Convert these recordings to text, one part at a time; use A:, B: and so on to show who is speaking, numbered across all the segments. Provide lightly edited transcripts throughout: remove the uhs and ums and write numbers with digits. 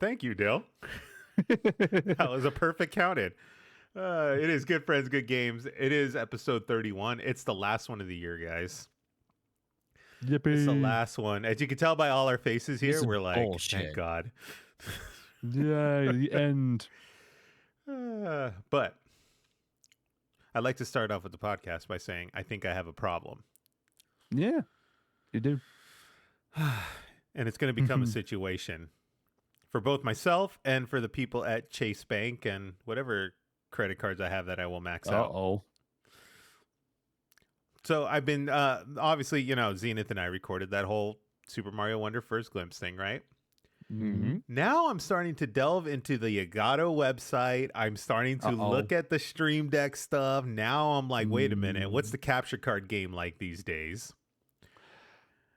A: Thank you, Dill. That was a perfect count-in. It is Good Friends, Good Games. It is episode 31. It's the last one of the year, guys.
B: Yippee.
A: It's the last one. As you can tell by all our faces here,
C: This is
A: we're like,
C: bullshit.
A: thank God.
B: Yay, the end.
A: But I'd like to start off with the podcast by saying I think I have a problem.
B: Yeah, you do.
A: And it's going to become a situation for both myself and for the people at Chase Bank and whatever credit cards I have that I will max out.
B: Uh-oh.
A: So I've been, obviously, Zenith and I recorded that whole Super Mario Wonder First Glimpse thing, right?
B: Mm-hmm.
A: Now I'm starting to delve into the Elgato website. I'm starting to look at the Stream Deck stuff. Now I'm like, wait a minute, what's the capture card game like these days?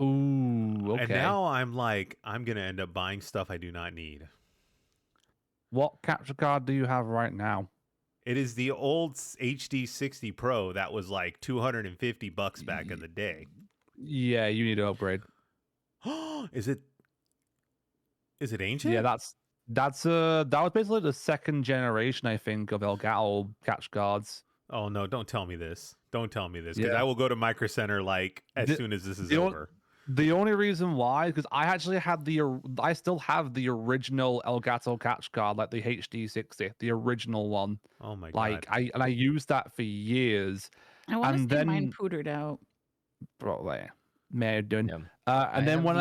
B: Ooh, okay.
A: And now I'm like, I'm going to end up buying stuff I do not need.
B: What capture card do you have right now?
A: It is the old HD 60 Pro that was like $250 back in the day.
B: Yeah, you need to upgrade.
A: Is it ancient?
B: Yeah, that was basically the second generation, I think, of Elgato capture cards.
A: Oh no, don't tell me this. Don't tell me this, because
B: Yeah.
A: I will go to Micro Center like as soon as this is over.
B: The only reason why, because I actually had I still have the original Elgato capture card, like the HD 60, the original one.
A: Oh my
B: Like
A: God.
B: I used that for years.
D: I want
B: And
D: to see
B: then-
D: mine pootered out.
B: Probably. May have done.
C: Yeah.
B: And then when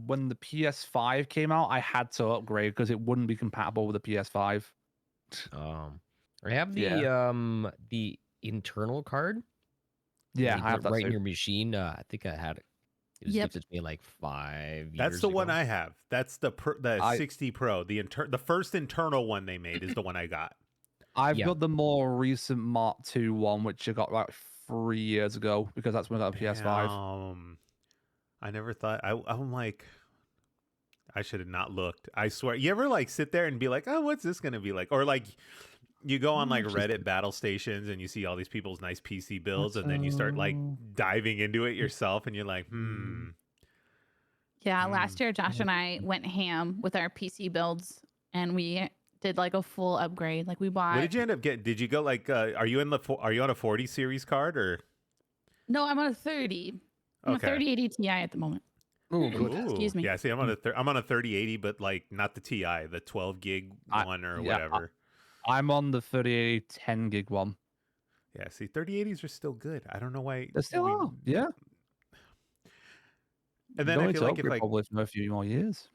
B: when the PS5 came out, I had to upgrade because it wouldn't be compatible with the PS5.
C: I have the internal card.
B: Yeah,
C: You
B: I have
C: put
B: that
C: right
B: too.
C: in your machine. I think I had it. It was
D: Yep.
C: gifted to me like 5 years
A: That's the one
C: ago.
A: I have. That's the 60 Pro. The first internal one they made is the one I got.
B: I've
C: Yeah.
B: got the more recent Mark II one, which I got like 3 years ago because that's when I got a PS5.
A: I never thought. I'm like, I should have not looked. I swear. You ever like sit there and be like, oh, what's this going to be like? Or like you go on like Reddit battle stations and you see all these people's nice PC builds and then you start like diving into it yourself and you're like,
D: Yeah, last year Josh and I went ham with our PC builds, and we did like a full upgrade. Like we bought.
A: What did you end up getting? Did you go like, are you on a 40 series card or?
D: No, I'm on a 30. I'm on a
A: Okay.
D: 3080 Ti at the moment.
C: Oh, good.
D: Excuse me.
A: Yeah, see, I'm on a 3080, but like not the Ti, the 12 gig one or whatever.
B: I'm on the 3080 10 gig one.
A: Yeah, see, 3080s are still good. I don't know why.
B: They still are. Yeah.
A: And then I feel like if I
B: probably for a few more years.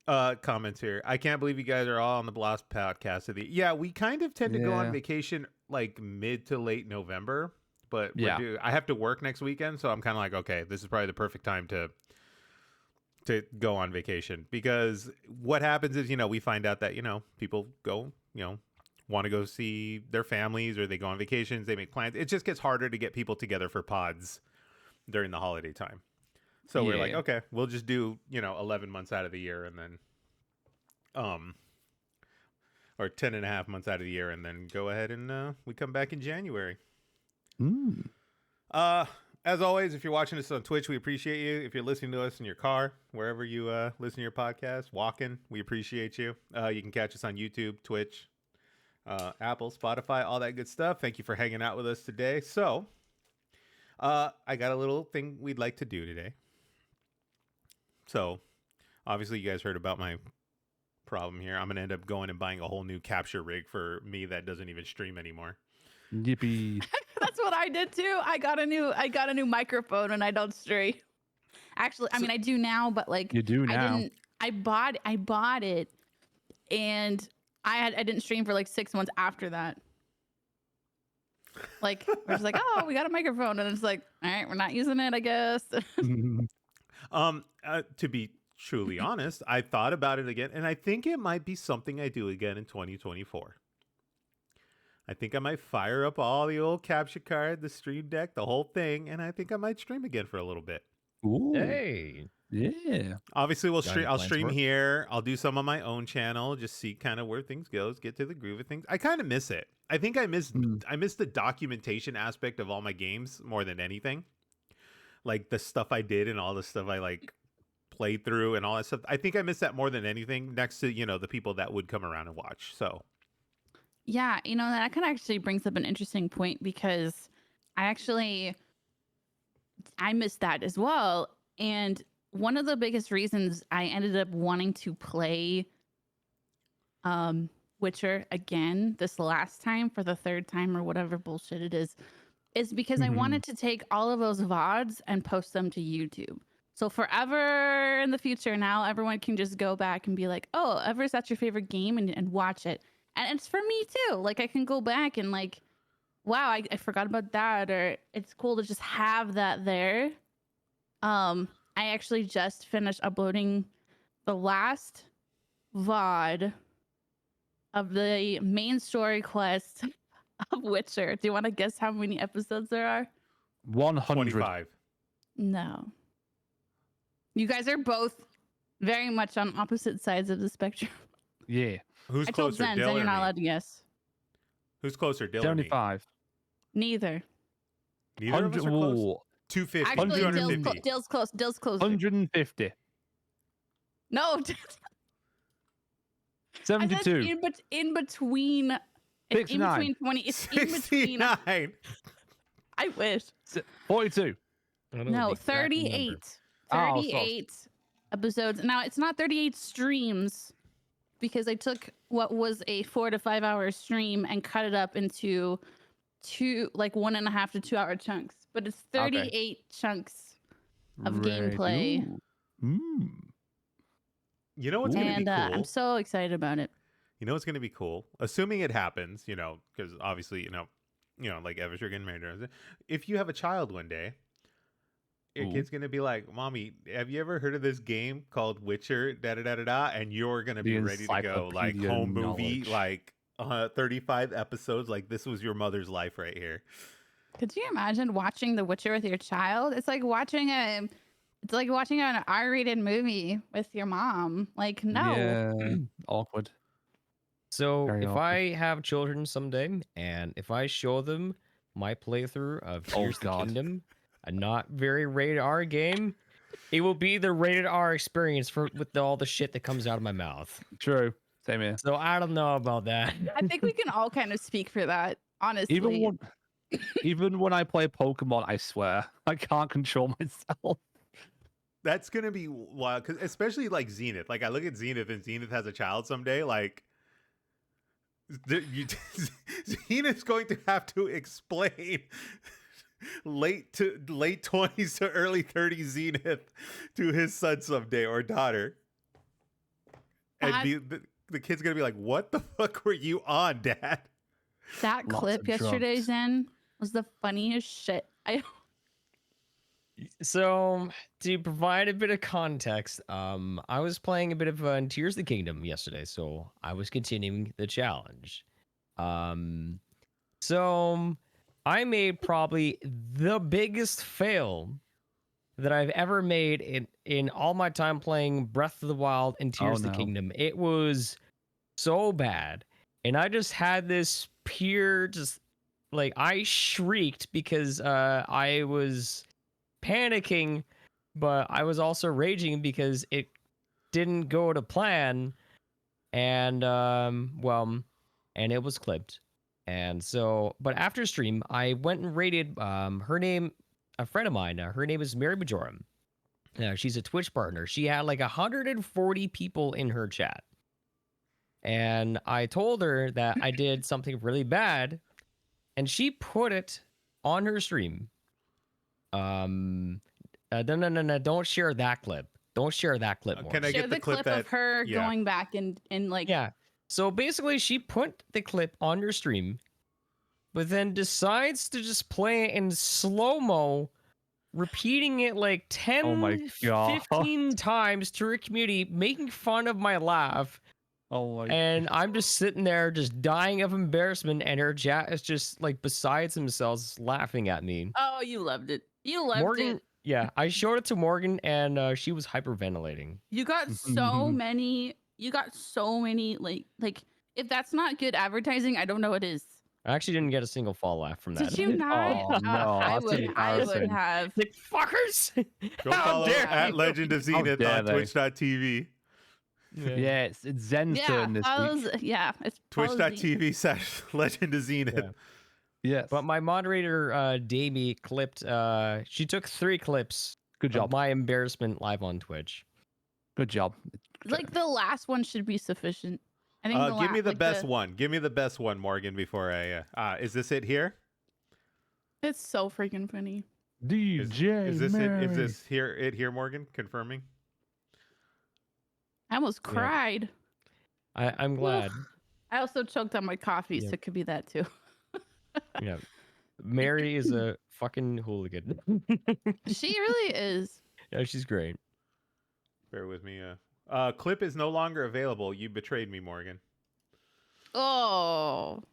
A: comments here, I can't believe you guys are all on the last podcast of the. Yeah, we kind of tend to go on
B: Yeah.
A: vacation like mid to late November, but
B: Yeah.
A: I have to work next weekend, so I'm kind of like, okay, this is probably the perfect time to go on vacation, because what happens is, we find out that, people go, want to go see their families, or they go on vacations, they make plans. It just gets harder to get people together for pods during the holiday time. So we're like,
B: Yeah.
A: okay, we'll just do, 11 months out of the year, and then, or 10 and a half months out of the year, and then go ahead and we come back in January. As always, if you're watching us on Twitch, we appreciate you. If you're listening to us in your car, wherever you listen to your podcast, walking, we appreciate you. You can catch us on YouTube, Twitch, Apple, Spotify, all that good stuff. Thank you for hanging out with us today. So, I got a little thing we'd like to do today. So, obviously, you guys heard about my problem here. I'm going to end up going and buying a whole new capture rig for me that doesn't even stream anymore.
B: Yippee.
D: That's what I did too. I got a new microphone and I don't stream. Actually, I mean I do now, but like
B: You do now.
D: I bought it and I didn't stream for like 6 months after that. Like we're just like, oh, we got a microphone, and it's like, all right, we're not using it, I guess.
A: To be truly honest, I thought about it again, and I think it might be something I do again in 2024. I think I might fire up all the old capture card, the Stream Deck, the whole thing, and I think I might stream again for a little bit.
B: Ooh.
C: Hey.
B: Yeah.
A: Obviously,
C: Got any
A: I'll
C: plans
A: stream
C: for it?
A: here. I'll do some on my own channel, just see kind of where things goes, get to the groove of things. I kind of miss it. I think I miss the documentation aspect of all my games more than anything. Like the stuff I did and all the stuff I like playthrough and all that stuff. I think I miss that more than anything, next to the people that would come around and watch. So
D: Yeah, that kind of actually brings up an interesting point because I missed that as well. And one of the biggest reasons I ended up wanting to play Witcher again this last time for the third time or whatever bullshit it is because I wanted to take all of those VODs and post them to YouTube. So forever in the future now, everyone can just go back and be like, oh, Everis, that's your favorite game, and watch it. And it's for me too. Like, I can go back and like, wow, I forgot about that, or it's cool to just have that there. I actually just finished uploading the last VOD of the main story quest of Witcher. Do you want to guess how many episodes there are?
B: 100.
A: 25.
D: No. You guys are both very much on opposite sides of the spectrum.
B: Yeah.
A: Who's
D: I told
A: closer,
D: Zen,
A: Dill
D: Zen,
A: or
D: you're not
A: me?
D: allowed to guess.
A: Who's closer, Dill or me?
B: 75.
D: Neither.
A: Neither of us are close.
B: Ooh,
A: 250.
D: Actually,
A: 250.
D: Dill's close. Dill's closer.
B: 150.
D: No, I said
B: 72.
D: in between. It's in
B: 69.
D: between 20. It's in between.
A: 69.
D: I wish.
B: 42.
C: I don't know
D: No,
C: the exact number.
D: 38.
B: Oh,
D: 38 episodes. Now, it's not 38 streams because I took what was a 4 to 5 hour stream and cut it up into 1.5 to 2 hour chunks. But it's 38 chunks of gameplay.
A: You know what's going to be
D: And
A: cool?
D: I'm so excited about it.
A: You know what's going to be cool? Assuming it happens, because obviously, like Everis, you're getting married. If you have a child one day, your kid's going to be like, Mommy, have you ever heard of this game called Witcher, da-da-da-da-da? And you're going to be ready to go, like,
B: encyclopedia
A: home movie,
B: knowledge.
A: like 35 episodes. Like, this was your mother's life right here.
D: Could you imagine watching The Witcher with your child? It's like watching an R-rated movie with your mom. Like, no.
B: Yeah. Awkward.
C: So
B: Very
C: if
B: awkward.
C: I have children someday, and if I show them my playthrough of Tears of the
B: God.
C: Kingdom, a not very rated R game, it will be the rated R experience with all the shit that comes out of my mouth.
B: True. Same here.
C: So I don't know about that.
D: I think we can all kind of speak for that, honestly.
B: Even when I play Pokemon, I swear I can't control myself.
A: That's going to be wild, because especially like Zenith. Like, I look at Zenith, and Zenith has a child someday. Like, Zenith's going to have to explain late 20s to early 30s Zenith to his son someday, or daughter. And the kid's going to be like, what the fuck were you on, Dad?
D: That
B: Lots
D: clip
B: of
D: yesterday,
B: drugs.
D: Zen, was the funniest shit.
C: So to provide a bit of context, I was playing a bit of Tears of the Kingdom yesterday, so I was continuing the challenge. So I made probably the biggest fail that I've ever made in all my time playing Breath of the Wild and Tears of the
B: no.
C: Kingdom. It was so bad, and I just had this pure, just like, I shrieked because I was panicking, but I was also raging because it didn't go to plan, and and it was clipped. And so, but after stream, I went and rated a friend of mine. Her name is Mary Majorum. She's a Twitch partner. She had like 140 people in her chat, and I told her that I did something really bad, and she put it on her stream. No, don't share that clip. Don't share that clip more.
A: Can I
D: Share
A: get
D: the
A: the clip
D: clip of
A: that?
D: her
A: yeah.
D: going back and like.
C: Yeah. So basically, she put the clip on her stream, but then decides to just play it in slow-mo, repeating it like 10,
B: Oh my God.
C: 15 times to her community, making fun of my laugh.
B: Oh my.
C: And I'm just sitting there just dying of embarrassment, and her chat is just like besides themselves laughing at me.
D: Oh, you loved it. You loved
C: Morgan,
D: it.
C: yeah, I showed it to Morgan, and she was hyperventilating.
D: You got so many. You got so many like if that's not good advertising, I don't know what is.
C: I actually didn't get a single follow from that.
D: Did you not?
B: Oh, no,
D: I
B: that's
D: would. I would
B: embarrassing.
D: have.
C: Like, fuckers!
A: Go
C: How
A: follow
C: dare
A: at
C: you?
A: Legend of Zenith
B: dare
A: on
B: they.
A: twitch.tv.
B: Yeah, it's Zen's turn this week.
D: Yeah, it's follows
A: Twitch.tv/Legend of Zenith.
C: Yeah.
B: Yes.
C: But my moderator, Davey, clipped. She took 3 clips
B: Good
C: of
B: job.
C: my embarrassment live on Twitch.
B: Good job.
D: like the last one should be sufficient. I think.
A: Give me the best one. Give me the best one, Morgan, before I. Is this it here?
D: It's so freaking funny.
B: DJ
A: Is this it?
B: Mary.
A: Is this here? It here, Morgan? Confirming.
D: I almost
C: Yeah.
D: cried.
C: I'm glad.
D: I also choked on my coffee,
C: Yeah.
D: so it could be that too.
C: Yeah. Mary is a fucking hooligan.
D: She really is.
C: Yeah, she's great.
A: Bear with me. Clip is no longer available. You betrayed me, Morgan.
D: Oh.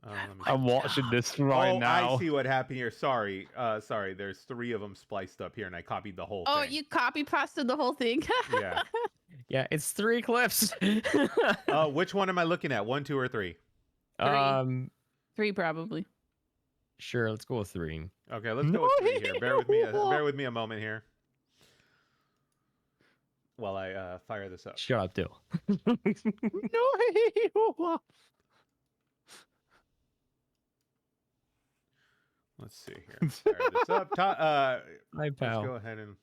A: Let me
B: I'm watching this right now.
A: I see what happened here. Sorry. Sorry. There's 3 of them spliced up here, and I copied the whole
D: Oh,
A: thing.
D: you copy pasted the whole thing.
A: Yeah.
C: Yeah, it's 3 clips.
A: Which one am I looking at? 1, 2, or 3?
D: 3 probably.
C: Sure, let's go with 3.
A: Okay, let's go with 3 here. Bear with me. Bear with me a moment here. While I fire this up.
C: Shut up, Dill.
B: No.
A: Let's see here. Fire this up.
C: Hi,
A: Let's
C: pal.
A: go ahead and.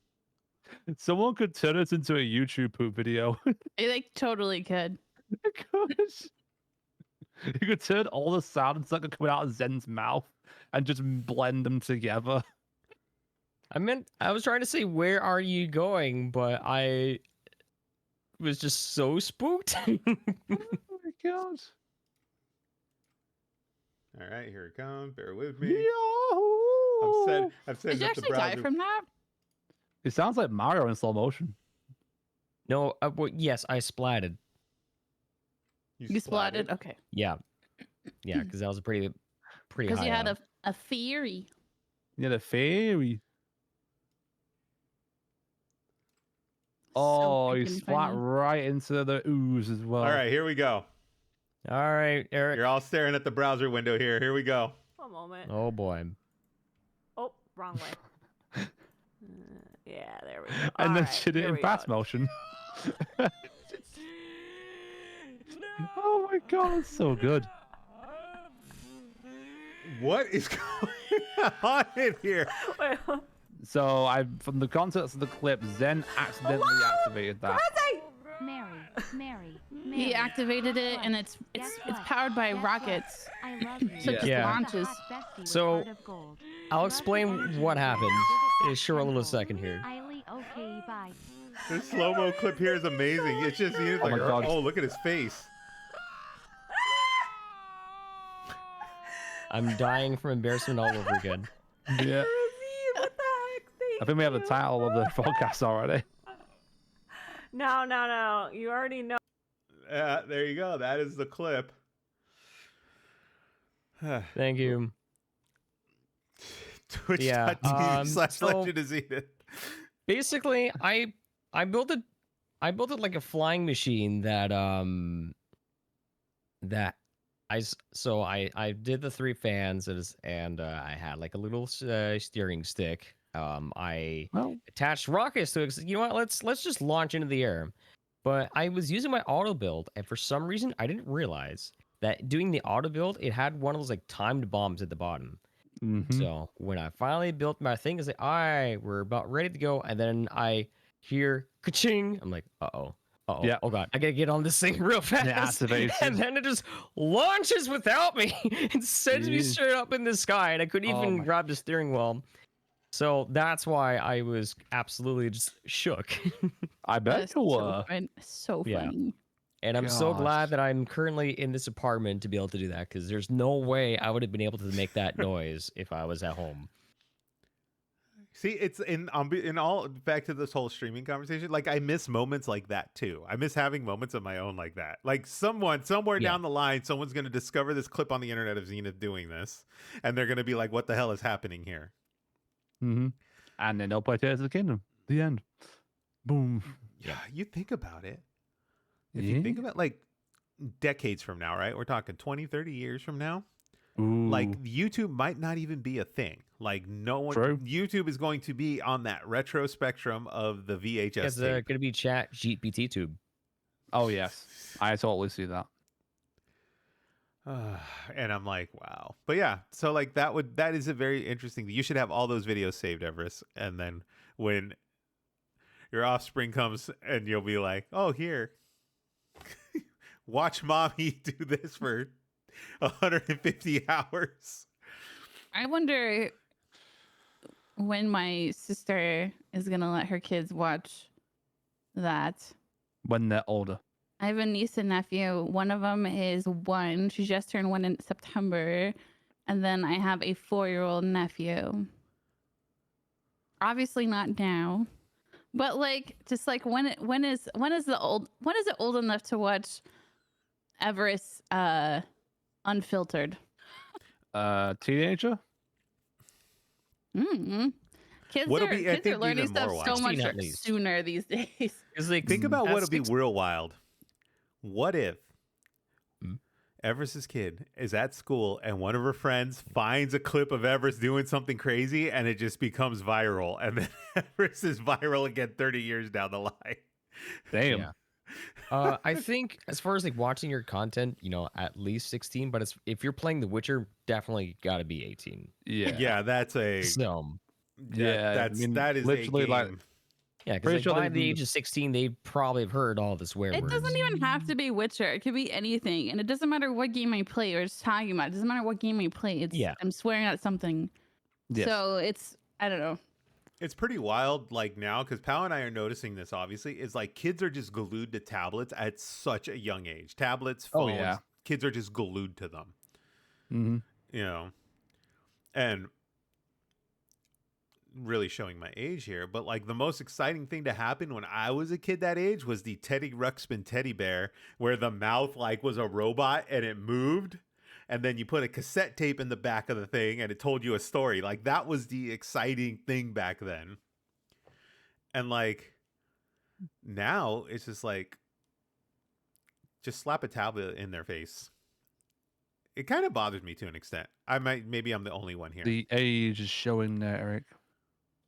B: Someone could turn this into a YouTube poop video.
D: They totally could.
B: Gosh. You could turn all the sounds that could come out of Zen's mouth and just blend them together.
C: I was trying to say, where are you going? But I was just so spooked.
B: Oh my god.
A: All right, here it comes. Bear with me.
B: Yo!
A: I've
D: Did
A: said
D: you
A: that the
D: actually die
A: browser.
D: from that?
B: It sounds like Mario in slow motion.
C: No, well, yes, I splatted.
D: You splatted? Okay.
C: Yeah, yeah, because that was a pretty
D: Because
C: high.
D: you had
C: up.
D: a theory.
B: Yeah, the fairy.
D: So
B: Oh, you
D: freaking
B: splat
D: funny.
B: right into the ooze as well.
A: All right, here we go.
C: All right, Eric.
A: You're all staring at the browser window here. Here we go.
E: One moment.
C: Oh boy.
E: Oh, wrong way. Yeah, there we go.
B: And
E: All
B: then
E: right,
B: shit it
E: here
B: in
E: we
B: fast
E: go.
B: motion. Oh my god, it's so good.
A: What is going on in here?
E: Wait,
B: So from the context of the clip, Zen accidentally activated that.
F: Mary.
D: He activated it, and it's powered by rockets.
F: I love you.
D: So it just
C: Yeah.
D: launches.
C: So, I'll explain what happened. Sure, a little second here.
F: Okay, bye.
A: This slow-mo clip here is amazing. It's just he's
B: Oh
A: like,
B: my God.
A: oh, look at his face.
C: I'm dying from embarrassment all over again.
B: Yeah.
E: what the heck?
B: I think we have the title of the podcast already.
E: No. You already know.
A: There you go. That is the clip.
C: Thank you.
A: Twitch.tv
C: Yeah,
A: slash
C: so-
A: Legend of Zenith.
C: Basically, I built it like a flying machine that I did the 3 fans and I had like a little steering stick. I
B: Well,
C: attached rockets to it. 'Cause, you know what? Let's just launch into the air. But I was using my auto build, and for some reason I didn't realize that doing the auto build, it had one of those like timed bombs at the bottom. So when I finally built my thing, it's like, all right, we're about ready to go. And then I hear ka-ching. I'm like, uh-oh.
B: Yeah.
C: Oh, God. I got to get on this thing real fast.
B: activates
C: And
B: it.
C: then it just launches without me and sends me
B: Jeez.
C: straight up in the sky. And I couldn't
B: Oh
C: even
B: my-
C: grab the steering wheel. So that's why I was absolutely just shook.
B: I bet
D: That's
B: you
D: so
B: were.
D: So
C: Yeah.
D: funny.
C: And I'm so glad
B: Gosh.
C: that I'm currently in this apartment to be able to do that, because there's no way I would have been able to make that noise if I was at home.
A: See, it's in all back to this whole streaming conversation. Like, I miss moments like that too. I miss having moments of my own like that. Like, somewhere
C: Yeah.
A: down the line, someone's going to discover this clip on the internet of Zenith doing this, and they're going to be like, "What the hell is happening here?"
B: And then they'll play Tears of the Kingdom. The end. Boom.
A: Yeah, you think about it. If
B: Yeah.
A: you think about like decades from now, right? We're talking 20, 30 years from now.
B: Ooh,
A: Like YouTube might not even be a thing. Like no one,
B: True.
A: YouTube is going to be on that retro spectrum of the VHS
C: It's
A: tape.
C: gonna be Chat GPT tube.
B: oh yes, I totally see that.
A: And I'm like, wow. But yeah, so like that is a very interesting. You should have all those videos saved, Everest, and then when your offspring comes, and you'll be like, oh, here, watch mommy do this for 150 hours.
D: I wonder when my sister is gonna let her kids watch that.
B: When they're older.
D: I have a niece and nephew. One of them is 1. She just turned 1 in September. And then I have a 4-year-old nephew. Obviously not now. But like just like when is it old enough to watch Everis unfiltered?
B: Teenager.
D: Mm-hmm. Kids
A: What'll
D: are
A: be, I
D: kids are
A: think,
D: learning
A: even more
D: stuff so
A: wild.
D: much
C: 16 at least.
D: sooner these days.
C: It's like
A: Think about what
C: at
A: would be
C: 6
A: real wild. What if
C: Hmm?
A: Everest's kid is at school and one of her friends finds a clip of Everest doing something crazy and it just becomes viral, and then Everest is viral again 30 years down the line?
B: Damn.
C: Yeah. I think as far as like watching your content, you know, at least 16. But if you're playing The Witcher, definitely got to be 18.
B: Yeah.
A: Yeah, that's a
C: So
B: Yeah, I mean,
A: that is
B: literally,
A: a game.
B: like,
C: yeah, because
B: Pretty
C: like
B: sure
C: by
B: they
C: the
B: can-
C: age of 16, they probably have heard all the swear
D: It
C: words.
D: doesn't even have to be Witcher. It could be anything. And it doesn't matter what game I play or it's talking about. It doesn't matter what game I play. It's
C: Yeah.
D: I'm swearing at something.
B: Yes.
D: So it's I don't know.
A: It's pretty wild, like now, because Pal and I are noticing this. Obviously, is like kids are just glued to tablets at such a young age. Tablets,
B: Oh,
A: phones.
B: yeah.
A: Kids are just glued to them.
B: Mhm.
A: You know, and really showing my age here, but like the most exciting thing to happen when I was a kid that age was the Teddy Ruxpin teddy bear, where the mouth like was a robot and it moved, and then you put a cassette tape in the back of the thing and it told you a story. Like that was the exciting thing back then. And like now it's just like just slap a tablet in their face. It kind of bothers me to an extent. Maybe I'm the only one here.
B: The age is showing there, Eric.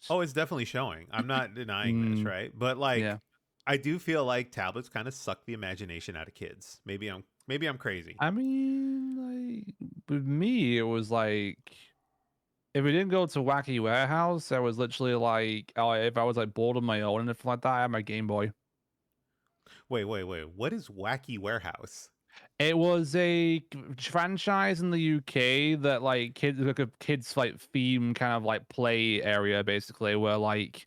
A: Oh, it's definitely showing. I'm not denying this, right? But like,
B: Yeah.
A: I do feel like tablets kind of suck the imagination out of kids. Maybe I'm crazy.
B: I mean, like, with me, it was like, if we didn't go to Wacky Warehouse, I was literally like, oh, if I was like bored on my own and anything like that, I had my Game Boy.
A: Wait. What is Wacky Warehouse?
B: It was a franchise in the UK that like kids like theme kind of like play area basically, where like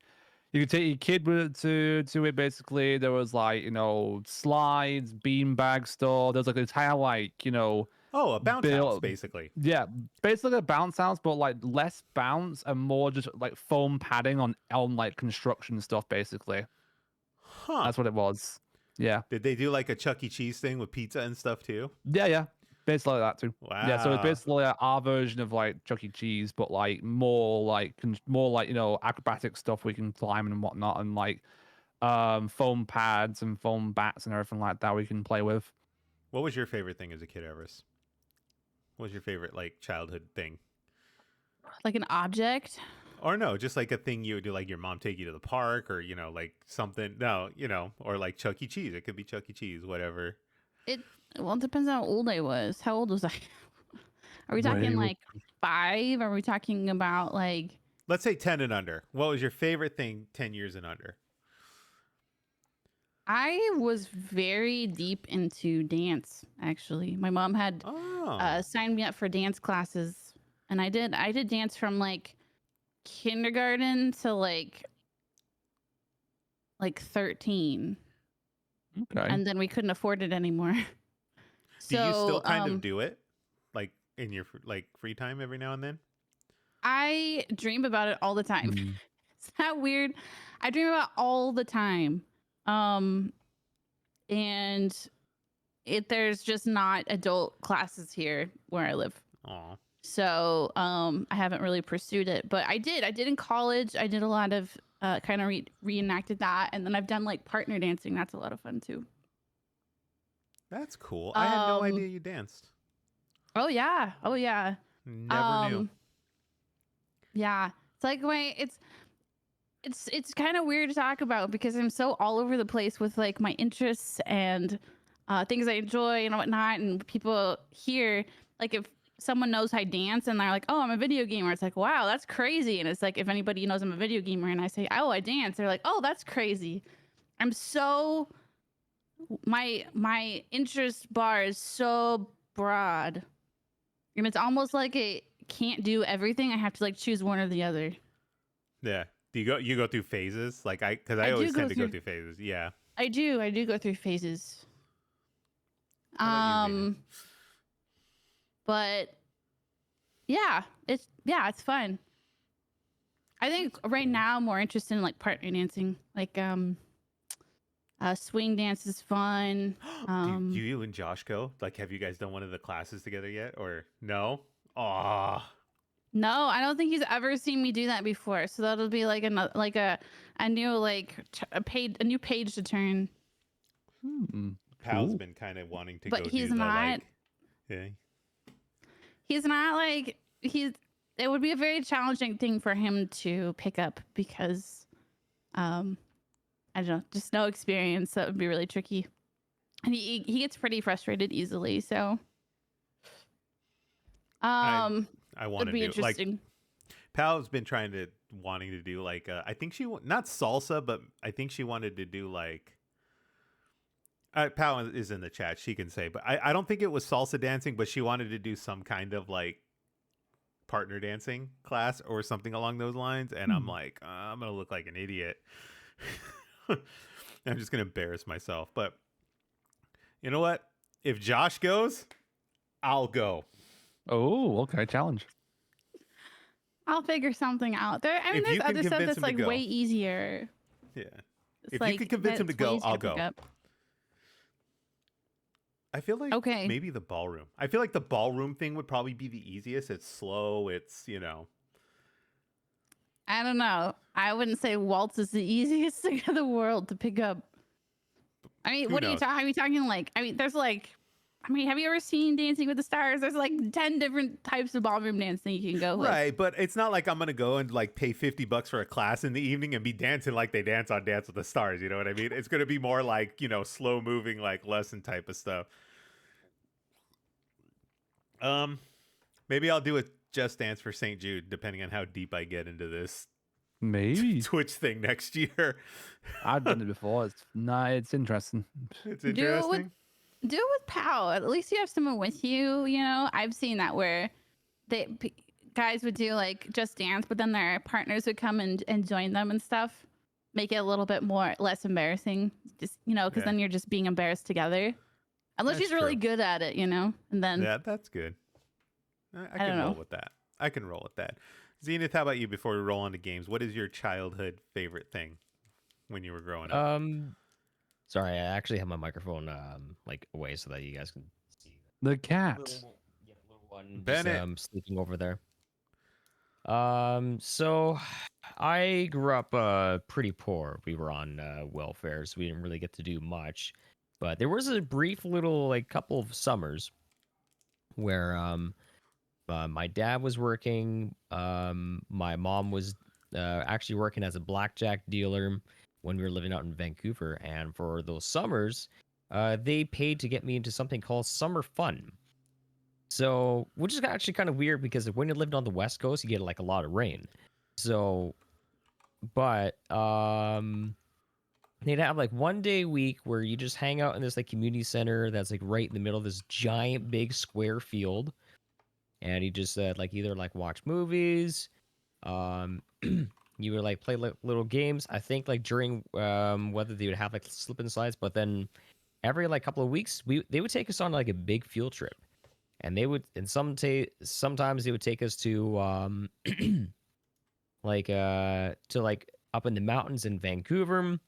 B: you could take your kid to it basically. There was like, you know, slides, beanbag store. There's like an entire like, you know,
A: Oh, a bounce house,
B: Bill-
A: basically.
B: yeah, basically a bounce house, but like less bounce and more just like foam padding on like construction stuff basically.
A: Huh.
B: That's what it was. Yeah.
A: Did they do like a Chuck E. Cheese thing with pizza and stuff too?
B: Yeah, basically like that too.
A: Wow.
B: Yeah, so it's basically our version of like Chuck E. Cheese, but like more like you know, acrobatic stuff we can climb and whatnot, and like foam pads and foam bats and everything like that we can play with.
A: What was your favorite thing as a kid, Everest? What was your favorite like childhood thing?
D: Like an object.
A: Or no, just like a thing you would do, like your mom take you to the park, or you know, like something. No, you know, or like Chuck E. Cheese. It could be Chuck E. Cheese, whatever.
D: Well, it depends on how old I was. How old was I? Are we talking
B: Way
D: like 5? Are we talking about like
A: Let's say 10 and under. What was your favorite thing 10 years and under?
D: I was very deep into dance, actually. My mom had
A: Oh,
D: signed me up for dance classes, and I did dance from like kindergarten to like 13,
B: Okay.
D: and then we couldn't afford it anymore.
A: do you still
D: So,
A: kind of do it, like in your like free time every now and then?
D: I dream about it all the time.
B: Mm.
D: Is that weird? I dream about all the time. And there's just not adult classes here where I live.
A: Oh,
D: So I haven't really pursued it, but I did in college. I did a lot of kind of reenacted that, and then I've done like partner dancing. That's a lot of fun too.
A: That's cool. I had no
D: Um,
A: idea you danced.
D: Oh yeah. Oh yeah.
A: Never knew.
D: Yeah. It's like it's kind of weird to talk about because I'm so all over the place with like my interests and things I enjoy and whatnot. And people here, like if someone knows I dance and they're like, "Oh, I'm a video gamer," it's like, "Wow, that's crazy." And it's like if anybody knows I'm a video gamer and I say, "Oh, I dance," they're like, "Oh, that's crazy." I'm so my interest bar is so broad, and it's almost like it can't do everything. I have to like choose one or the other.
A: Yeah. Do you go through phases? Like because I
D: I do
A: always
D: go
A: tend to go
D: through-
A: through phases. Yeah.
D: I do go through phases.
A: How about you, Zenith?
D: But it's fun. I think right now I'm more interested in like partner dancing. Like swing dance is fun.
A: Do you and Josh go? Like, have you guys done one of the classes together yet, or no? Aw.
D: No, I don't think he's ever seen me do that before. So that'll be like a new like a new page to turn.
A: Pal's
B: Cool.
A: been kind of wanting to
D: But
A: go
D: he's
A: do the
D: not.
A: like. Yeah.
D: He's not like he's. It would be a very challenging thing for him to pick up because, I don't know, just no experience. That would be really tricky, and he gets pretty frustrated easily. So,
A: I want
D: it'd
A: to
D: be
A: do like
D: interesting.
A: Pal's been wanting to do like I think not salsa, but I think she wanted to do like. Pal is in the chat. She can say, but I don't think it was salsa dancing, but she wanted to do some kind of like partner dancing class or something along those lines. And I'm like, I'm gonna look like an idiot. I'm just gonna embarrass myself. But you know what? If Josh goes, I'll go.
B: Oh, okay. Challenge.
D: I'll figure something out. I mean,
A: If you
D: there's
A: can
D: other stuff
A: convince
D: that's
A: him to
D: like
A: go.
D: way easier.
A: Yeah.
D: It's
A: If
D: like,
A: you can convince him to
D: that's way
A: go,
D: easier
A: I'll
D: pick
A: go.
D: up.
A: I feel like
D: Okay.
A: maybe the ballroom. I feel like the ballroom thing would probably be the easiest. It's slow. It's,
D: I don't know. I wouldn't say waltz is the easiest thing in the world to pick up. I mean,
A: Who
D: what are you
A: knows?
D: talking? Are you talking like? I mean, there's like, I mean, have you ever seen Dancing with the Stars? There's like 10 different types of ballroom dancing you can go with.
A: Right, but it's not like I'm gonna go and like pay $50 for a class in the evening and be dancing like they dance on Dance with the Stars. You know what I mean? It's gonna be more like slow moving, like lesson type of stuff. Maybe I'll do a Just Dance for St. Jude, depending on how deep I get into this
B: Maybe.
A: Twitch thing next year.
B: I've done it before. It's interesting.
A: It's
D: Do it
A: interesting.
D: Do it with Pal. At least you have someone with you. You know, I've seen that where guys would do like Just Dance, but then their partners would come and join them and stuff. Make it a little bit less embarrassing. Just because
A: Yeah.
D: then you're just being embarrassed together. Unless
A: That's
D: she's really
A: true.
D: good at it, and then
A: Yeah, that's good. I can
D: don't
A: roll
D: know.
A: with that. I can roll with that. Zenith, how about you before we roll into games? What is your childhood favorite thing when you were growing up?
C: Sorry, I actually have my microphone like away so that you guys can see.
B: The cat.
C: Little one
A: Bennett.
C: just sleeping over there. So I grew up pretty poor. We were on welfare, so we didn't really get to do much. But there was a brief little like couple of summers where my dad was working. My mom was actually working as a blackjack dealer when we were living out in Vancouver. And for those summers, they paid to get me into something called summer fun. So, which is actually kind of weird because when you lived on the West Coast, you get like a lot of rain. So, but they'd have like one day a week where you just hang out in this like community center that's like right in the middle of this giant big square field, and you just like either like watch movies, you would like play little games. I think like during whether they would have like slip and slides, but then every like couple of weeks they would take us on like a big field trip. And they would, and sometimes they would take us to, like, to like up in the mountains in Vancouver. And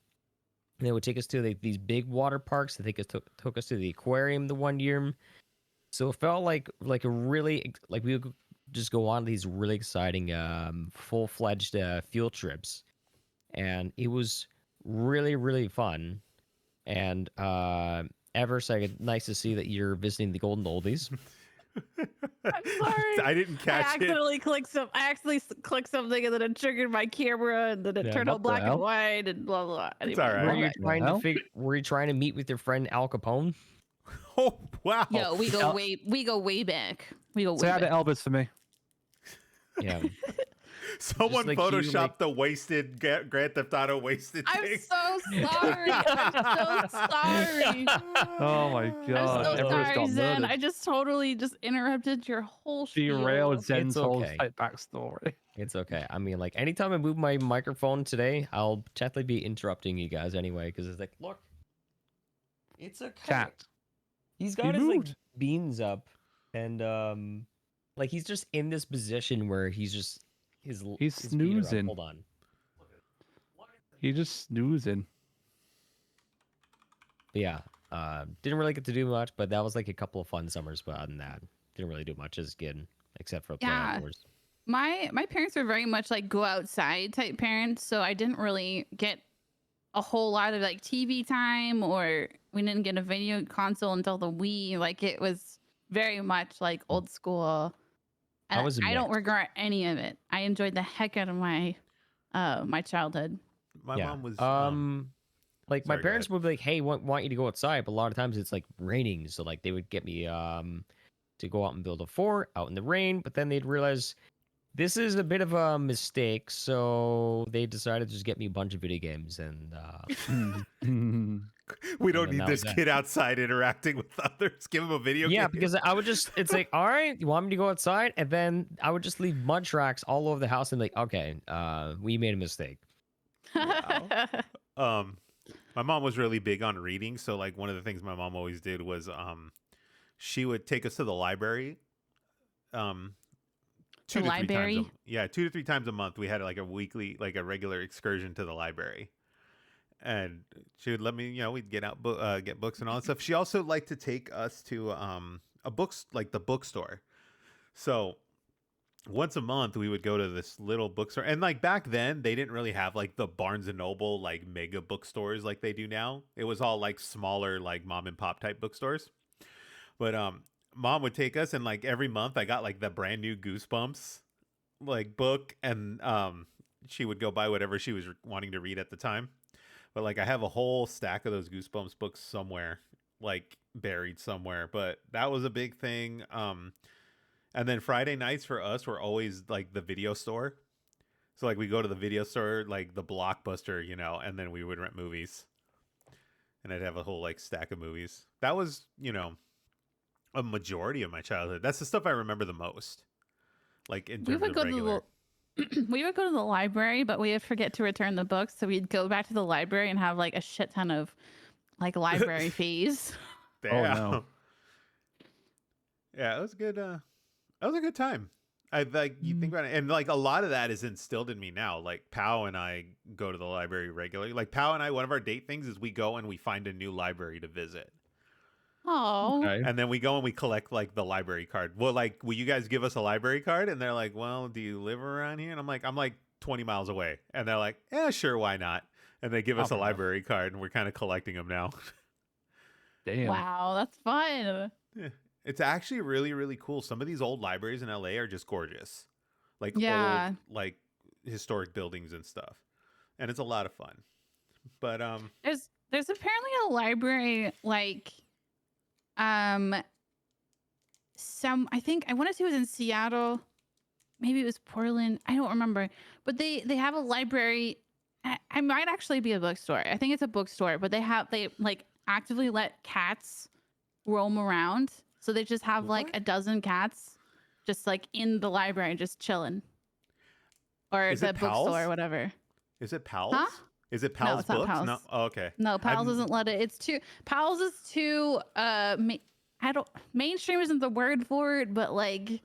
C: they would take us to like these big water parks. I think it took us to the aquarium the one year. So it felt like a really like we would just go on these really exciting, full-fledged field trips, and it was really really fun. And Everis, nice to see that you're visiting the Golden Oldies.
D: I'm sorry.
A: I didn't catch
D: I accidentally clicked some. I actually clicked something and then it triggered my camera and then it
C: Yeah,
D: turned
B: what
D: all
B: the
D: black
B: hell?
D: and white and blah blah.
A: It's
D: Anyway,
A: all right.
C: Were you
B: What the
C: trying to
B: hell?
C: Were you trying to meet with your friend Al Capone?
A: Oh wow!
D: Yo, we go
B: El-
D: way back. We go
B: Say
D: way
B: hi to
D: back.
B: Elvis for me.
C: Yeah.
A: Someone
C: like you,
A: photoshopped
C: like-
A: the wasted Grand Theft Auto wasted
D: I'm
A: thing.
D: so sorry. I'm so sorry.
B: Oh my
D: I'm
B: god.
D: so
B: Everyone's
D: sorry,
B: got
D: Zen.
B: murdered.
D: I just totally just interrupted your whole spiel.
B: Derailed Zen's whole
C: okay.
B: slight backstory.
C: It's okay. I mean, like, anytime I move my microphone today, I'll technically be interrupting you guys anyway, because it's like, look, it's a
B: Cat.
C: He's got his
B: moved.
C: like beans up, and like he's just in this position where he's just
B: He's
C: his feet are up.
B: snoozing.
C: Hold on.
B: He just snoozing.
C: But yeah, didn't really get to do much, but that was like a couple of fun summers. But other than that, didn't really do much as a kid, except for play
D: Yeah.
C: outdoors.
D: My parents were very much like go outside type parents, so I didn't really get a whole lot of like TV time, or we didn't get a video console until the Wii. Like it was very much like old school.
C: I
D: And
C: was
D: I don't
C: mixed.
D: regret any of it. I enjoyed the heck out of my my childhood.
A: My
C: Yeah.
A: mom was
C: Like my
A: sorry, go
C: parents
A: ahead.
C: would be like, "Hey, want you to go outside," but a lot of times it's like raining, so like they would get me to go out and build a fort out in the rain, but then they'd realize this is a bit of a mistake, so they decided to just get me a bunch of video games, and
A: we don't
C: then
A: need
C: that
A: this
C: was that.
A: kid outside interacting with others. Give him a video
C: yeah,
A: game.
C: because I would just, it's like, all right, you want me to go outside, and then I would just leave mud tracks all over the house, and like, okay, we made a mistake.
A: Wow. My mom was really big on reading, so like one of the things my mom always did was she would take us to the library 2
D: The
A: to 3 times
D: library?
A: 2 to 3 times a month. We had like a weekly, like a regular excursion to the library, and she would let me, we'd get out get books and all that stuff. She also liked to take us to a books, like the bookstore. So once a month we would go to this little bookstore, and like back then they didn't really have like the Barnes and Noble like mega bookstores like they do now. It was all like smaller, like mom and pop type bookstores. But mom would take us, and like every month I got like the brand new Goosebumps like book, and she would go buy whatever she was wanting to read at the time. But like I have a whole stack of those Goosebumps books somewhere, like buried somewhere. But that was a big thing. And then Friday nights for us were always like the video store. So like we go to the video store, like the Blockbuster, and then we would rent movies. And I'd have a whole like stack of movies. That was, a majority of my childhood. That's the stuff I remember the most. Like in
D: We
A: terms
D: would
A: of
D: go
A: regular.
D: to the we would go to the library, but we would forget to return the books, so we'd go back to the library and have like a shit ton of like library fees.
A: Damn.
B: Oh, no.
A: Yeah, it was good. That was a good time. I like you think about it, and like a lot of that is instilled in me now. Like Pow and I go to the library regularly. Like Pow and I, one of our date things is we go and we find a new library to visit,
D: Oh,
B: Okay.
A: and then we go and we collect like the library card. Well, like, will you guys give us a library card? And they're like, well, do you live around here? And I'm like 20 miles away, and they're like, yeah, sure, why not? And they give us a
B: fair enough.
A: library card, and we're kind of collecting them now.
B: Damn.
D: wow, that's fun.
A: Yeah. It's actually really, really cool. Some of these old libraries in LA are just gorgeous. Like
D: Yeah.
A: old, like historic buildings and stuff. And it's a lot of fun. But
D: There's apparently a library like some I want to say it was in Seattle, maybe it was Portland, I don't remember, but they have a library. I might actually be a bookstore. I think it's a bookstore, but they like actively let cats roam around, so they just have like
A: What?
D: a dozen cats just like in the library just chilling, or
A: Is
D: the
A: it
D: bookstore
A: Pals?
D: or whatever.
A: is it Pals?
D: Huh?
A: Is it Pals
D: it's not
A: Books?
D: Pals.
A: No. Oh, okay.
D: No, Pals
A: I'm-
D: doesn't let it. It's too Pals is too I don't mainstream isn't the word for it, but like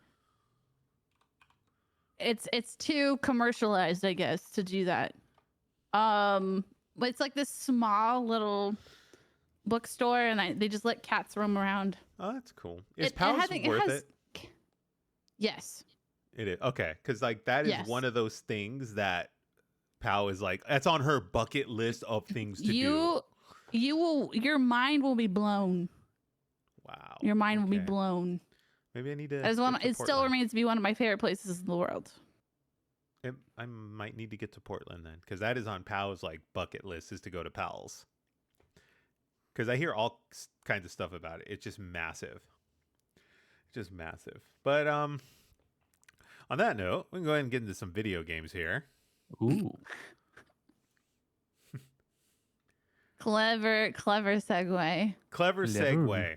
D: it's too commercialized, I guess, to do that. But it's like this small little bookstore, and they just let cats roam around.
A: Oh, that's cool. Is
D: It
A: Pals
D: has- it
A: worth
D: has-
A: it?
D: Yes.
A: It is. Okay. Because like that is
D: Yes.
A: one of those things that Pow is like, that's on her bucket list of things to do.
D: Your mind will be blown.
A: Wow.
D: Your mind will be
A: okay.
D: blown.
A: Maybe I need to.
D: As one,
A: get to
D: it still
A: Portland.
D: remains to be one of my favorite places in the world.
A: I might need to get to Portland then, because that is on Pal's like bucket list is to go to Pal's. Because I hear all kinds of stuff about it. It's just massive. Just massive. But on that note, we can go ahead and get into some video games here.
B: Ooh.
D: Clever segue.
A: Clever
B: Clever.
A: segue.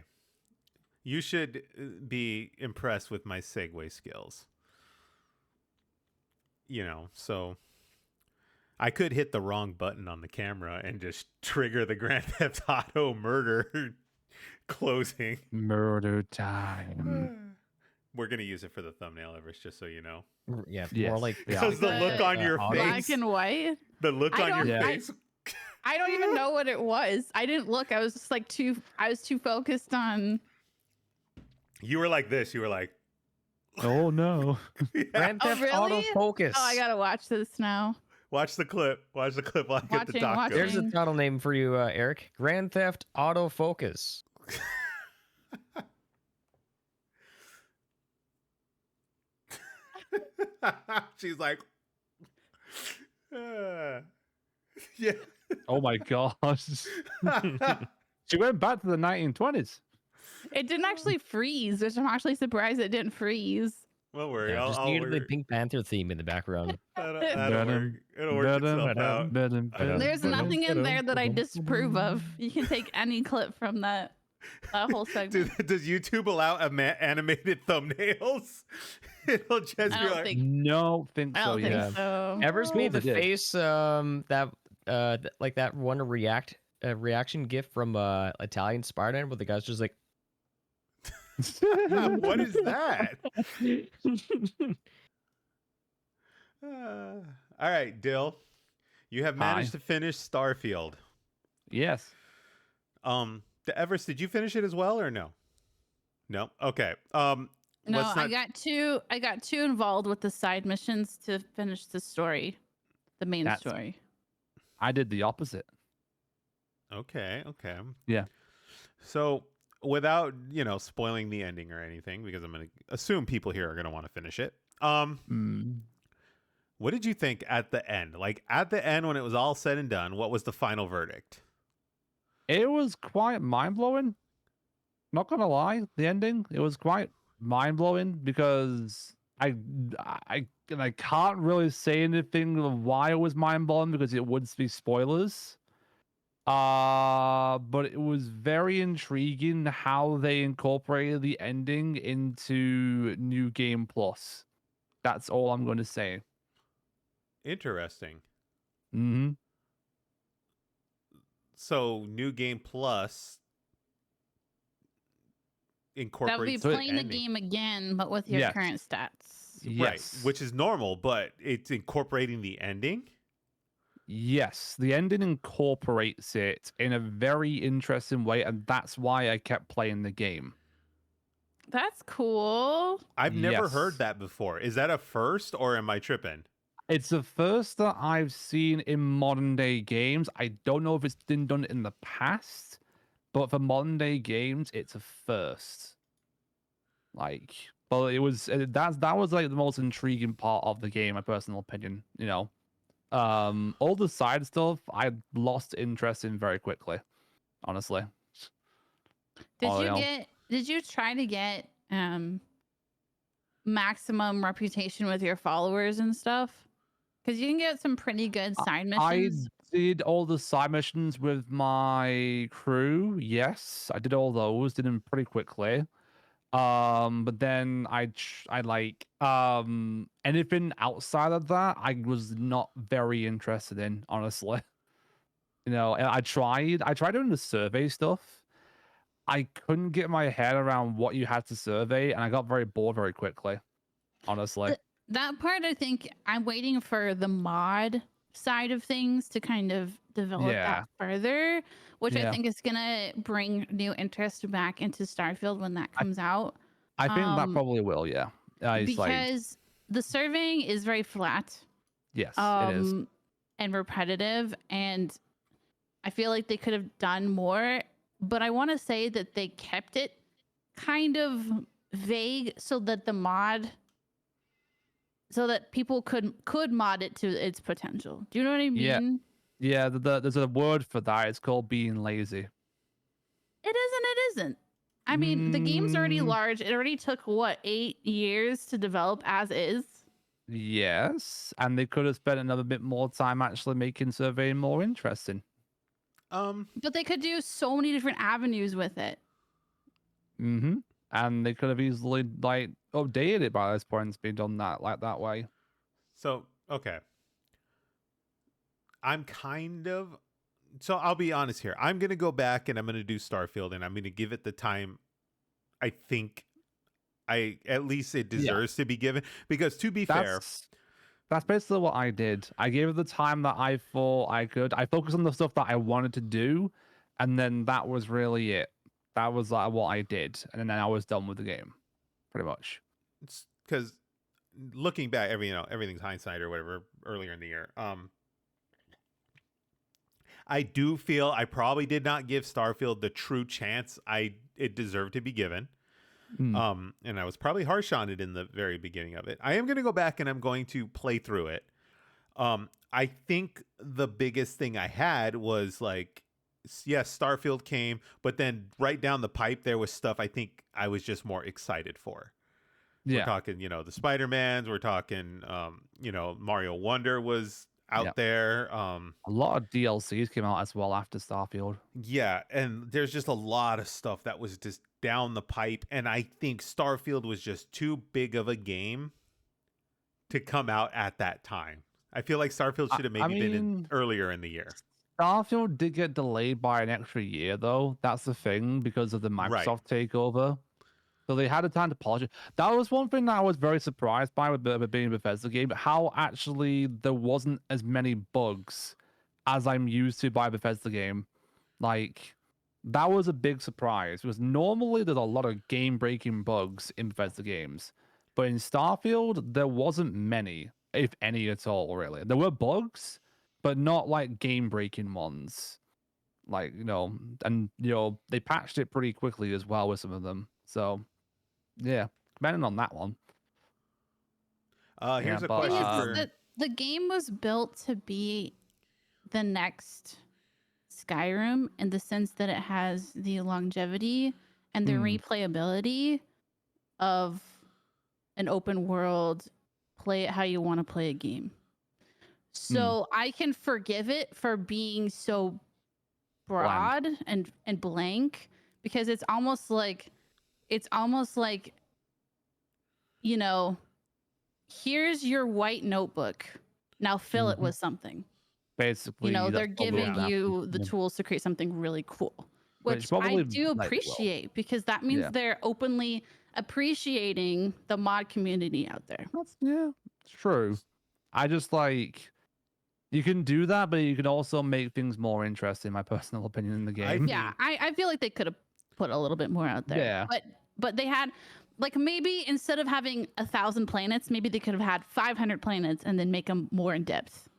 A: You should be impressed with my segue skills. You know, so I could hit the wrong button on the camera and just trigger the Grand Theft Auto murder closing.
B: Murder time.
A: We're going to use it for the thumbnail, Everis, just so you know.
C: Yeah,
B: Yes.
C: more like
B: Yeah.
A: Because the
D: But-
A: look on your
C: Auto-
D: Black
A: face.
D: and white.
A: The look
D: I
A: on your
D: don't-
A: face.
D: I don't even know what it was. I didn't look. I was just like I was too focused on.
A: You were like this. You were like,
B: Oh no.
A: yeah.
C: Grand
D: Oh,
C: Theft
D: really?
C: Autofocus.
D: Oh, I gotta watch this now.
A: Watch the clip. Watch the clip while I get the
D: Watching,
A: doc
D: watching.
A: going.
C: There's a title name for you, Eric. Grand Theft Autofocus.
A: She's like, yeah.
B: Oh my gosh. She went back to the 1920s.
D: It didn't actually freeze, which I'm actually surprised it didn't freeze.
A: Don't worry.
C: Yeah,
A: I'll,
C: just
A: I'll
C: needed the
A: work.
C: Pink Panther theme in the background.
A: That'll work. It'll work itself out.
D: There's nothing in there that I disapprove of. You can take any clip from that whole segment.
A: Does YouTube allow animated thumbnails? It'll just
D: I
A: be
D: don't
A: like,
D: think.
B: No, think
D: I
B: so.
D: don't think
B: Yeah.
D: so.
C: Ever's made the
B: they did.
C: face like that one reaction gif from Italian Spider-Man where the guy's just like,
A: what is that? All right, Dill. You have managed
B: Hi.
A: to finish Starfield.
B: Yes.
A: Everest, did you finish it as well or no? No. Okay.
D: No,
A: let's
D: I
A: not-
D: got too involved with the side missions to finish the story, the main
B: That's-
D: story.
B: I did the opposite.
A: Okay. Okay.
B: Yeah.
A: So, without spoiling the ending or anything, because I'm gonna assume people here are gonna want to finish it. What did you think at the end? Like at the end when it was all said and done, what was the final verdict?
B: It was quite mind blowing. Not gonna lie, the ending it was quite mind blowing because I can't really say anything of why it was mind blowing because it would be spoilers. But it was very intriguing how they incorporated the ending into New Game Plus. That's all I'm going to say.
A: Interesting.
B: Mm-hmm.
A: So, New Game Plus
D: That would be
A: incorporates
D: playing the
A: ending.
D: game again, but with your
B: Yes.
D: current stats.
A: Right,
B: Yes.
A: which is normal, but it's incorporating the ending.
B: Yes, the ending incorporates it in a very interesting way, and that's why I kept playing the game.
D: That's cool.
A: I've never
B: Yes.
A: heard that before. Is that a first or am I tripping?
B: It's the first that I've seen in modern day games. I don't know if it's been done in the past, but for modern day games, it's a first. Like, but it was that was like the most intriguing part of the game, my personal opinion. All the side stuff I lost interest in very quickly, honestly.
D: Did you try to get maximum reputation with your followers and stuff? Because you can get some pretty good side missions.
B: I did all the side missions with my crew. Yes, I did all those. Did them pretty quickly. But then anything outside of that, I was not very interested in, honestly. And I tried doing the survey stuff. I couldn't get my head around what you had to survey, and I got very bored very quickly, honestly.
D: That part, I think I'm waiting for the mod side of things to kind of develop that further, which I
B: Yeah.
D: think is gonna bring new interest back into Starfield when that comes out.
B: I think that probably will, yeah. It's like,
D: Because the surveying is very flat
B: yes, it is.
D: and repetitive, and I feel like they could have done more, but I want to say that they kept it kind of vague so that people could mod it to its potential. Do you know what I
B: Yeah.
D: mean?
B: Yeah, there's a word for that. It's called being lazy.
D: It isn't. I mean, the game's already
B: Mm,
D: large. It already took what, 8 years to develop as is.
B: yes, and they could have spent another bit more time actually making surveying more interesting.
D: But they could do so many different avenues with it.
B: Mm-hmm. And they could have easily like updated it by this point and been done that way.
A: So okay, I'm kind of. So I'll be honest here. I'm gonna go back and I'm gonna do Starfield, and I'm gonna give it the time I think at least it deserves to be given. Because to be fair,
B: That's basically what I did. I gave it the time that I thought I could. I focused on the stuff that I wanted to do, and then that was really it. That was like what I did, and then I was done with the game, pretty much.
A: it's because looking back, everything's hindsight or whatever. Earlier in the year, I do feel I probably did not give Starfield the true chance it deserved to be given. And I was probably harsh on it in the very beginning of it. I am going to go back and I'm going to play through it. I think the biggest thing I had was like, yes, Starfield came, but then right down the pipe, there was stuff I think I was just more excited for.
B: Yeah.
A: We're talking, the Spider-Mans. We're talking, Mario Wonder was out there.
B: A lot of DLCs came out as well after Starfield.
A: Yeah, and there's just a lot of stuff that was just down the pipe, and I think Starfield was just too big of a game to come out at that time. I feel like Starfield should have maybe been earlier in the year.
B: Starfield did get delayed by an extra year, though. That's the thing, because of the Microsoft takeover. So they had a time to polish it. That was one thing that I was very surprised by with being a Bethesda game, how actually there wasn't as many bugs as I'm used to by a Bethesda game. Like, that was a big surprise, because normally there's a lot of game-breaking bugs in Bethesda games. But in Starfield, there wasn't many, if any at all, really. There were bugs, but not like game-breaking ones. Like, and, they patched it pretty quickly as well with some of them. So, yeah, commenting on that one.
A: Here's a
D: The thing
A: question
D: is
A: for...
D: that the game was built to be the next Skyrim in the sense that it has the longevity and the replayability of an open world, play it how you want to play a game. So I can forgive it for being so broad and blank, because it's almost like here's your white notebook, now fill it with something.
B: Basically,
D: they're giving you the tools to create something really cool, which I do appreciate, because that means they're openly appreciating the mod community out there.
B: It's true. I just you can do that, but you can also make things more interesting, in my personal opinion, in the game.
D: I feel like they could have put a little bit more out there.
B: Yeah.
D: But they had, like, maybe instead of having 1,000 planets, maybe they could have had 500 planets and then make them more in depth.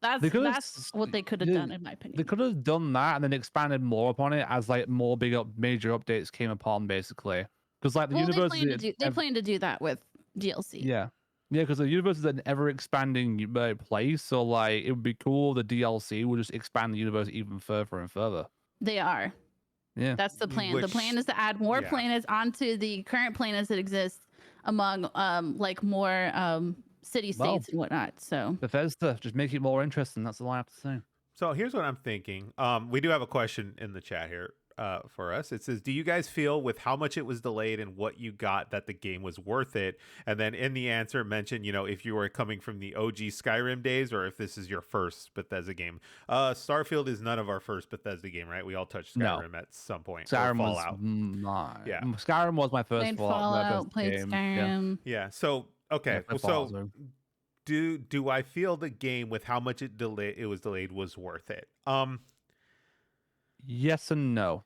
D: That's what they could have done, in my opinion.
B: They could have done that and then expanded more upon it as more major updates came upon, basically. Because the universe,
D: they plan to do that with DLC.
B: Yeah, because the universe is an ever expanding place. So it would be cool. The DLC would just expand the universe even further and further.
D: They are.
B: Yeah,
D: that's the plan. The plan is to add more planets onto the current planets that exist among more city states and whatnot. So
B: Bethesda, just make it more interesting. That's all I have to say.
A: So here's what I'm thinking. We do have a question in the chat here for us. It says, do you guys feel with how much it was delayed and what you got that the game was worth it? And then in the answer mention, if you were coming from the OG Skyrim days or if this is your first Bethesda game. Starfield is none of our first Bethesda game, right? We all touched Skyrim at some point.
B: Skyrim
A: was
B: Fallout.
A: Yeah.
B: Skyrim was my first
D: Fallout, played
B: game.
D: Skyrim.
A: Yeah. So, okay. So do I feel the game with how much it was delayed was worth it?
B: Yes and no.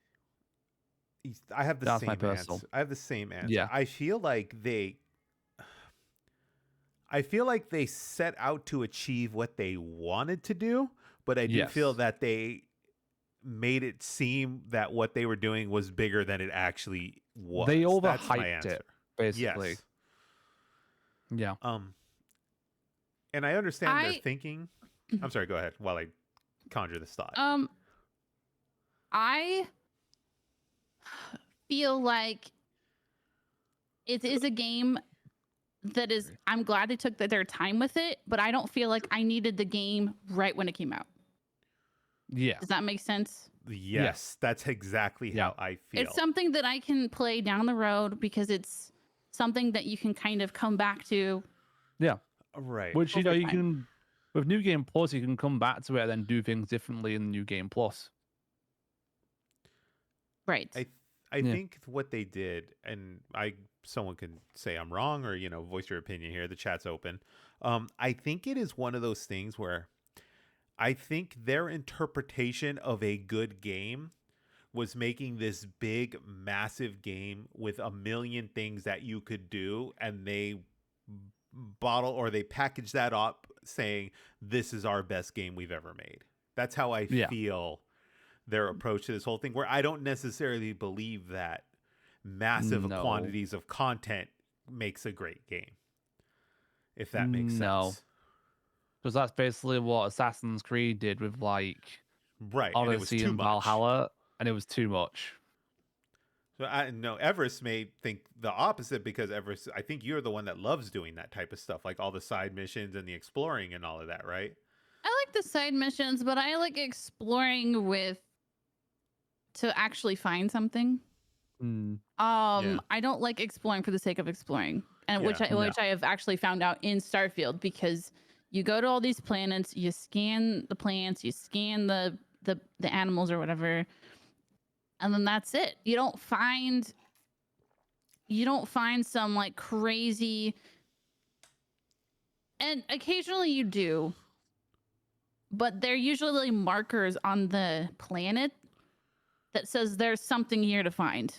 A: I have the same answer. I have the same answer.
B: Yeah.
A: I feel like they set out to achieve what they wanted to do, but I do feel that they made it seem that what they were doing was bigger than it actually was.
B: They
A: That's my
B: overhyped
A: answer.
B: it, basically.
A: Yes.
B: Yeah.
A: And I understand their
D: I
A: thinking. I'm sorry, go ahead while I conjure this thought.
D: I feel like it is a game that is. I'm glad they took their time with it, but I don't feel like I needed the game right when it came out.
B: Yeah.
D: Does that make sense?
A: Yes, that's exactly how I feel.
D: It's something that I can play down the road because it's something that you can kind of come back to.
B: Yeah.
A: Right.
B: Which, you know,
D: over
B: you
D: time.
B: can, with New Game Plus, you can come back to it and then do things differently in New Game Plus.
D: Right.
A: I think what they did, and someone can say I'm wrong or, voice your opinion here. The chat's open. I think it is one of those things where I think their interpretation of a good game was making this big, massive game with a million things that you could do, and they they package that up saying this is our best game we've ever made. That's how I feel their approach to this whole thing, where I don't necessarily believe that massive quantities of content makes a great game, if that makes sense.
B: Because that's basically what Assassin's Creed did with like
A: right, and it was
B: Odyssey
A: too
B: and
A: much.
B: Valhalla, and it was too much.
A: So I know Everis may think the opposite, because Everis, I think you're the one that loves doing that type of stuff, like all the side missions and the exploring and all of that, right?
D: I like the side missions, but I like exploring to actually find something. I don't like exploring for the sake of exploring, and which I have actually found out in Starfield, because you go to all these planets, you scan the plants, you scan the animals or whatever, and then that's it. You don't find some like crazy, and occasionally you do, but they're usually markers on the planet that says there's something here to find.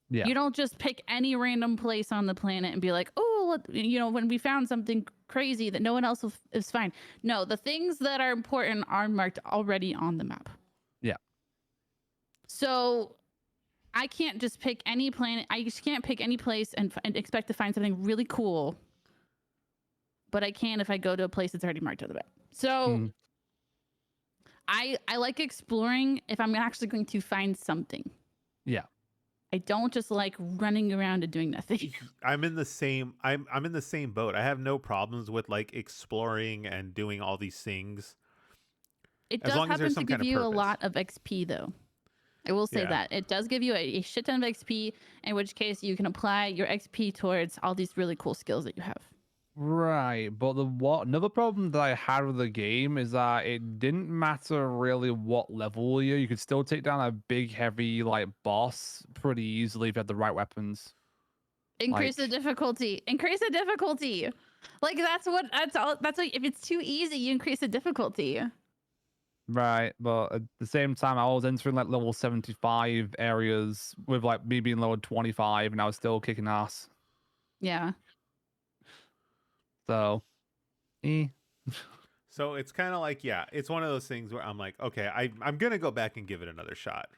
B: Yeah.
D: You don't just pick any random place on the planet and be like, oh, when we found something crazy that no one else is fine. No, the things that are important are marked already on the map.
B: Yeah.
D: So I can't just pick any planet. I just can't pick any place and expect to find something really cool. But I can if I go to a place that's already marked on the map. So I like exploring if I'm actually going to find something.
B: Yeah.
D: I don't just like running around and doing nothing.
A: I'm in the same boat. I have no problems with like exploring and doing all these things.
D: It
A: as
D: does
A: long as
D: happen
A: there's
D: to
A: some
D: give
A: kind of
D: you a
A: purpose.
D: lot of XP though. I will say that. It does give you a shit ton of XP, in which case you can apply your XP towards all these really cool skills that you have.
B: Right, but another problem that I had with the game is that it didn't matter really what level you could still take down a big, heavy like boss pretty easily if you had the right weapons.
D: Increase the difficulty. Increase the difficulty. Like that's all. That's like if it's too easy, you increase the difficulty.
B: Right, but at the same time, I was entering like level 75 areas with like me being level 25, and I was still kicking ass.
D: Yeah.
B: So,
A: So it's kind of like, it's one of those things where I'm like, okay, I'm gonna go back and give it another shot.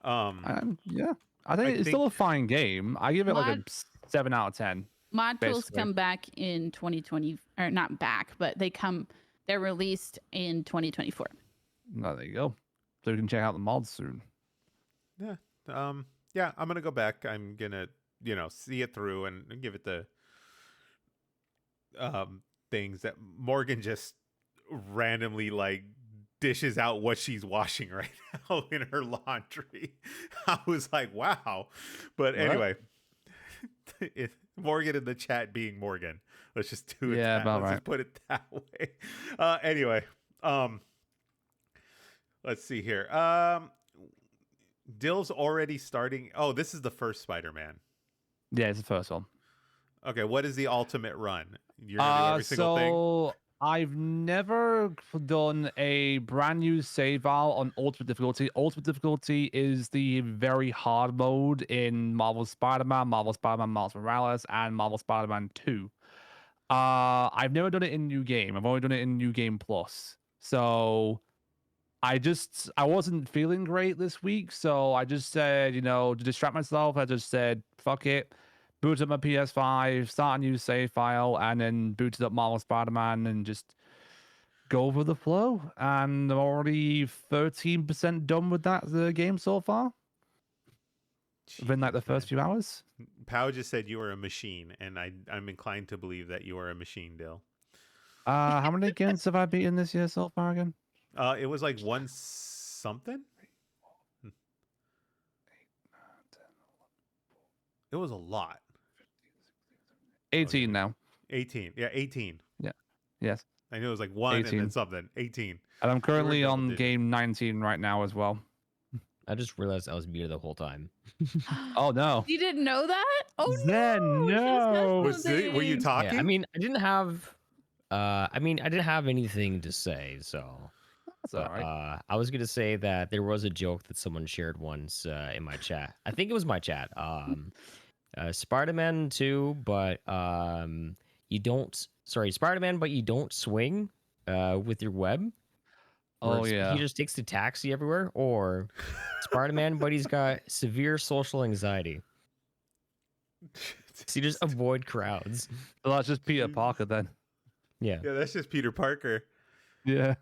B: I think it's still a fine game. I give it like a 7 out of 10.
D: Mod tools come back in 2020, or not back, but they're released in 2024.
B: Oh, there you go. So you can check out the mods soon.
A: Yeah. I'm gonna go back. I'm gonna, see it through and give it the things that Morgan just randomly like dishes out what she's washing right now in her laundry. I was like, wow. But anyway, Morgan in the chat being Morgan. Let's just do it. Let's just put it that way. Anyway, let's see here. Dill's already starting. Oh, this is the first Spider-Man.
B: Yeah, it's the first one.
A: Okay, what is the ultimate run? You're gonna do every single thing?
B: I've never done a brand new save file on Ultimate Difficulty. Ultimate Difficulty is the very hard mode in Marvel Spider-Man, Miles Morales, and Marvel Spider-Man 2. I've never done it in New Game. I've only done it in New Game Plus. So I wasn't feeling great this week, so I just said, to distract myself, I just said, fuck it. Booted up my PS5, start a new save file, and then booted up Marvel Spider-Man and just go with the flow. And I'm already 13% done with that the game so far. Within like the
A: Jesus,
B: first few hours.
A: Pow just said you are a machine, and I'm inclined to believe that you are a machine, Dill.
B: How many games have I beaten this year so far again?
A: It was like one something. It was a lot.
B: 18 now.
A: 18. Yeah, 18.
B: Yeah. Yes.
A: I knew it was like one
B: 18.
A: and then something. 18.
B: And I'm currently
A: double
B: on
A: digits.
B: game 19 right now as well.
C: I just realized I was muted the whole time.
B: Oh no.
D: You didn't know that? Oh
B: Zen,
D: no!
B: no.
A: Were you
D: Something.
A: talking?
C: Yeah, I mean, I didn't have anything to say, so.
B: That's all right.
C: I was gonna say that there was a joke that someone shared once in my chat. I think it was my chat. Spider-Man 2, but you don't. Sorry, Spider-Man, but you don't swing with your web.
B: Oh
C: Where
B: yeah.
C: he just takes the taxi everywhere, or Spider-Man, but he's got severe social anxiety. So you just avoid crowds.
B: Well, that's just Peter Parker then.
C: Yeah.
A: Yeah, that's just Peter Parker.
B: Yeah.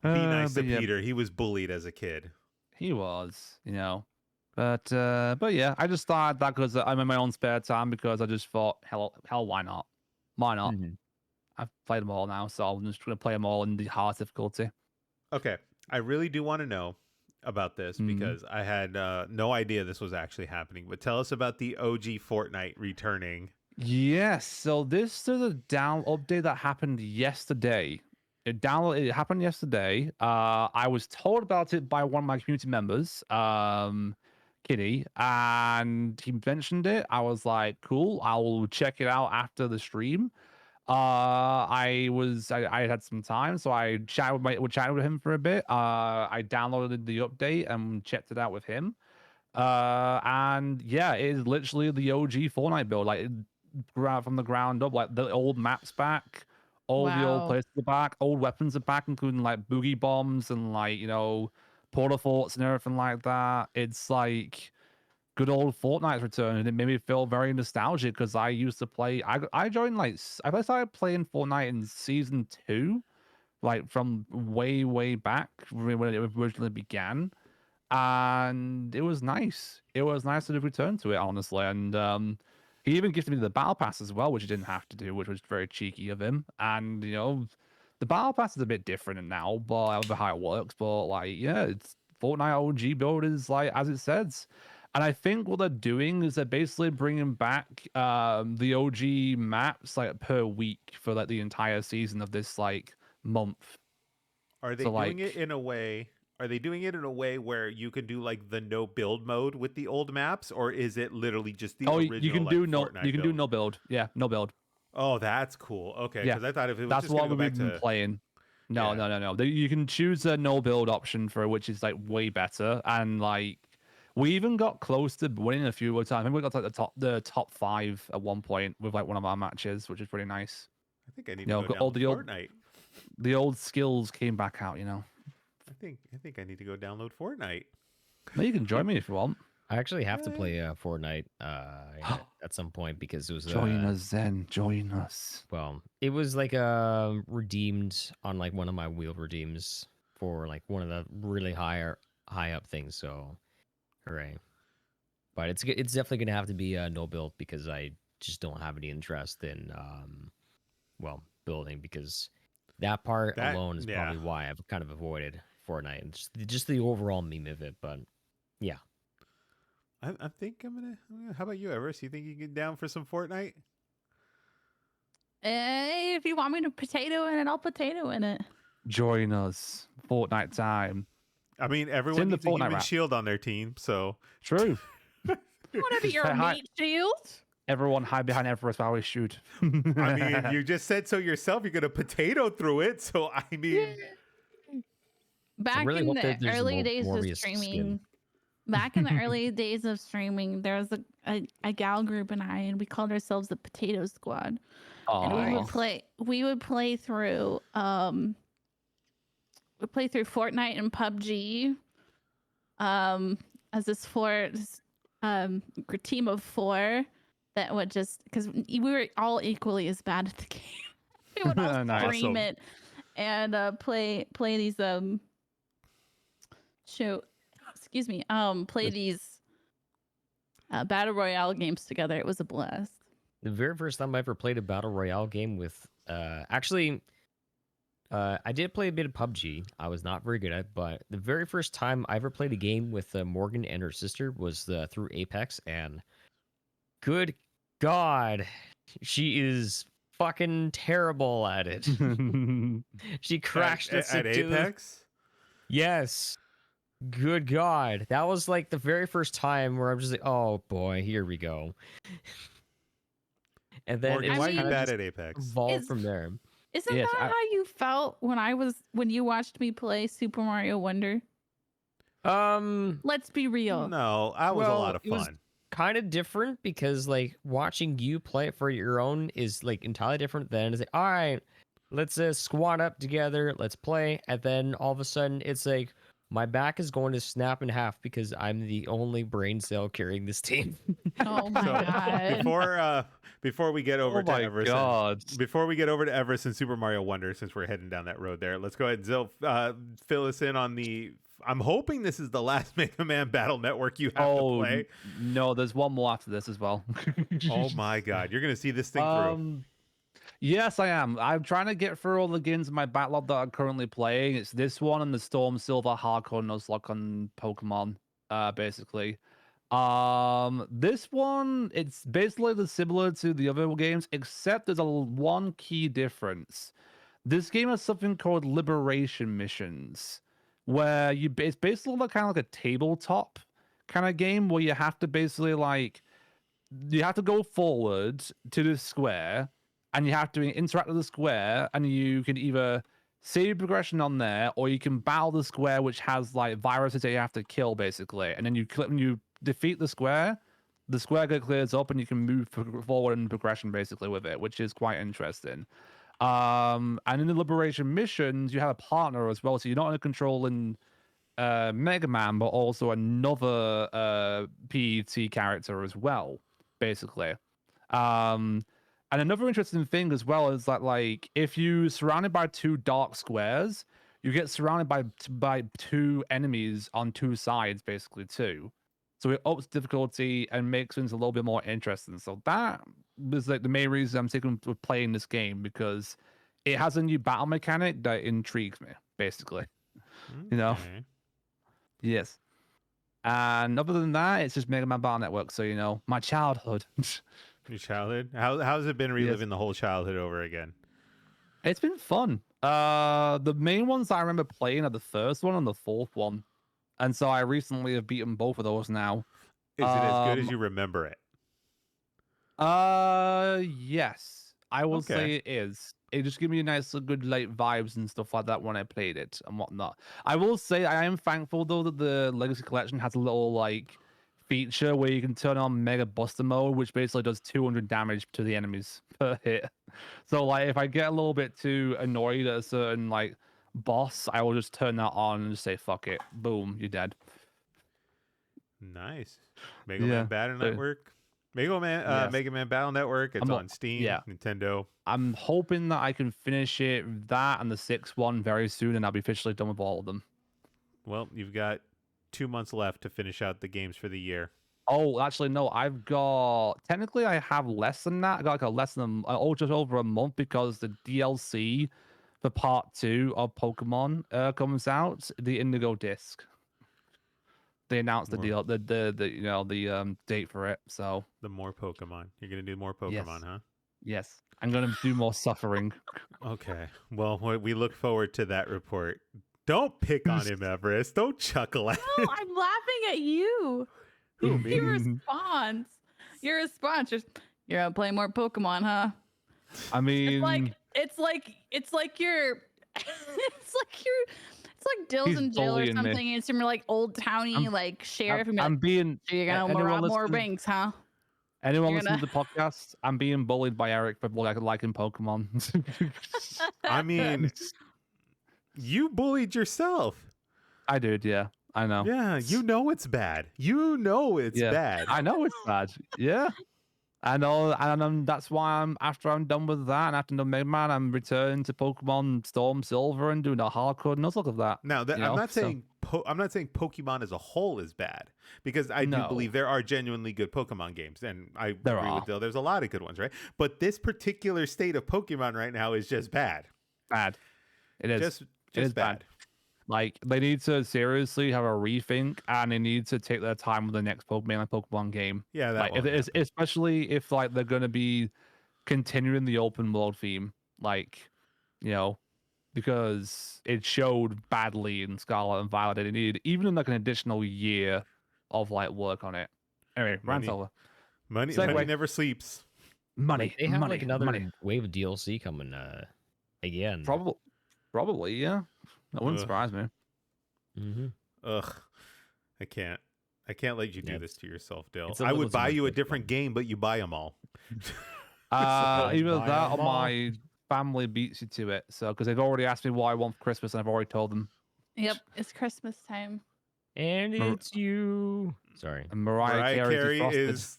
A: Be nice to
B: but yeah,
A: Peter. He was bullied as a kid.
B: he was, But yeah, I just started that because I'm in my own spare time because I just thought, hell, why not? Why not?
C: Mhm.
B: I've played them all now, so I'm just gonna play them all in the hardest difficulty.
A: Okay, I really do want to know about this
B: Mhm.
A: because I had no idea this was actually happening. But tell us about the OG Fortnite returning.
B: Yes, so this is a down update that happened yesterday. It happened yesterday. I was told about it by one of my community members, Kitty, and he mentioned it. I was like, cool, I'll check it out after the stream. I had some time, so I chatted with him for a bit. I downloaded the update and checked it out with him. And yeah, it is literally the OG Fortnite build, like from the ground up, like the old maps back, all the old
D: Wow.
B: places are back, old weapons are back, including like boogie bombs and like porta forts and everything like that. It's like good old Fortnite's return, and it made me feel very nostalgic because I used to play. I joined I started playing Fortnite in season 2, like from way back when it originally began, and it was nice. It was nice to return to it, honestly. And he even gifted me the battle pass as well, which he didn't have to do, which was very cheeky of him. And the battle pass is a bit different now, but I don't know how it works. But like, yeah, it's Fortnite OG build is like as it says. And I think what they're doing is they're basically bringing back the OG maps like per week for like the entire season of this like month.
A: Are they
B: So,
A: doing
B: like-
A: it in a way? Are they doing it in a way where you can do like the no build mode with the old maps, or is it literally just the original?
B: You can do no,
A: Fortnite
B: you can do
A: build?
B: no build. Yeah, no build.
A: Oh, that's cool. Okay,
B: Yeah,
A: because I thought if it was
B: That's
A: just gonna
B: what
A: go
B: we've
A: back
B: been
A: to
B: playing. No,
A: Yeah.
B: no. You can choose a no build option for it, which is like way better. And like we even got close to winning a few times. I think we got to like the top 5 at one point with like one of our matches, which is pretty nice.
A: I think I need
B: You know,
A: to go
B: all
A: download
B: the old-
A: Fortnite.
B: The old skills came back out.
A: I think I need to go download Fortnite.
B: No, you can join me if you want.
C: I actually have to
A: Yeah.
C: play Fortnite at some point because it was
B: Join us, Zen. Join us.
C: well, it was like redeemed on like one of my wheel redeems for like one of the really high up things. So, hooray! But it's definitely gonna have to be no build because I just don't have any interest in building because that part
A: That-
C: alone is
A: yeah.
C: probably why I've kind of avoided Fortnite and just the overall meme of it. But yeah,
A: I think I'm gonna. How about you, Everis? You think you get down for some Fortnite?
D: If you want me to potato in it, I'll potato in it.
B: Join us. Fortnite time.
A: I mean, everyone
B: in the
A: needs a
B: Fortnite
A: human
B: wrap.
A: shield on their team, so
B: True.
D: Whatever your
B: Say hi-
D: meat shield.
B: Everyone hide behind Everest while we shoot.
A: I mean, you just said so yourself. You're gonna potato through it, so I mean,
D: Back
C: really
D: in
C: hope
D: the
C: that there's
D: early
C: more
D: days of
C: Morbius skin.
D: streaming, back in the early days of streaming, there was a gal group and we called ourselves the Potato Squad. And
B: Aw.
D: we would play through play through Fortnite and PUBG. As this team of 4 that would just because we were all equally as bad at the game. We would all
B: Nice.
D: stream
A: Awesome.
D: it and play these play these battle royale games together. It was a blast.
C: The very first time I ever played a battle royale game with, actually, I did play a bit of PUBG. I was not very good at it, but the very first time I ever played a game with Morgan and her sister was through Apex, and good God, she is fucking terrible at it. She crashed us
A: at
C: into
A: Apex.
C: Yes. Good God. That was like the very first time where I'm just like, oh boy, here we go. And then
A: Morgan,
C: it
A: why are
C: was
A: you
C: kind of
A: bad
C: just
A: at Apex?
C: evolved
D: Is-
C: from there.
D: Isn't
B: Yes,
D: that how you felt when you watched me play Super Mario Wonder? Let's be real.
A: No, that was a lot of
C: it was
A: fun.
C: kind of different because like watching you play it for your own is like entirely different than it's like, all right, let's squat up together, let's play, and then all of a sudden it's like my back is going to snap in half because I'm the only brain cell carrying this team.
D: Oh my
A: So,
D: god.
A: Before we get over
B: Oh
A: to
B: my
A: Everis,
B: god.
A: before we get over to Everis and Super Mario Wonder, since we're heading down that road there, let's go ahead and Zil, fill us in on the. I'm hoping this is the last Mega Man Battle Network you have to play.
B: No, there's one more after this as well.
A: Oh my god, you're gonna see this thing through.
B: Yes, I am. I'm trying to get through all the games in my backlog that I'm currently playing. It's this one and the Storm Silver Hardcore Nuzlocke on Pokemon, basically. This one, it's basically similar to the other games, except there's one key difference. This game has something called liberation missions, where it's basically kind of like a tabletop kind of game where you have to basically you have to go forward to the square and you have to interact with the square, and you can either save progression on there or you can battle the square, which has like viruses that you have to kill basically, and then when you defeat the square clears up and you can move forward in progression basically with it, which is quite interesting. And in the liberation missions, you have a partner as well, so you're not only controlling Mega Man, but also another PET character as well, basically. And another interesting thing as well is that like if you surrounded by 2 dark squares, you get surrounded by 2 enemies on 2 sides, basically too. So it ups difficulty and makes things a little bit more interesting. So that was like the main reason I'm taking with playing this game, because it has a new battle mechanic that intrigues me, basically. You know?
A: Okay.
B: Yes. And other than that, it's just Mega Man Battle Network. So, my childhood.
A: Your childhood? How's it been reliving the whole childhood over again?
B: It's been fun. The main ones I remember playing are the first one and the fourth one. And so I recently have beaten both of those now.
A: Is it as good as you remember it?
B: Yes. I will
A: Okay.
B: say it is. It just gave me a nice, good like vibes and stuff like that when I played it and whatnot. I will say I am thankful though that the Legacy Collection has a little like feature where you can turn on Mega Buster mode, which basically does 200 damage to the enemies per hit. So like if I get a little bit too annoyed at a certain like boss, I will just turn that on and just say fuck it, boom, you're dead.
A: Nice. Mega
B: Yeah,
A: Man Battle
B: so-
A: Network. Mega Man Battle Network. It's
B: I'm
A: on Steam,
B: yeah.
A: Nintendo.
B: I'm hoping that I can finish it, that and the 6th one very soon, and I'll be officially done with all of them.
A: Well, you've got 2 months left to finish out the games for the year.
B: Oh, actually, no. Technically, I have less than that. I got like just over a month, because the DLC for Part 2 of Pokemon comes out. The Indigo Disc. They announced the deal, the date for it. So
A: The more Pokemon. You're gonna do more Pokemon,
B: Yes.
A: huh?
B: yes, I'm gonna do more suffering.
A: Okay. Well, we look forward to that report. Don't pick on him, Everest. Don't chuckle at
D: No,
A: him.
D: I'm laughing at you.
A: Who, me?
D: Your response. You're gonna play more Pokemon, huh?
B: I mean,
D: It's like you're it's like Dill's
B: He's
D: in jail or
B: bullying me.
D: something. And it's some like old towny
B: I'm-
D: like sheriff. and be
B: I'm
D: like,
B: being.
D: so you're gonna
B: anyone
D: rob more
B: listening-
D: banks, huh?
B: Anyone
D: You're
B: listening to the podcast? I'm being bullied by Eric for liking Pokemon.
A: I mean, You bullied yourself.
B: I did, yeah. I know.
A: Yeah, you know it's bad. You know it's
B: Yeah.
A: bad.
B: I know it's bad. Yeah. I know, and that's why after I'm done with that, and after the Mega Man, I'm returning to Pokemon Storm Silver and doing a hardcore nuzlocke of that.
A: Now,
B: you
A: I'm
B: know,
A: not
B: so-
A: saying I'm not saying Pokemon as a whole is bad, because I do
B: No.
A: believe there are genuinely good Pokemon games, and I
B: There
A: agree
B: are.
A: with Dill. There's a lot of good ones, right? But this particular state of Pokemon right now is just bad.
B: bad. It is.
A: Just
B: It is
A: bad.
B: bad. Like, they need to seriously have a rethink, and they need to take their time with the next Pokemon game.
A: Yeah, that
B: Like, if
A: won't
B: it is,
A: happen.
B: especially if like they're gonna be continuing the open world theme, like, you know, because it showed badly in Scarlet and Violet. It needed even like an additional year of like work on it. Anyway, rant
A: Money.
B: over.
A: Money
B: Segue.
A: never sleeps.
B: Money.
C: Like, they have
B: money,
C: like another
B: money.
C: wave of DLC coming again.
B: Probably, yeah. That wouldn't
A: Ugh.
B: surprise me.
C: Mm-hmm.
A: Ugh, I can't let you do
C: Yeah,
A: this to yourself, Dill.
C: it's a
A: I
C: little
A: would
C: too
A: buy
C: much
A: you a
C: Pokemon.
A: different game, but you buy them all.
B: Either
C: buy
B: that or
C: 'em all.
B: my family beats you to it. So, because they've already asked me what I want for Christmas, and I've already told them.
D: Yep, it's Christmas time.
C: And
B: Mar-
C: it's you. Sorry.
B: And Mariah
A: Carey
B: defrosted.
A: is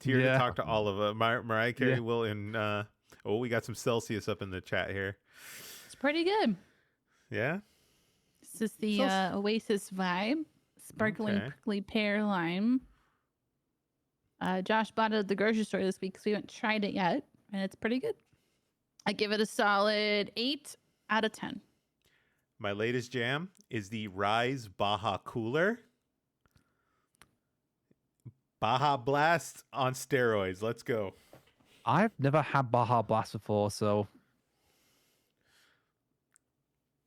A: here to
B: Yeah.
A: talk to all of us. Mariah Carey
B: Yeah.
A: will in. Oh, we got some Celsius up in the chat here.
D: It's pretty good.
A: Yeah.
D: This is the
A: So-
D: Oasis vibe. Sparkling
A: Okay.
D: prickly pear lime. Josh bought it at the grocery store this week because we haven't tried it yet, and it's pretty good. I give it a solid 8 out of 10.
A: My latest jam is the Rise Baja Cooler. Baja Blast on steroids. Let's go.
B: I've never had Baja Blast before, so.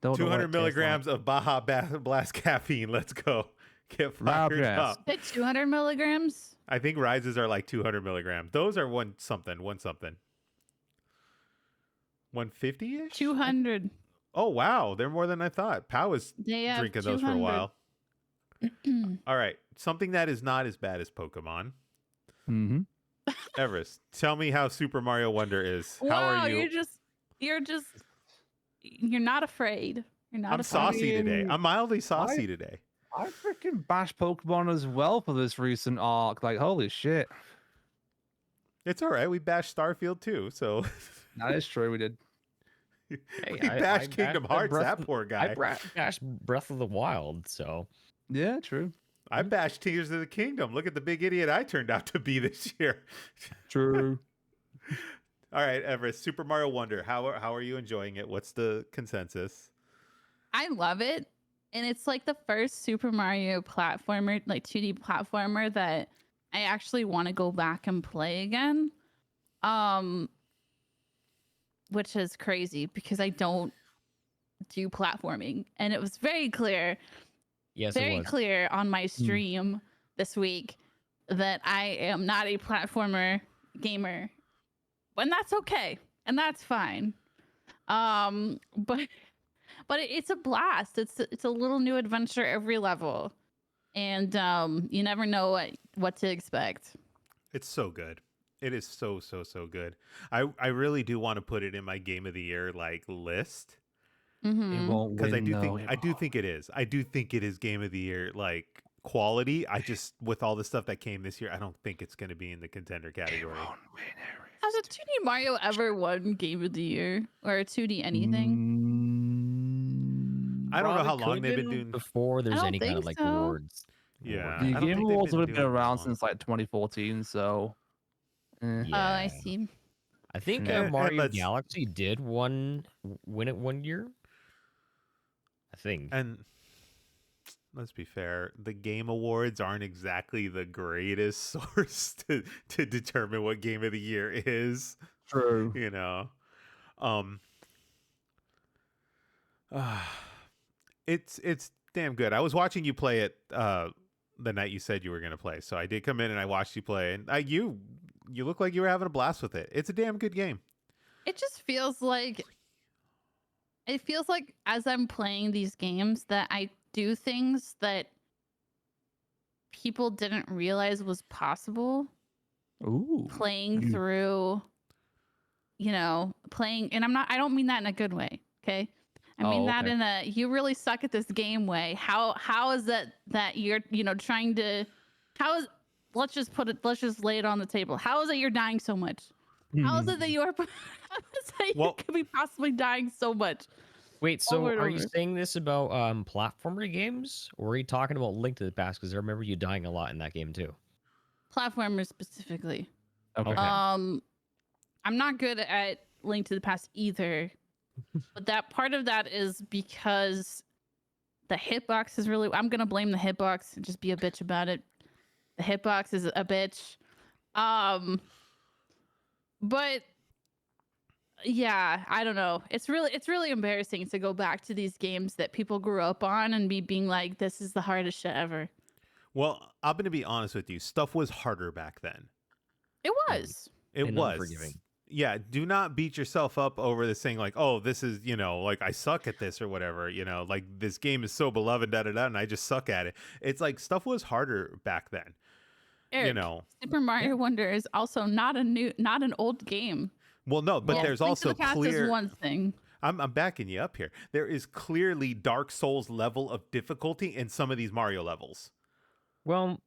B: Don't know what
A: 200
B: it tastes
A: milligrams of Baja Blast caffeine. Let's go. Get
B: Loud
A: fired
B: yes.
A: up.
D: At 200 milligrams?
A: I think Rises are like 200 milligrams. Those are one something. 150 ish?
D: 200.
A: Oh, wow. They're more than I thought. Pow was
D: They have
A: drinking those for a
D: 200.
A: while. All right. Something that is not as bad as Pokemon.
B: like. Mm-hmm.
A: Everest, tell me how Super Mario Wonder is. How
D: Wow,
A: are you?
D: you're not afraid. You're not
A: I'm
D: afraid.
A: saucy today.
B: mean,
A: I'm mildly saucy today.
B: I freaking bashed Pokemon as well for this recent arc. Like, holy shit.
A: It's all right. We bashed Starfield too. So
B: That is true. We did.
C: Hey,
A: we bashed Kingdom Hearts. That poor guy.
C: bashed Breath of the Wild, so
B: Yeah, true.
A: I bashed Tears of the Kingdom. Look at the big idiot I turned out to be this year.
B: True.
A: All right, Everest, Super Mario Wonder. How are you enjoying it? What's the consensus?
D: I love it. And it's like the first Super Mario platformer, like 2D platformer that I actually want to go back and play again. Which is crazy because I don't do platforming. And it was very clear,
C: yes, it
D: very
C: was.
D: clear on my stream this week that I am not a platformer gamer. And that's okay. And that's fine. But it's a blast. It's a little new adventure every level. And you never know what to expect.
A: It's so good. It is so good. I really do want to put it in my game of the year like list
B: It
D: Mm-hmm.
B: won't
A: because
B: win, though.
A: I do think it is. I do think it is game of the year like quality. I just with all the stuff that came this year, I don't think it's going to be in the contender category.
D: Has a 2D Mario ever won Game of the Year or a 2D anything?
A: I don't know how
C: Probably
A: long
C: could've
A: they've been
C: been
A: doing.
C: before there's
D: don't
C: any kind
D: think
C: of like
D: so.
C: awards.
A: Yeah.
B: The
A: I don't
B: Game
A: think they've
B: Awards
A: been
B: have been
A: doing it that
B: around
A: long.
B: since like 2014, so.
D: Oh, I
C: Yeah.
D: see.
C: I think
A: And
C: Mario
A: let's-
C: Galaxy did win it one year. I think.
A: And let's be fair, the Game Awards aren't exactly the greatest source to determine what game of the year is,
B: True.
A: you know. It's damn good. I was watching you play it the night you said you were going to play. So I did come in and I watched you play and you look like you were having a blast with it. It's a damn good game.
D: It just feels like as I'm playing these games that I do things that people didn't realize was possible
B: Ooh.
D: playing
B: You-
D: through, playing, and I don't mean that in a good way. Okay. I mean that
B: okay.
D: in a you really suck at this game way. How is that you're trying to how is let's just lay it on the table. How is it you're dying so much? How is it that you're how is it you
A: Well-
D: could be possibly dying so much?
C: Wait, so
D: Over and
C: are you
D: over.
C: saying this about platformer games, or are you talking about Link to the Past? Because I remember you dying a lot in that game too.
D: Platformers specifically.
B: Okay.
C: Okay.
D: I'm not good at Link to the Past either, but that part of that is because the hitbox is really. I'm gonna blame the hitbox and just be a bitch about it. The hitbox is a bitch. But yeah, I don't know. It's really embarrassing to go back to these games that people grew up on and being like, this is the hardest shit ever.
A: Well, I'm going to be honest with you. Stuff was harder back then.
D: It was.
A: It
C: And
A: was.
C: unforgiving.
A: Yeah, do not beat yourself up over this thing like, oh, this is, like I suck at this or whatever, like this game is so beloved, and I just suck at it. It's like stuff was harder back then.
D: Eric, Super Mario Wonder is also not an old game.
A: Well, no, but
D: Yes,
A: there's
D: Link
A: also
D: to the Past
A: clear.
D: is one thing.
A: I'm backing you up here. There is clearly Dark Souls level of difficulty in some of these Mario levels.
C: Well,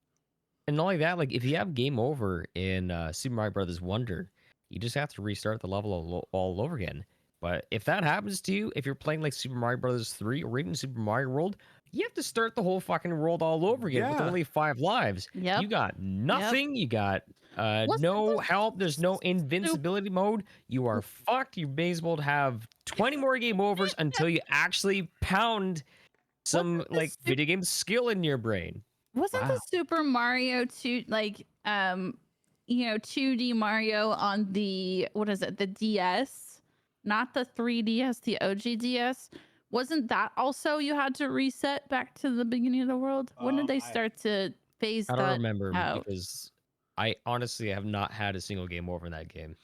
C: and not only that, like if you have game over in Super Mario Brothers Wonder, you just have to restart the level all over again. But if that happens to you, if you're playing like Super Mario Brothers 3 or even Super Mario World, you have to start the whole fucking world all over again with
A: Yeah.
C: only 5 lives.
D: Yep.
C: You got nothing. You got no help. There's no invincibility mode. You are fucked. You may as well have 20 more game overs until you actually pound some
D: Wasn't the
C: like video game skill in your brain.
D: Wasn't the Super Mario 2 2D Mario on the the DS, not the 3DS, the OG DS? Wasn't that also you had to reset back to the beginning of the world? When did they start to phase
C: I
D: that
C: don't remember
D: out?
C: because I honestly have not had a single game over in that game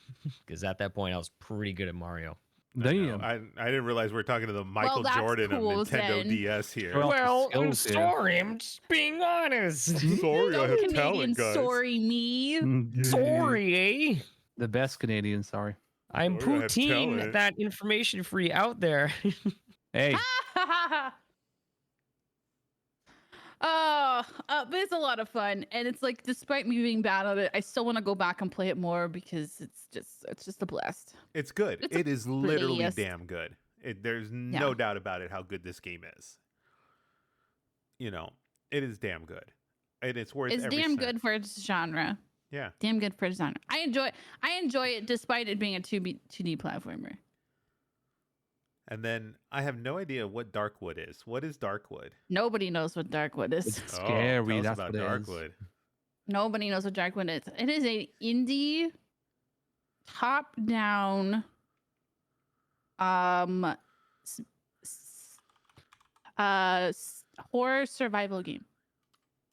C: because at that point I was pretty good at Mario.
B: Damn.
A: I didn't realize we are talking to the Michael
D: that's
A: Jordan
D: cool,
A: of Nintendo
D: then.
A: DS here.
B: Well,
C: Well, I'm
B: skills here.
C: sorry. I'm just being honest.
A: Sorry, I have
D: Canadian
A: talent, guys.
D: story me.
C: Sorry, eh?
B: The best Canadian, sorry.
C: I'm
A: Sorry, I have
C: poutine
A: talent.
C: that information for you out there.
B: Hey,
D: But it's a lot of fun, and it's like, despite me being bad at it, I still want to go back and play it more because it's just a blast.
A: It's good.
D: It's a
A: It is literally
D: blast.
A: damn good. There's no doubt about it how good this game is. It is damn good. And it's worth
D: It's
A: every
D: damn
A: cent.
D: good for its genre.
A: Yeah.
D: Damn good for its genre. I enjoy it despite it being a 2D platformer.
A: And then I have no idea what Darkwood is. What is Darkwood?
D: Nobody knows what Darkwood is.
B: it's scary.
A: Tell us
B: That's
A: about
B: what it is.
A: Darkwood.
D: Nobody knows what Darkwood is. It is a indie top-down horror survival game.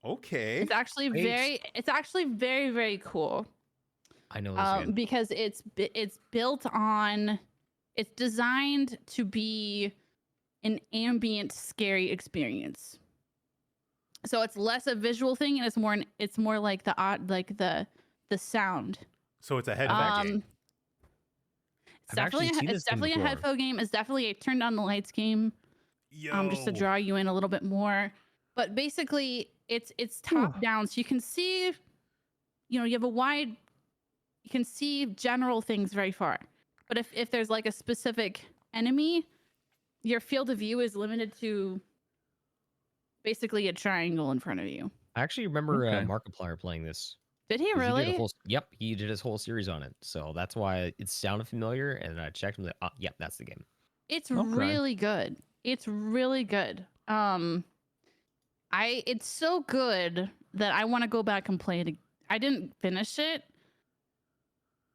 A: Okay.
D: It's actually very, very cool.
C: I know this game.
D: Because it's designed to be an ambient scary experience. So it's less a visual thing, and it's more like the sound.
A: So it's a headphone game.
D: It's
C: I've actually
D: definitely
C: seen this game
D: a
C: before.
D: headphone game. It's definitely a turn on the lights game. Just to draw you in a little bit more. But basically, it's top down, so you can see, you can see general things very far. But if there's like a specific enemy, your field of view is limited to basically a triangle in front of you.
C: I actually remember
B: Okay.
C: Markiplier playing this.
D: Did he
C: 'Cause
D: really?
C: Yep, he did his whole series on it. So that's why it sounded familiar. And I checked and like, yep, that's the game.
D: It's
B: Okay.
D: really good. It's really good. It's so good that I want to go back and play it. I didn't finish it.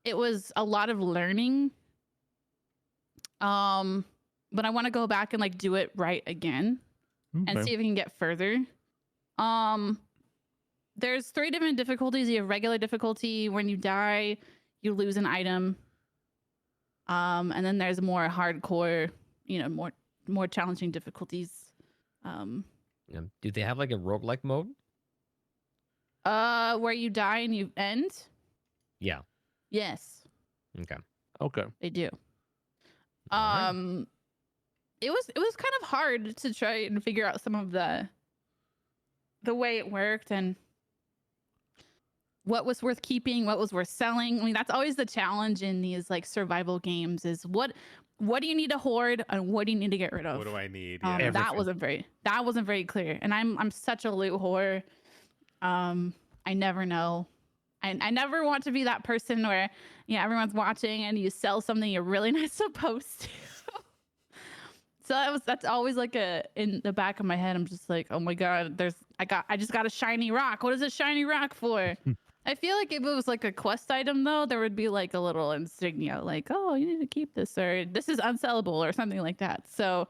D: It was a lot of learning. But I want to go back and like do it right again and
B: Okay.
D: see if we can get further. There's 3 different difficulties. You have regular difficulty. When you die, you lose an item. And then there's more hardcore, more challenging difficulties.
C: Do they have like a roguelike mode?
D: Where you die and you end?
C: Yeah.
D: Yes,
C: Okay.
B: Okay.
D: they do.
C: Alright.
D: it was kind of hard to try and figure out some of the way it worked and what was worth keeping, what was worth selling. I mean, that's always the challenge in these like survival games is what do you need to hoard and what do you need to get rid of?
A: What do I need?
D: That
B: Everything.
D: wasn't very clear. And I'm such a loot whore. I never know. I never want to be that person where everyone's watching and you sell something you're really not supposed to. So that's always like in the back of my head. I'm just like, oh my god, I just got a shiny rock. What is a shiny rock for? I feel like if it was like a quest item though, there would be like a little insignia, like, oh, you need to keep this, or this is unsellable, or something like that. So,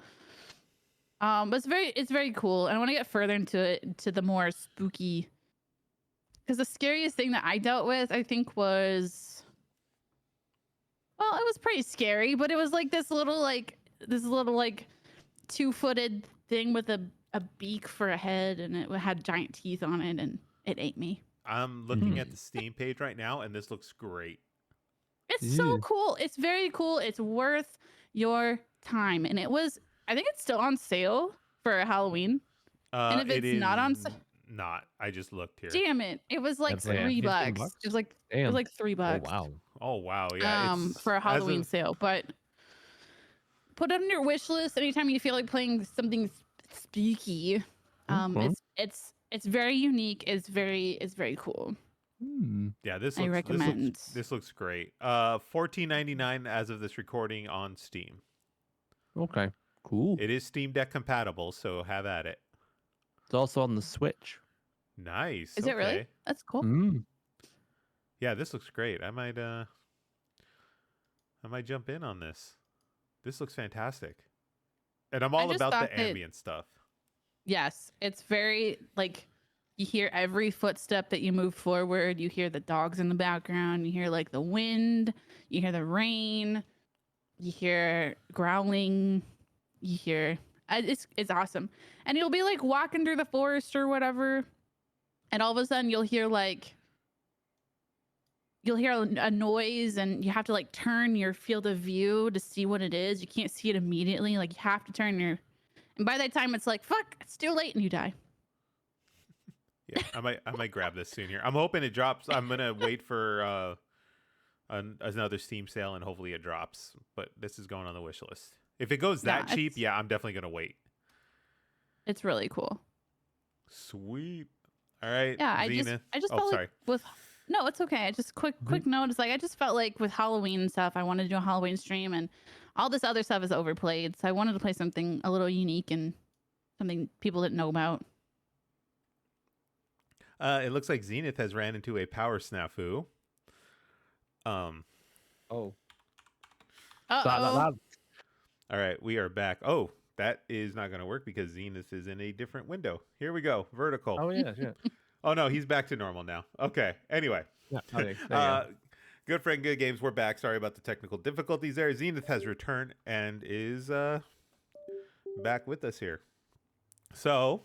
D: but it's very cool. And I want to get further into it, to the more spooky, because the scariest thing that I dealt with, I think, was, well, it was pretty scary, but it was like this little like 2-footed thing with a beak for a head, and it had giant teeth on it, and it ate me.
A: I'm looking at the Steam page right now, and this looks great.
D: It's so cool. It's very cool. It's worth your time. And I think it's still on sale for Halloween. And if it's not on sale,
A: not. I just looked here.
D: damn it. It was like
C: That's like
D: $3.
C: $15?
D: It was like
B: Damn.
D: $3.
C: Oh wow.
A: Oh wow, yeah. It's,
D: for a
A: as
D: Halloween
A: of-
D: sale. But put it on your wish list anytime you feel like playing something spooky.
B: Okay.
D: It's very unique. It's very cool.
A: Yeah, this
D: I
A: looks
D: recommend.
A: this looks great. $14.99 as of this recording on Steam.
B: Okay. Cool.
A: It is Steam Deck compatible, so have at it.
B: It's also on the Switch.
A: Nice.
D: Is it really?
A: okay.
D: That's cool.
B: Mm.
A: Yeah, this looks great. I might jump in on this. This looks fantastic. And I'm all
D: just
A: about the
D: thought that-
A: ambient stuff.
D: Yes, it's very like you hear every footstep that you move forward. You hear the dogs in the background. You hear like the wind. You hear the rain. You hear growling. You hear it's awesome. And you'll be like walking through the forest or whatever, and all of a sudden you'll hear a noise, and you have to like turn your field of view to see what it is. You can't see it immediately. Like you have to turn your, and by that time it's like fuck, it's too late, and you die.
A: Yeah, I might grab this soon here. I'm hoping it drops. I'm gonna wait for another Steam sale, and hopefully it drops. But this is going on the wish list. If it goes that
D: Yeah,
A: cheap, yeah, I'm definitely gonna wait.
D: It's really cool.
A: Sweet. All right.
D: Yeah,
A: Zenith.
D: I just
A: Oh,
D: felt
A: sorry.
D: like with no, it's okay. I just quick note is like I just felt like with Halloween and stuff, I wanted to do a Halloween stream, and all this other stuff is overplayed. So I wanted to play something a little unique and something people didn't know about.
A: It looks like Zenith has ran into a power snafu.
B: Oh.
D: Uh-oh.
A: All right, we are back. Oh, that is not going to work because Zenith is in a different window. Here we go. Vertical.
B: Oh yeah.
A: Oh no, he's back to normal now. Okay. Anyway,
B: Yeah. Okay, there you go.
A: good friend, good games. We're back. Sorry about the technical difficulties there. Zenith has returned and is back with us here. So,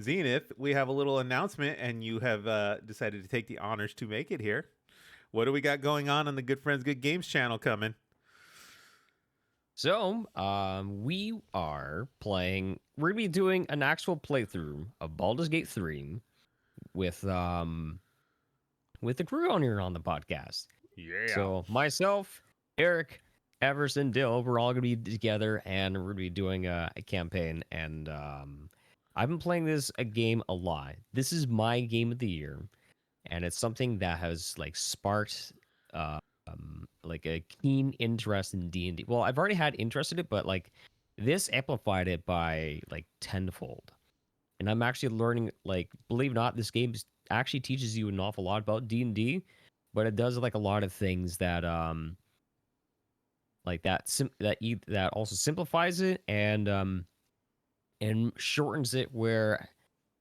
A: Zenith, we have a little announcement, and you have decided to take the honors to make it here. What do we got going on the Good Friends, Good Games channel coming?
C: So, we are playing. We're gonna be doing an actual playthrough of Baldur's Gate 3 with the crew on here on the podcast.
A: Yeah.
C: So myself, Eric, Everis, and Dill, we're all gonna be together, and we're gonna be doing a campaign. And I've been playing this game a lot. This is my game of the year, and it's something that has like sparked like a keen interest in D&D. Well, I've already had interest in it, but like this amplified it by like tenfold. And I'm actually learning, like, believe it or not, this game actually teaches you an awful lot about D&D, but it does like a lot of things that like that also simplifies it and shortens it, where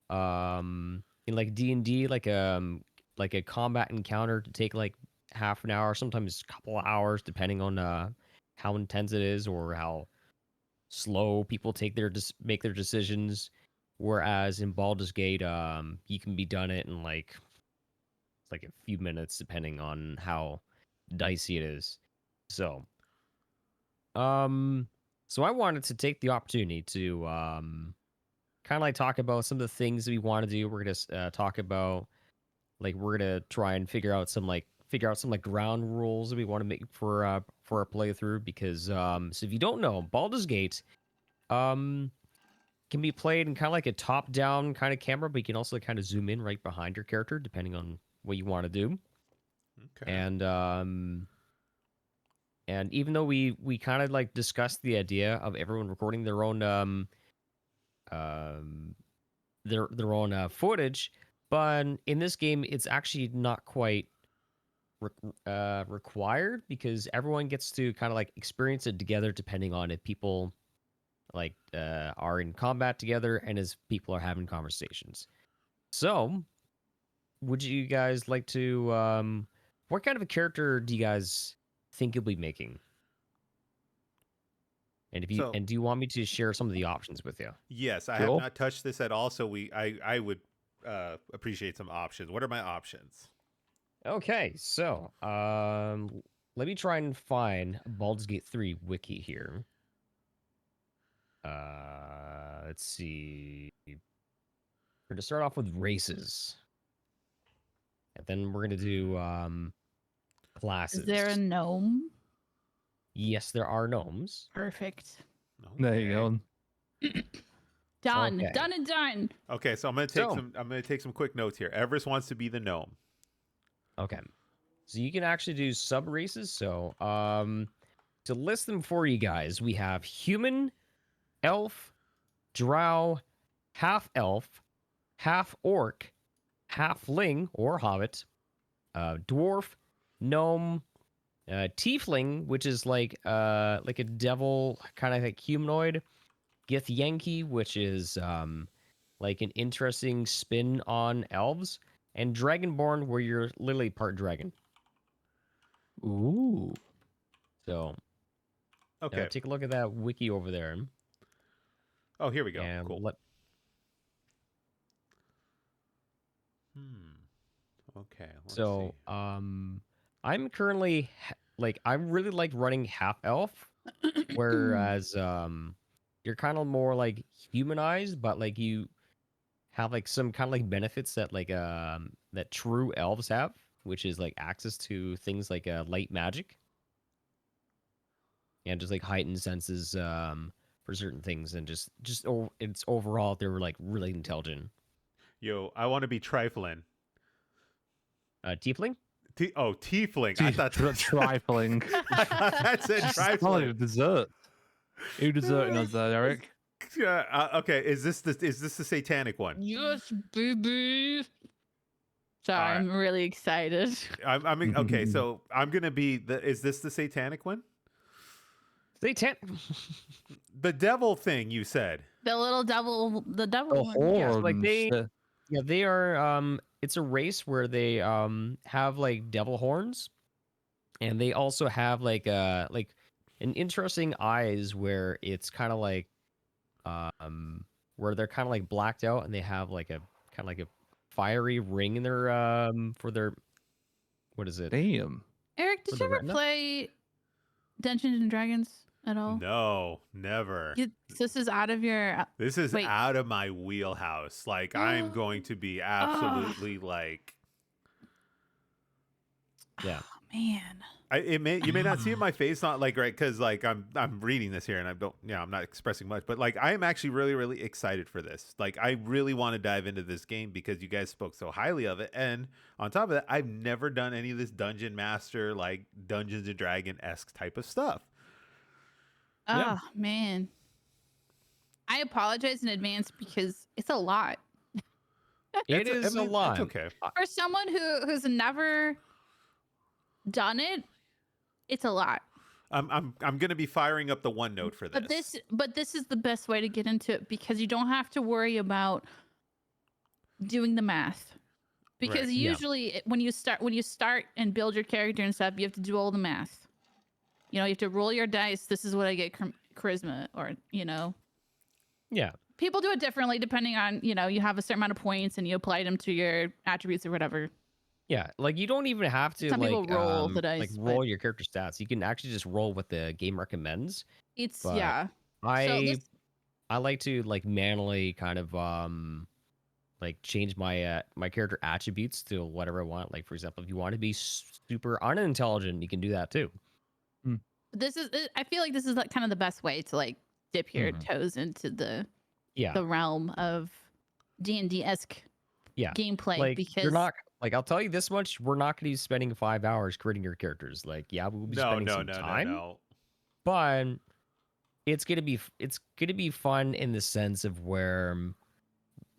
C: in like D&D, like a combat encounter to take like half an hour, sometimes a couple of hours, depending on how intense it is or how slow people make their decisions. Whereas in Baldur's Gate, you can be done it in like a few minutes, depending on how dicey it is. So So I wanted to take the opportunity to kind of like talk about some of the things we want to do. We're gonna talk about like we're gonna try and figure out some ground rules that we want to make for our playthrough because so if you don't know, Baldur's Gate can be played in kind of like a top-down kind of camera, but you can also kind of zoom in right behind your character depending on what you want to do.
A: Okay.
C: And even though we kind of like discussed the idea of everyone recording their own their own footage, but in this game it's actually not quite required because everyone gets to kind of like experience it together depending on if people like are in combat together and as people are having conversations. So, would you guys like to what kind of a character do you guys think you'll be making? And do you want me to share some of the options with you?
A: Yes, I have
B: Cool.
A: not touched this at all, so I would appreciate some options. What are my options?
C: Okay, so let me try and find Baldur's Gate 3 wiki here. Let's see. We're gonna start off with races, and then we're gonna do classes.
D: Is there a gnome?
C: Yes, there are gnomes.
D: Perfect.
B: There you go.
D: Done.
C: Okay.
D: Done and done.
A: Okay, so I'm gonna take some quick notes here. Everis wants to be the gnome.
C: Okay, so you can actually do sub races. So to list them for you guys, we have human, elf, drow, half elf, half orc, halfling or hobbit, dwarf, gnome, tiefling, which is like a devil kind of like humanoid, Githyanki, which is like an interesting spin on elves, and dragonborn, where you're literally part dragon.
B: Ooh.
C: So
A: Okay.
C: take a look at that wiki over there.
A: Oh, here we go.
C: And
A: Cool. Okay. Let's
C: so
A: see.
C: I'm currently I'm really like running half elf, whereas you're kind of more like humanized, but like you have like some kind of like benefits that that true elves have, which is like access to things like light magic and just like heightened senses for certain things, and it's overall they're like really intelligent.
A: Yo, I want to be trifling.
C: Tiefling?
A: Tiefling. I thought
B: trifling.
A: I thought that said
B: Not even
A: trifling.
B: dessert. Who deserting us there, Eric?
A: Yeah. Okay. Is this the satanic one?
D: Yes, baby. Sorry,
A: All right.
D: I'm really excited.
A: I'm okay. So I'm gonna be the. Is this the satanic one?
C: Satan.
A: The devil thing you said.
D: The little devil, the devil.
B: The
D: one.
C: Yeah, like
B: horns.
C: they are it's a race where they have like devil horns, and they also have like an interesting eyes where it's kind of like where they're kind of like blacked out, and they have like a kind of like a fiery ring in their for their, what is it?
B: Damn.
D: Eric, did
C: For
D: you
C: the
D: ever
C: retina?
D: play Dungeons and Dragons at all?
A: No, never.
D: This is out of your.
A: This is
D: Wait.
A: out of my wheelhouse. Like I'm going to be absolutely like.
C: Yeah.
D: Oh, man.
A: You may not see it in my face, not like right because like I'm reading this here and I'm not expressing much, but like I am actually really excited for this. Like I really want to dive into this game because you guys spoke so highly of it, and on top of that, I've never done any of this dungeon master like Dungeons and Dragon-esque type of stuff.
B: Yeah.
D: Oh, man. I apologize in advance because it's a lot.
C: It is a lot.
A: It's okay.
D: For someone who's never done it, it's a lot.
A: I'm gonna be firing up the OneNote for this.
D: But this is the best way to get into it because you don't have to worry about doing the math. Because
A: Right.
C: Yeah.
D: usually when you start and build your character and stuff, you have to do all the math. You know, you have to roll your dice. This is what I get charisma, or
C: Yeah.
D: people do it differently depending on, you have a certain amount of points and you apply them to your attributes or whatever.
C: Yeah, like you don't even have to
D: Some people roll the dice,
C: like
D: but-
C: roll your character stats. You can actually just roll what the game recommends.
D: It's
C: But-
D: yeah.
C: I like to like manually kind of like change my my character attributes to whatever I want. Like for example, if you want to be super unintelligent, you can do that too.
D: I feel like this is like kind of the best way to like dip your
C: Mhm.
D: toes into the
C: Yeah,
D: realm of D&D-esque
C: yeah.
D: gameplay
C: Like
D: because
C: you're not like I'll tell you this much: we're not going to be spending 5 hours creating your characters. Like yeah, we'll be
A: No,
C: spending
A: no,
C: some
A: no, no,
C: time,
A: no.
C: but it's gonna be fun in the sense of where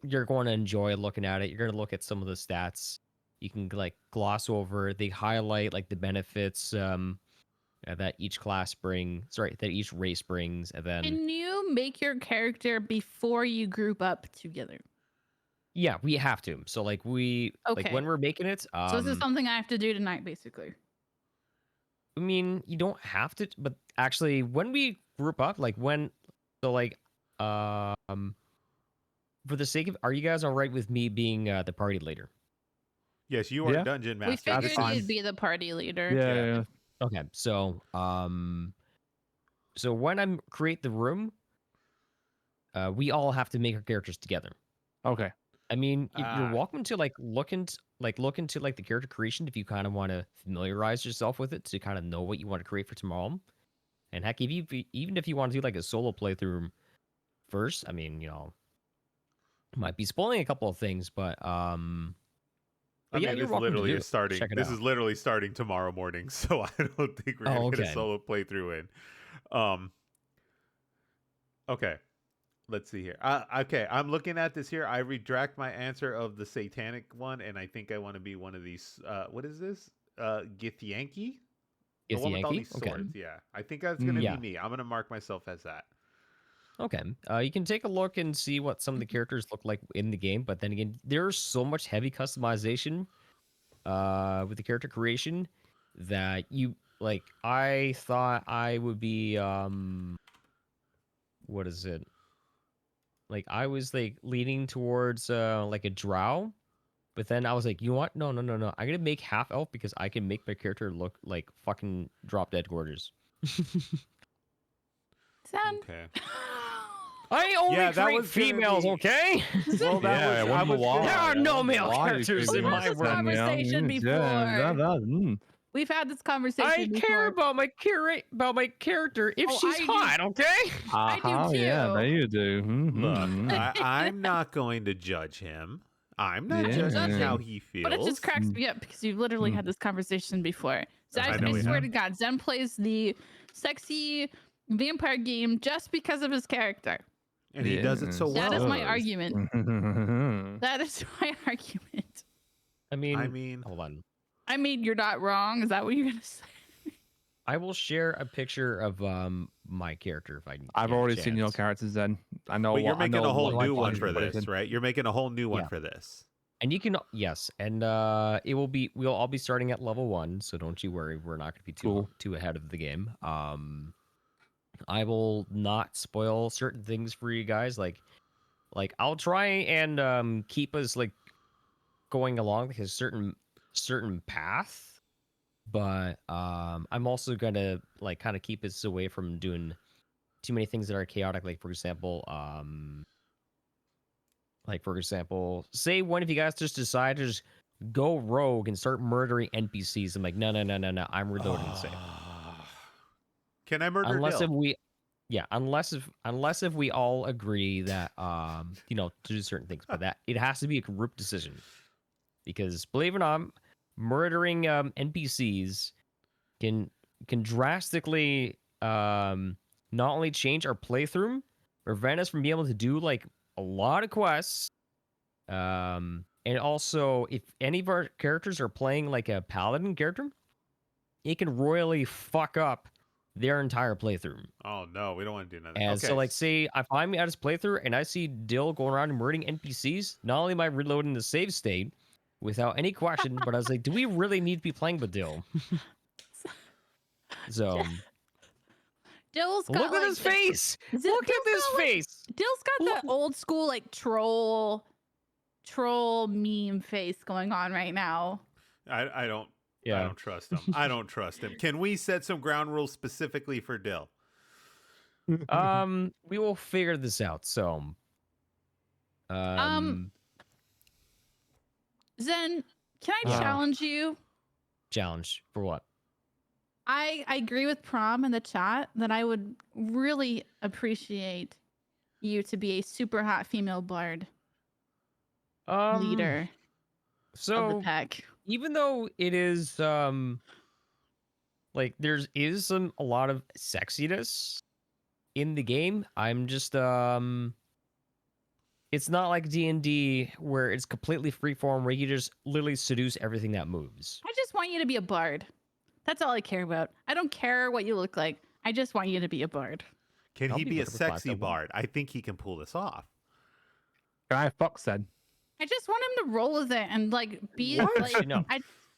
C: you're going to enjoy looking at it. You're going to look at some of the stats. You can like gloss over. They highlight like the benefits that each that each race brings, and then
D: can you make your character before you group up together?
C: yeah, we have to. So like like
D: Okay.
C: when we're making it,
D: So this is something I have to do tonight, basically.
C: I mean, you don't have to, but actually, when we group up, like for the sake of, are you guys all right with me being the party leader?
A: Yes, you are
B: Yeah.
A: dungeon
D: We
A: master.
D: figured
A: This
B: fine.
A: is
D: you'd be the party leader.
B: Yeah.
C: Okay, so when I create the room, we all have to make our characters together.
B: Okay.
C: I mean, you're
A: Ah.
C: welcome to look into the character creation if you kind of want to familiarize yourself with it to kind of know what you want to create for tomorrow. And heck, even if you want to do like a solo playthrough first, I mean, might be spoiling a couple of things, but
A: I
C: yeah,
A: mean,
C: you're
A: this
C: welcome to
A: literally
C: do
A: is
C: it.
A: starting.
C: Check it
A: This
C: out.
A: is literally starting tomorrow morning, so I don't think we're gonna get a
C: Okay.
A: solo playthrough in. Okay, let's see here. Okay, I'm looking at this here. I retract my answer of the satanic one, and I think I want to be one of these. What is this? Githyanki? The
C: Is
A: one
C: the
A: with all
C: Yankee?
A: these
C: Okay.
A: swords. Yeah, I think that's gonna
C: Yeah.
A: be me. I'm gonna mark myself as that.
C: Okay. You can take a look and see what some of the characters look like in the game, but then again, there's so much heavy customization with the character creation that you like I thought I would be what is it? Like I was like leaning towards like a drow, but then I was like, you know what? No, no, no, no. I'm gonna make half elf because I can make my character look like fucking drop dead gorgeous.
D: Sam.
A: Okay.
C: I only
A: Yeah, that
C: create
A: was gonna
C: females,
A: be-
C: okay?
A: Well, that
B: Yeah, I
A: was. I
B: wonder
A: was
B: why.
A: gonna-
C: There are
B: I
C: no
B: wonder
C: male
B: why you
C: characters
B: create
C: in
D: We've
C: my
D: had this
C: world.
D: conversation before. We've had this conversation
C: I
D: before.
C: care about my character if
D: Oh,
C: she's
D: I do-
C: hot, okay?
D: I do
B: Yeah,
D: too.
B: there you do.
A: Look,
B: Mhm.
A: I'm not going to judge him. I'm not
B: Yeah.
A: judging how
D: Judging.
A: he feels.
D: But it just cracks me up because you've literally had this conversation before. So
A: I
D: I,
A: know
D: I
A: we
D: swear
A: have.
D: to God, Zen plays the sexy vampire game just because of his character.
A: And he does it so
B: Yes,
A: well.
D: That is my
B: does.
D: argument. That is my argument.
C: I mean,
A: I mean,
C: hold on.
D: I mean, you're not wrong. Is that what you're gonna say?
C: I will share a picture of my character if I can.
B: I've
C: get a
B: already seen your
C: chance.
B: characters then. I know
A: but you're
B: what I
A: making
B: know
A: a whole
B: what
A: new
B: you
A: one
B: want
A: for
B: to put it
A: this,
B: in.
A: right? You're making a whole new one
C: Yeah.
A: for this.
C: And you can yes, and we'll all be starting at level 1, so don't you worry, we're not going to be
B: Cool.
C: too ahead of the game. I will not spoil certain things for you guys. Like I'll try and keep us like going along like a certain path, but I'm also gonna like kind of keep us away from doing too many things that are chaotic. Like for example, say one of you guys just decide to just go rogue and start murdering NPCs. I'm like, no, no, no, no, no. I'm reloading the save.
A: Can I murder
C: Unless
A: Dill?
C: if we, yeah, unless if we all agree that to do certain things, but that it has to be a group decision. Because believe it or not, murdering NPCs can drastically not only change our playthrough, prevent us from being able to do like a lot of quests, and also if any of our characters are playing like a paladin character, it can royally fuck up their entire playthrough.
A: Oh no, we don't want to do nothing.
C: And
A: Okay.
C: so, like, say if I'm at his playthrough and I see Dill going around and murdering NPCs, not only am I reloading the save state without any question, but I was like, do we really need to be playing with Dill? So
D: Dill's got
C: look at his face. Look at this face.
D: Dill's got that old school like troll meme face going on right now.
A: I don't. I
C: Yeah.
A: don't trust him. I don't trust him. Can we set some ground rules specifically for Dill?
C: We will figure this out. So,
D: Zen, can I
B: Uh,
D: challenge you?
C: challenge for what?
D: I agree with Prom in the chat that I would really appreciate you to be a super hot female bard leader of the
C: So
D: pack.
C: even though it is like there's is a lot of sexiness in the game, I'm just it's not like D&D where it's completely freeform where you just literally seduce everything that moves.
D: I just want you to be a bard. That's all I care about. I don't care what you look like. I just want you to be a bard.
A: Can
C: I'll
A: he
C: be
A: be a
C: whatever class I
A: sexy
C: want.
A: bard? I think he can pull this off.
B: Can I fuck said?
D: I just want him to roll with it and like be
C: What?
D: like
C: No.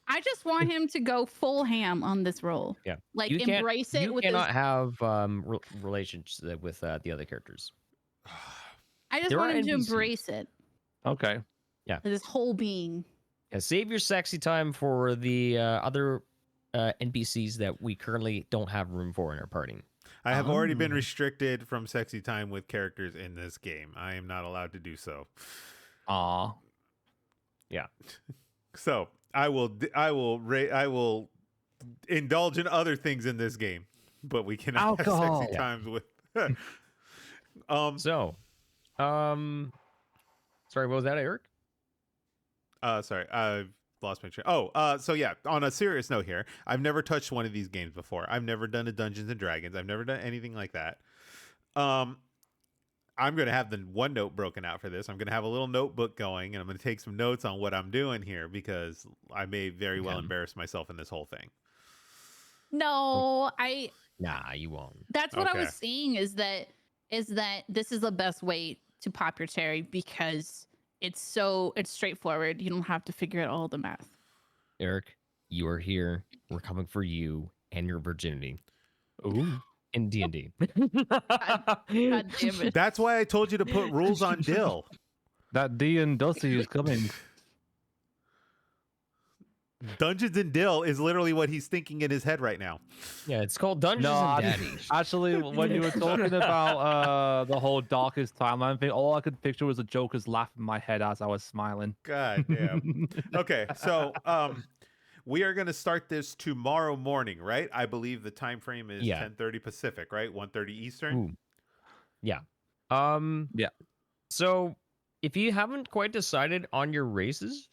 D: I just want him to go full ham on this role.
C: Yeah.
D: Like
C: You can't-
D: embrace it
C: You
D: with
C: cannot have relations with the other characters.
D: I just
C: there
D: want
C: are
D: him to
C: NPCs.
D: embrace it.
B: Okay.
D: With his whole being.
C: Yeah, save your sexy time for the other NPCs that we currently don't have room for in our party.
A: I have already been restricted from sexy time with characters in this game. I am not allowed to do so.
B: Aw.
C: Yeah.
A: So I will indulge in other things in this game, but we cannot have
B: Alcohol.
A: sexy times with.
C: So, sorry, what was that, Eric?
A: Sorry, I've lost my train. Oh, so yeah, on a serious note here, I've never touched one of these games before. I've never done a Dungeons and Dragons. I've never done anything like that. I'm going to have the OneNote broken out for this. I'm going to have a little notebook going, and I'm going to take some notes on what I'm doing here because I may very well embarrass myself in this whole thing.
D: No,
C: Nah, you won't.
D: that's what I
A: Okay.
D: was saying is that this is the best way to pop your cherry because it's straightforward. You don't have to figure out all the math.
C: Eric, you are here. We're coming for you and your virginity
B: Ooh.
C: in D&D.
D: God damn it.
A: That's why I told you to put rules on Dill.
B: That D and Dusty is coming.
A: Dungeons and Dill is literally what he's thinking in his head right now.
C: Yeah, it's called Dungeons
B: No,
C: and
B: I-
C: Daddy.
B: Actually, when you were talking about the whole darkest timeline thing, all I could picture was the Joker's laugh in my head as I was smiling.
A: God damn. Okay, so we are going to start this tomorrow morning, right? I believe the time frame is
C: Yeah.
A: 10:30 Pacific, right? 1:30 Eastern.
C: Ooh. Yeah.
B: Yeah.
C: So, if you haven't quite decided on your races,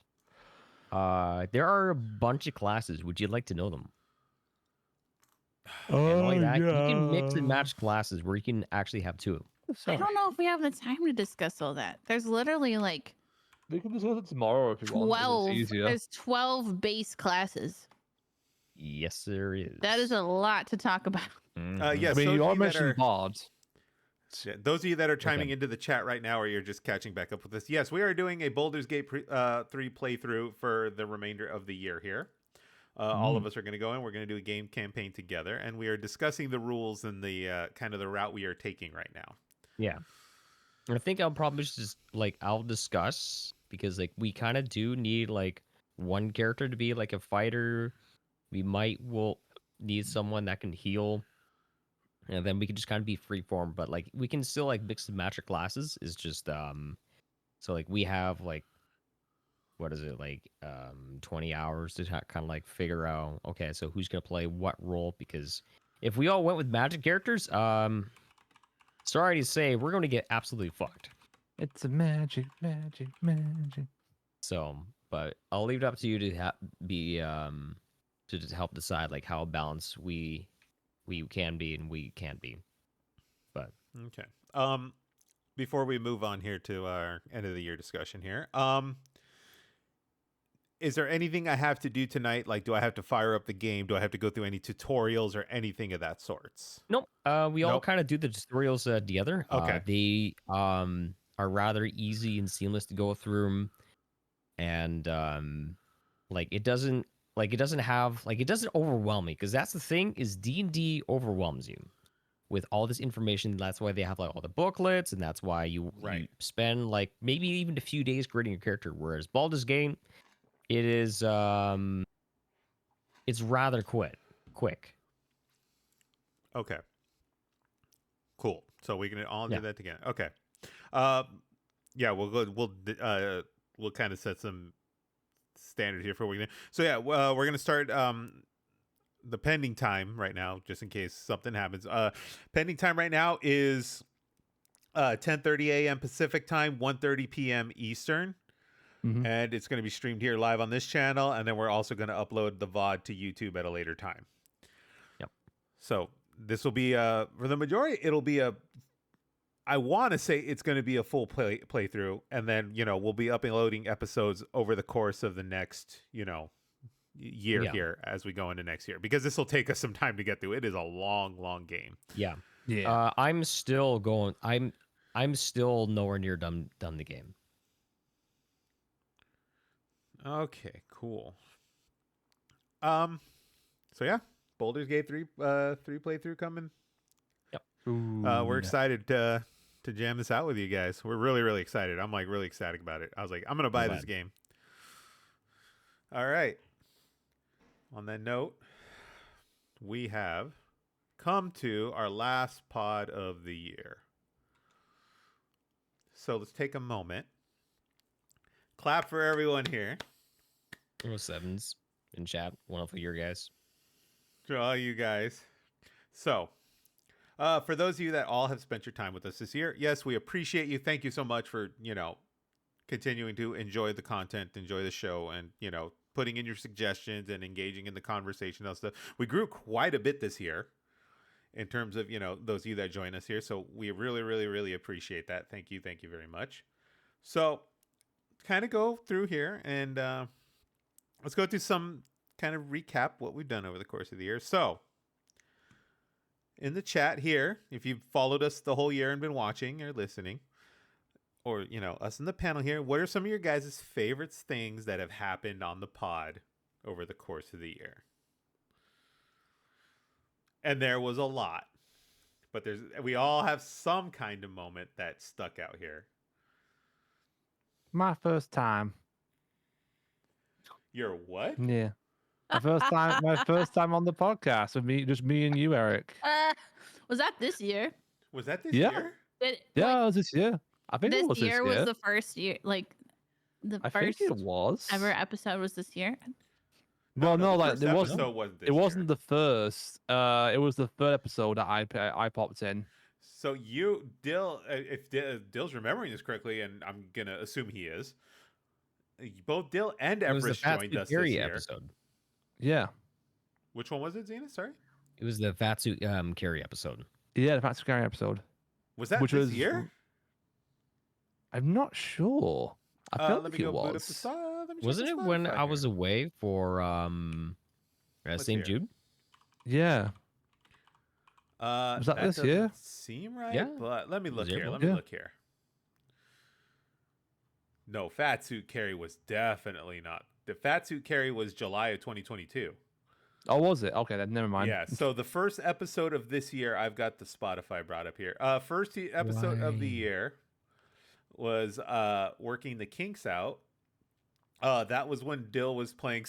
C: there are a bunch of classes. Would you like to know them? And not only that, you can mix and match classes where you can actually have two.
D: I don't know if we have the time to discuss all that. There's literally like
B: We can discuss it tomorrow if you want.
D: 12.
B: It's easier.
D: There's 12 base classes.
C: Yes, there is.
D: That is a lot to talk about.
C: Mhm.
A: Yes,
B: I mean,
A: those
B: you
A: of
B: all
A: you that
B: mentioned
A: are-
B: bards.
A: Those of you that are chiming
C: Okay.
A: into the chat right now, or you're just catching back up with us, yes, we are doing a Baldur's Gate 3 playthrough for the remainder of the year here. All of us are going to go in. We're going to do a game campaign together, and we are discussing the rules and the kind of the route we are taking right now.
C: Yeah. I think I'll probably just I'll discuss because we kind of do need one character to be like a fighter. We will need someone that can heal. And then we can just kind of be freeform, but we can still mix and match our classes. Is just so we have what is it 20 hours to kind of figure out okay, so who's gonna play what role? Because if we all went with magic characters, sorry to say, we're gonna get absolutely fucked.
B: It's a magic.
C: So, but I'll leave it up to you to be to just help decide how balanced we can be and we can't be. But
A: Okay. Before we move on here to our end of the year discussion here, is there anything I have to do tonight? Like, do I have to fire up the game? Do I have to go through any tutorials or anything of that sorts?
C: nope. We all
A: Nope.
C: kind of do the tutorials together.
A: Okay.
C: They are rather easy and seamless to go through, and it doesn't overwhelm me because that's the thing is D&D overwhelms you with all this information. That's why they have all the booklets, and that's why you spend maybe even a few days creating your character. Whereas Baldur's Gate, it is it's rather quick.
A: Okay. Cool. So we can all
C: Yeah.
A: do that together. Okay. Yeah, we'll go. We'll kind of set some standards here for what we. So yeah, we're gonna start the pending time right now, just in case something happens. Pending time right now is 10:30 a.m. Pacific time, 1:30 p.m. Eastern.
B: Mhm.
A: And it's going to be streamed here live on this channel, and then we're also going to upload the VOD to YouTube at a later time.
C: Yep.
A: So this will be for the majority, it'll be I want to say it's going to be a full playthrough, and then we'll be uploading episodes over the course of the next year
C: Yeah.
A: here as we go into next year, because this will take us some time to get through. It is a long game.
C: Yeah.
B: Yeah.
C: I'm still going. I'm still nowhere near done the game.
A: Okay, cool. So yeah, Baldur's Gate 3 playthrough coming. We're excited to jam this out with you guys. We're really excited. I'm like really ecstatic about it. I was like, I'm gonna buy this game. All right. On that note, we have come to our last pod of the year. So let's take a moment. Clap for everyone here.
C: Sevens in chat. One of your guys.
A: To all you guys. So, for those of you that all have spent your time with us this year, yes, we appreciate you. Thank you so much for, continuing to enjoy the content, enjoy the show, and, putting in your suggestions and engaging in the conversation and stuff. We grew quite a bit this year in terms of, those of you that join us here. So we really appreciate that. Thank you very much. So, kind of go through here and let's go through some kind of recap what we've done over the course of the year. So, in the chat here, if you've followed us the whole year and been watching or listening, or us in the panel here, what are some of your guys' favorite things that have happened on the pod over the course of the year? And there was a lot, but we all have some kind of moment that stuck out here.
B: My first time.
A: Your what?
B: Yeah. My first time on the podcast with me and you, Eric.
D: Was that this year?
A: Was that this
B: Yeah.
A: year?
B: Yeah, it was this year. I think
D: This
B: it was this year.
D: was the first year, like the
B: I
D: first
B: think it was.
D: ever episode was this year.
B: Well, no,
A: the
B: like
A: first
B: it wasn't.
A: episode wasn't this
B: It wasn't
A: year.
B: the first. It was the third episode that I popped in.
A: So Dill, if Dill's remembering this correctly, and I'm gonna assume he is, both Dill and
C: It was the
A: Everis
C: Fat
A: joined
C: Suit
A: us this
C: Carrie
A: year.
C: episode.
B: Yeah.
A: Which one was it, Zenith? Sorry.
C: It was the Fat Suit Carrie episode.
B: Yeah, the Fat Scary episode.
A: Was that
B: Which
A: this
B: was-
A: year?
B: I'm not sure. I felt
A: Let
B: like
A: me
B: it
A: go boot up
B: was.
A: the let me check
C: Wasn't
A: the
C: it when
A: Spotify
C: I was
A: here.
C: away for
A: Let's
C: St.
A: hear.
C: Jude?
B: Yeah. Was that this year?
A: doesn't seem right.
C: Yeah.
A: But let me look
C: Was it?
A: here. Let me
B: Yeah.
A: look here. No, Fat Suit Carrie was definitely not. The Fat Suit Carrie was July of 2022.
B: Oh, was it? Okay, then never mind.
A: Yeah. So the first episode of this year, I've got the Spotify brought up here. First episode of the
C: Right.
A: year was working the kinks out. That was when Dill was playing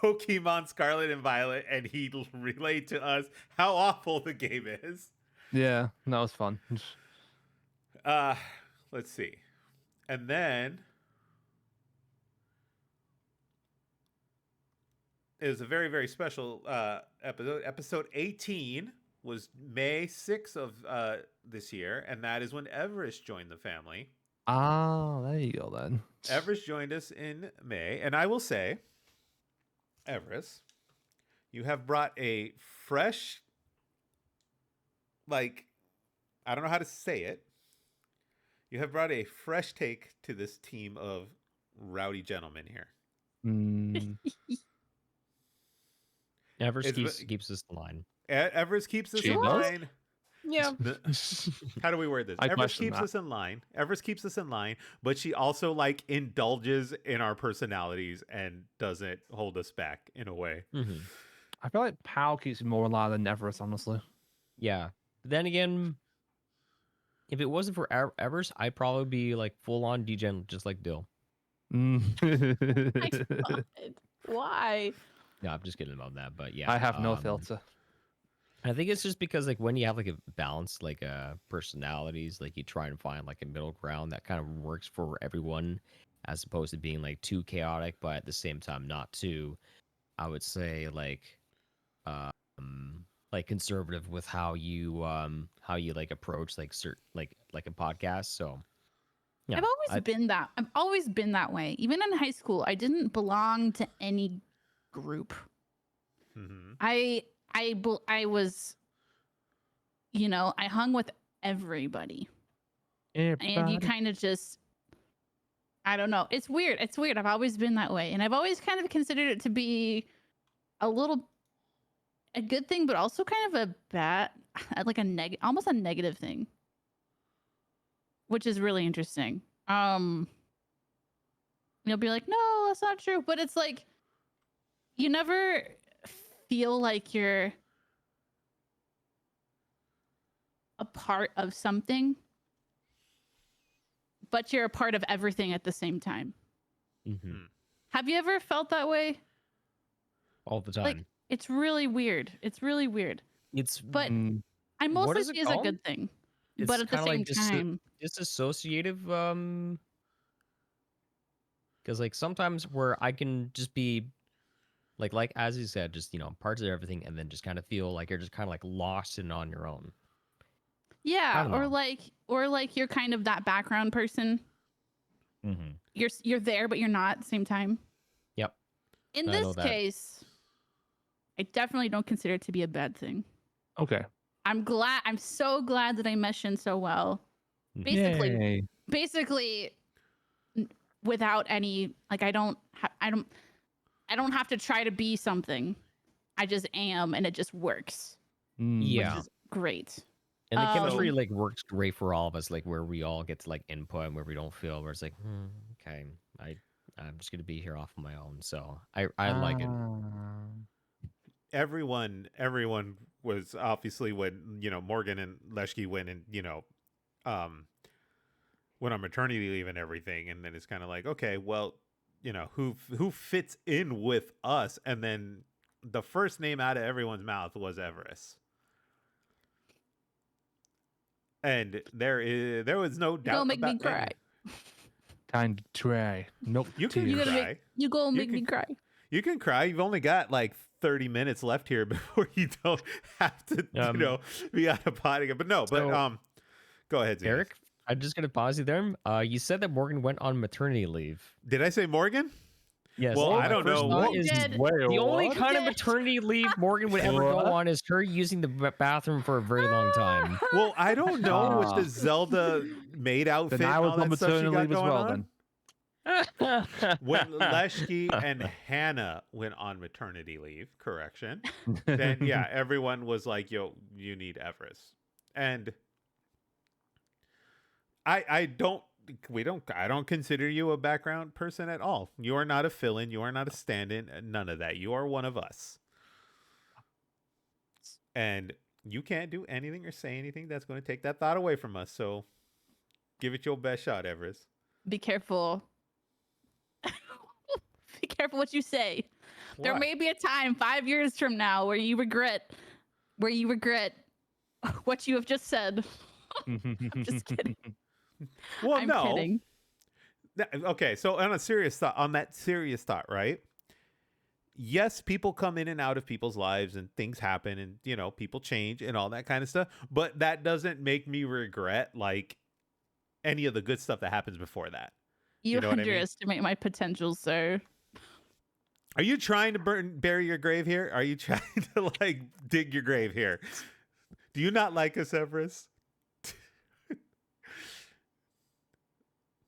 A: Pokemon Scarlet and Violet, and he relayed to us how awful the game is.
B: Yeah, that was fun.
A: Let's see. And then it was a very special episode. Episode 18 was May 6th of this year, and that is when Everis joined the family.
B: Ah, there you go then.
A: Everis joined us in May, and I will say, Everis, you have brought a fresh, like, I don't know how to say it. You have brought a fresh take to this team of rowdy gentlemen here.
B: Mm,
A: It's-
C: keeps us in line.
A: Everis keeps us
B: She
A: in
B: does?
A: line.
C: Yeah.
A: How do we word this?
B: I
A: Everis
B: question
A: keeps
B: that.
A: us in line. Everis keeps us in line, but she also like indulges in our personalities and doesn't hold us back in a way.
C: hmm
B: I feel like Pal keeps me more alive than Everest, honestly.
C: Yeah. But then again, if it wasn't for Evers, I'd probably be like full on degen, just like Dill.
D: God. Why?
C: No, I'm just kidding about that. But yeah,
B: I have no filter.
C: I think it's just because like when you have like a balance like personalities, like you try and find like a middle ground that kind of works for everyone, as opposed to being like too chaotic, but at the same time not too. I would say like conservative with how you like approach like like a podcast. So yeah,
D: I've always been that way. Even in high school, I didn't belong to any group.
A: Mm-hmm.
D: I was, you know, I hung with everybody. And you kind of just, I don't know. It's weird. It's weird. I've always been that way. And I've always kind of considered it to be a good thing, but also kind of a bad, like almost a negative thing, which is really interesting. You'll be like, no, that's not true. But it's like, you never feel like you're a part of something, but you're a part of everything at the same time.
C: Mm-hmm.
D: Have you ever felt that way?
C: All the time.
D: Like, it's really weird. It's really weird. But I
C: what
D: mostly
C: is it
D: see it as a
C: called?
D: good thing.
C: It's
D: But at the
C: kinda
D: same
C: like
D: time,
C: disassociative. Because like sometimes where I can just be like as you said, just parts of everything, and then just kind of feel like you're just kind of like lost and on your own. I
D: yeah,
C: don't
D: or
C: know.
D: like you're kind of that background person.
C: Mm-hmm.
D: You're there, but you're not at the same time.
C: Yep.
D: In
C: I know
D: this
C: that.
D: case, I definitely don't consider it to be a bad thing.
B: Okay.
D: I'm so glad that I mesh in so well.
B: Yay.
D: Basically without any, like, I don't have to try to be something. I just am, and it just works,
C: Yeah.
D: which is great.
C: And the chemistry
A: So-
C: like works great for all of us, like where we all get to like input and where we don't feel where it's like, okay, I'm just gonna be here off on my own. So I like it.
A: Everyone was obviously when Morgan and Leshki went and went on maternity leave and everything, and then it's kind of like, okay, well, who fits in with us, and then the first name out of everyone's mouth was Everis. And there was no doubt
D: Don't make me
A: about
D: cry.
B: Time to try. Nope.
A: You can
D: You
B: tears.
A: cry.
D: You go
A: You
D: make me
A: can-
D: cry.
A: You can cry. You've only got like 30 minutes left here before you don't have to, be out of potting. But no,
C: So-
A: go ahead, Zenith.
C: Eric, I'm just gonna pause you there. You said that Morgan went on maternity leave.
A: Did I say Morgan?
C: Yes.
A: Well,
C: my
A: I don't
C: first
A: know.
C: thought
D: You
C: is
D: did.
C: the only
B: what?
C: kind of
D: did.
C: maternity leave Morgan would ever go
B: What?
C: on is her using the bathroom for a very long time.
A: Well, I don't know with
B: Ah.
A: the Zelda maid outfit
B: Then I
A: and
B: was
A: all
B: on
A: that stuff she
B: maternity
A: got
B: leave as
A: going
B: well.
A: on.
B: Then.
A: When Leshki and Hannah went on maternity leave, correction, then yeah, everyone was like, yo, you need Everis. And I don't consider you a background person at all. You are not a fill-in, you are not a stand-in, none of that. You are one of us. And you can't do anything or say anything that's going to take that thought away from us. So give it your best shot, Everis.
D: Be careful. Be careful what you say. There
A: Why?
D: may be a time 5 years from now where you regret what you have just said. I'm just kidding.
A: Well,
D: I'm
A: no.
D: kidding.
A: Okay, so on that serious thought, right? Yes, people come in and out of people's lives and things happen and people change and all that kind of stuff, but that doesn't make me regret like any of the good stuff that happens before that.
D: You
A: know what I mean?
D: underestimate my potential, sir.
A: Are you trying to bury your grave here? Are you trying to like dig your grave here? Do you not like us, Everis?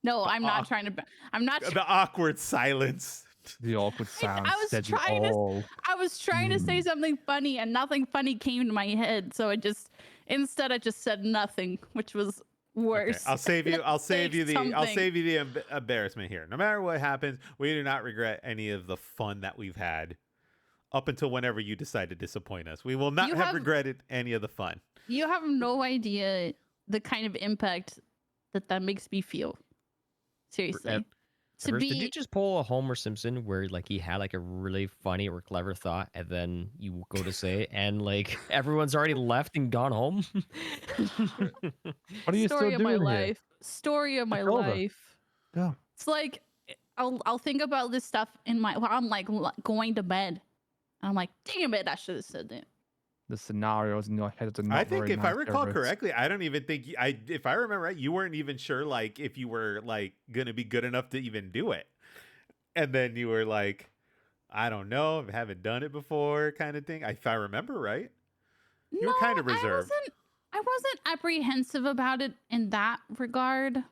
D: No, I'm not trying to. I'm not.
A: The awkward silence.
B: The awkward sound.
D: I was
B: said you
D: trying to-
B: all.
D: I was trying to say something funny, and nothing funny came to my head. So I just said nothing, which was worse.
A: Okay, I'll save you. I'll
D: Say
A: save you the
D: something.
A: embarrassment here. No matter what happens, we do not regret any of the fun that we've had up until whenever you decide to disappoint us. We will not
D: You
A: have
D: have-
A: regretted any of the fun.
D: You have no idea the kind of impact that makes me feel. Seriously. to
C: Everis, did you
D: be
C: just pull a Homer Simpson where like he had like a really funny or clever thought and then you go to say it and like everyone's already left and gone home?
B: What are you still
D: story of my
B: doing here?
D: life. Story of my
B: It's over.
D: life.
B: Go.
D: It's like I'll think about this stuff in my while I'm like going to bed. And I'm like, damn it, I should have said that.
B: The scenarios in your head are not
A: I think
B: very
A: if I
B: nice,
A: recall
B: Everis.
A: correctly, I don't even think if I remember right, you weren't even sure like if you were like gonna be good enough to even do it, and then you were like, I don't know, I haven't done it before, kind of thing. If I remember right, you were kind of reserved.
D: I wasn't apprehensive about it in that regard.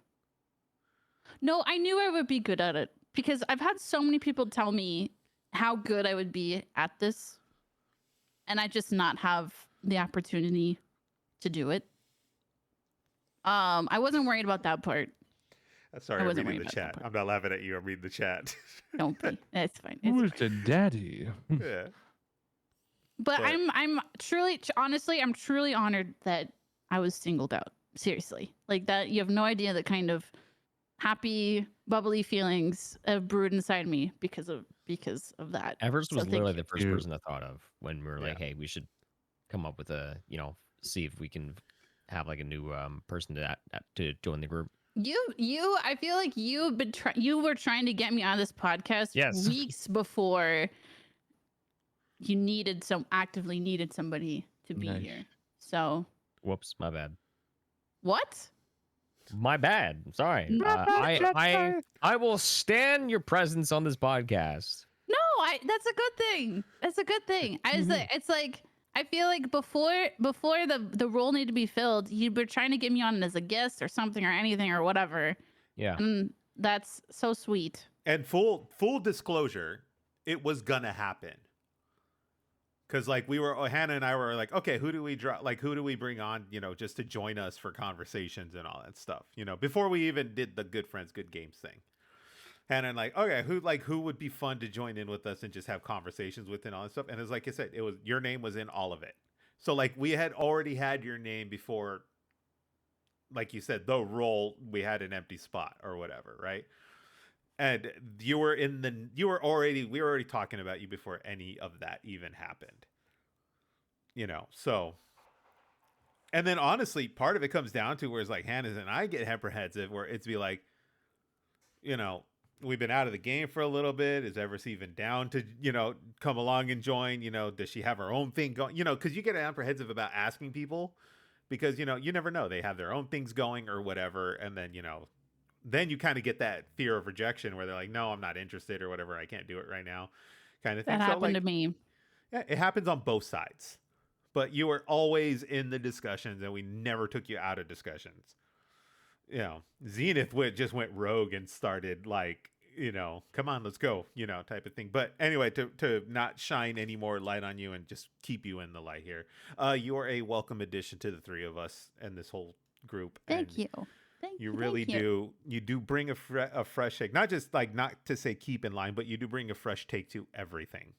D: No, I knew I would be good at it because I've had so many people tell me how good I would be at this, and I just not have the opportunity to do it. I wasn't worried about that part.
A: Sorry,
D: I
A: I'm
D: wasn't
A: reading
D: worried
A: the
D: about that
A: chat.
D: part.
A: I'm not laughing at you. I'm reading the chat.
D: Don't be. It's fine.
B: Who's
D: It's
B: the
D: fine.
B: daddy?
A: Yeah.
D: But
A: but-
D: I'm truly, honestly, I'm truly honored that I was singled out. Seriously, like that. You have no idea the kind of happy, bubbly feelings have brewed inside me because of that.
C: Everis
D: So
C: was
D: thank
C: literally
D: you.
C: the first
B: Dude.
C: person I thought of when we were like, hey, we should come up with a, see if we can have like a new person to join the group.
D: You, I feel like you've been you were trying to get me on this podcast
C: Yes.
D: weeks before you actively needed somebody to be
B: Nice.
D: here. So
C: Whoops, my bad.
D: what?
C: My bad. I'm sorry.
B: My bad,
C: I will stand your presence on this podcast.
D: No, that's a good thing. That's a good thing. It's like I feel like before the role needed to be filled, you were trying to get me on as a guest or something or anything or whatever.
C: Yeah.
D: And that's so sweet.
A: And full disclosure, it was gonna happen. Cause like Hannah and I were like, okay, who do we who do we bring on, just to join us for conversations and all that stuff, before we even did the Good Friends, Good Games thing. Hannah and okay, who would be fun to join in with us and just have conversations with and all that stuff. And it's like I said, your name was in all of it. So like we had already had your name before, like you said, the role, we had an empty spot or whatever, right? And we were already talking about you before any of that even happened. So. And then honestly, part of it comes down to where it's like Hannah and I get apprehensive where it's be like, we've been out of the game for a little bit. Is Everis even down to, come along and join? Does she have her own thing going? Because you get apprehensive about asking people because, you never know. They have their own things going or whatever. And then, then you kind of get that fear of rejection where they're like, no, I'm not interested or whatever. I can't do it right now kind of thing.
D: That
A: So,
D: happened to me.
A: Yeah, it happens on both sides. But you were always in the discussions and we never took you out of discussions. Zenith just went rogue and started come on, let's go, type of thing. But anyway, to not shine any more light on you and just keep you in the light here. You are a welcome addition to the three of us and this whole group.
D: Thank you.
A: You really do. You do bring a fresh take, not just not to say keep in line, but you do bring a fresh take to everything.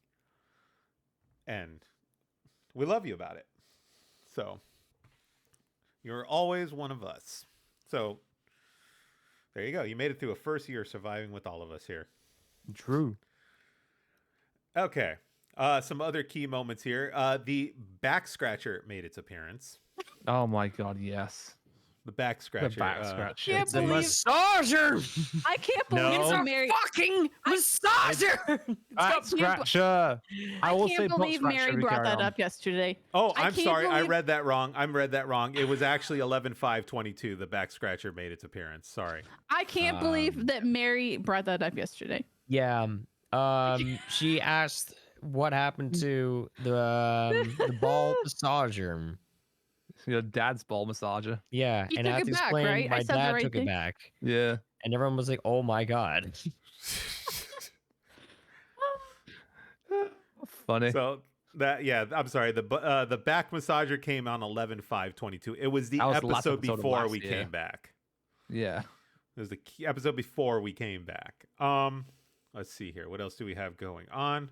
A: And we love you about it. So you're always one of us. So there you go. You made it through a first year surviving with all of us here.
B: True.
A: Okay. Some other key moments here. The back scratcher made its appearance.
B: Oh my god, yes.
A: The back scratcher.
B: The back scratcher.
D: Can't
C: It's a
D: believe-
C: massager.
D: I can't
C: No.
D: believe
C: It's a
D: Mary.
C: fucking massager.
B: Back scratcher. I will say
D: can't
B: butt
D: believe
B: scratcher
D: Mary
B: if we
D: brought
B: carry
D: that
B: on.
D: up yesterday.
A: Oh,
D: I
A: I'm
D: can't
A: sorry. I
D: believe-
A: read that wrong. It was actually 11/5/22. The back scratcher made its appearance. Sorry.
D: I can't believe that Mary brought that up yesterday.
C: Yeah. She asked what happened to the ball massager.
B: Your dad's ball massager.
C: Yeah,
D: He
C: and I
D: took
C: had
D: it
C: to
D: back,
C: explain
D: right? I
C: my
D: said the
C: dad
D: right
C: took
D: thing.
C: it back,
B: Yeah.
C: and everyone was like, "Oh my god."
B: Funny.
A: So I'm sorry. The back massager came on 11/5/22. It was the
B: That was the last
A: episode
B: episode of
A: before
B: last
A: we
B: year.
A: came back.
B: Yeah.
A: It was the key episode before we came back. Let's see here. What else do we have going on?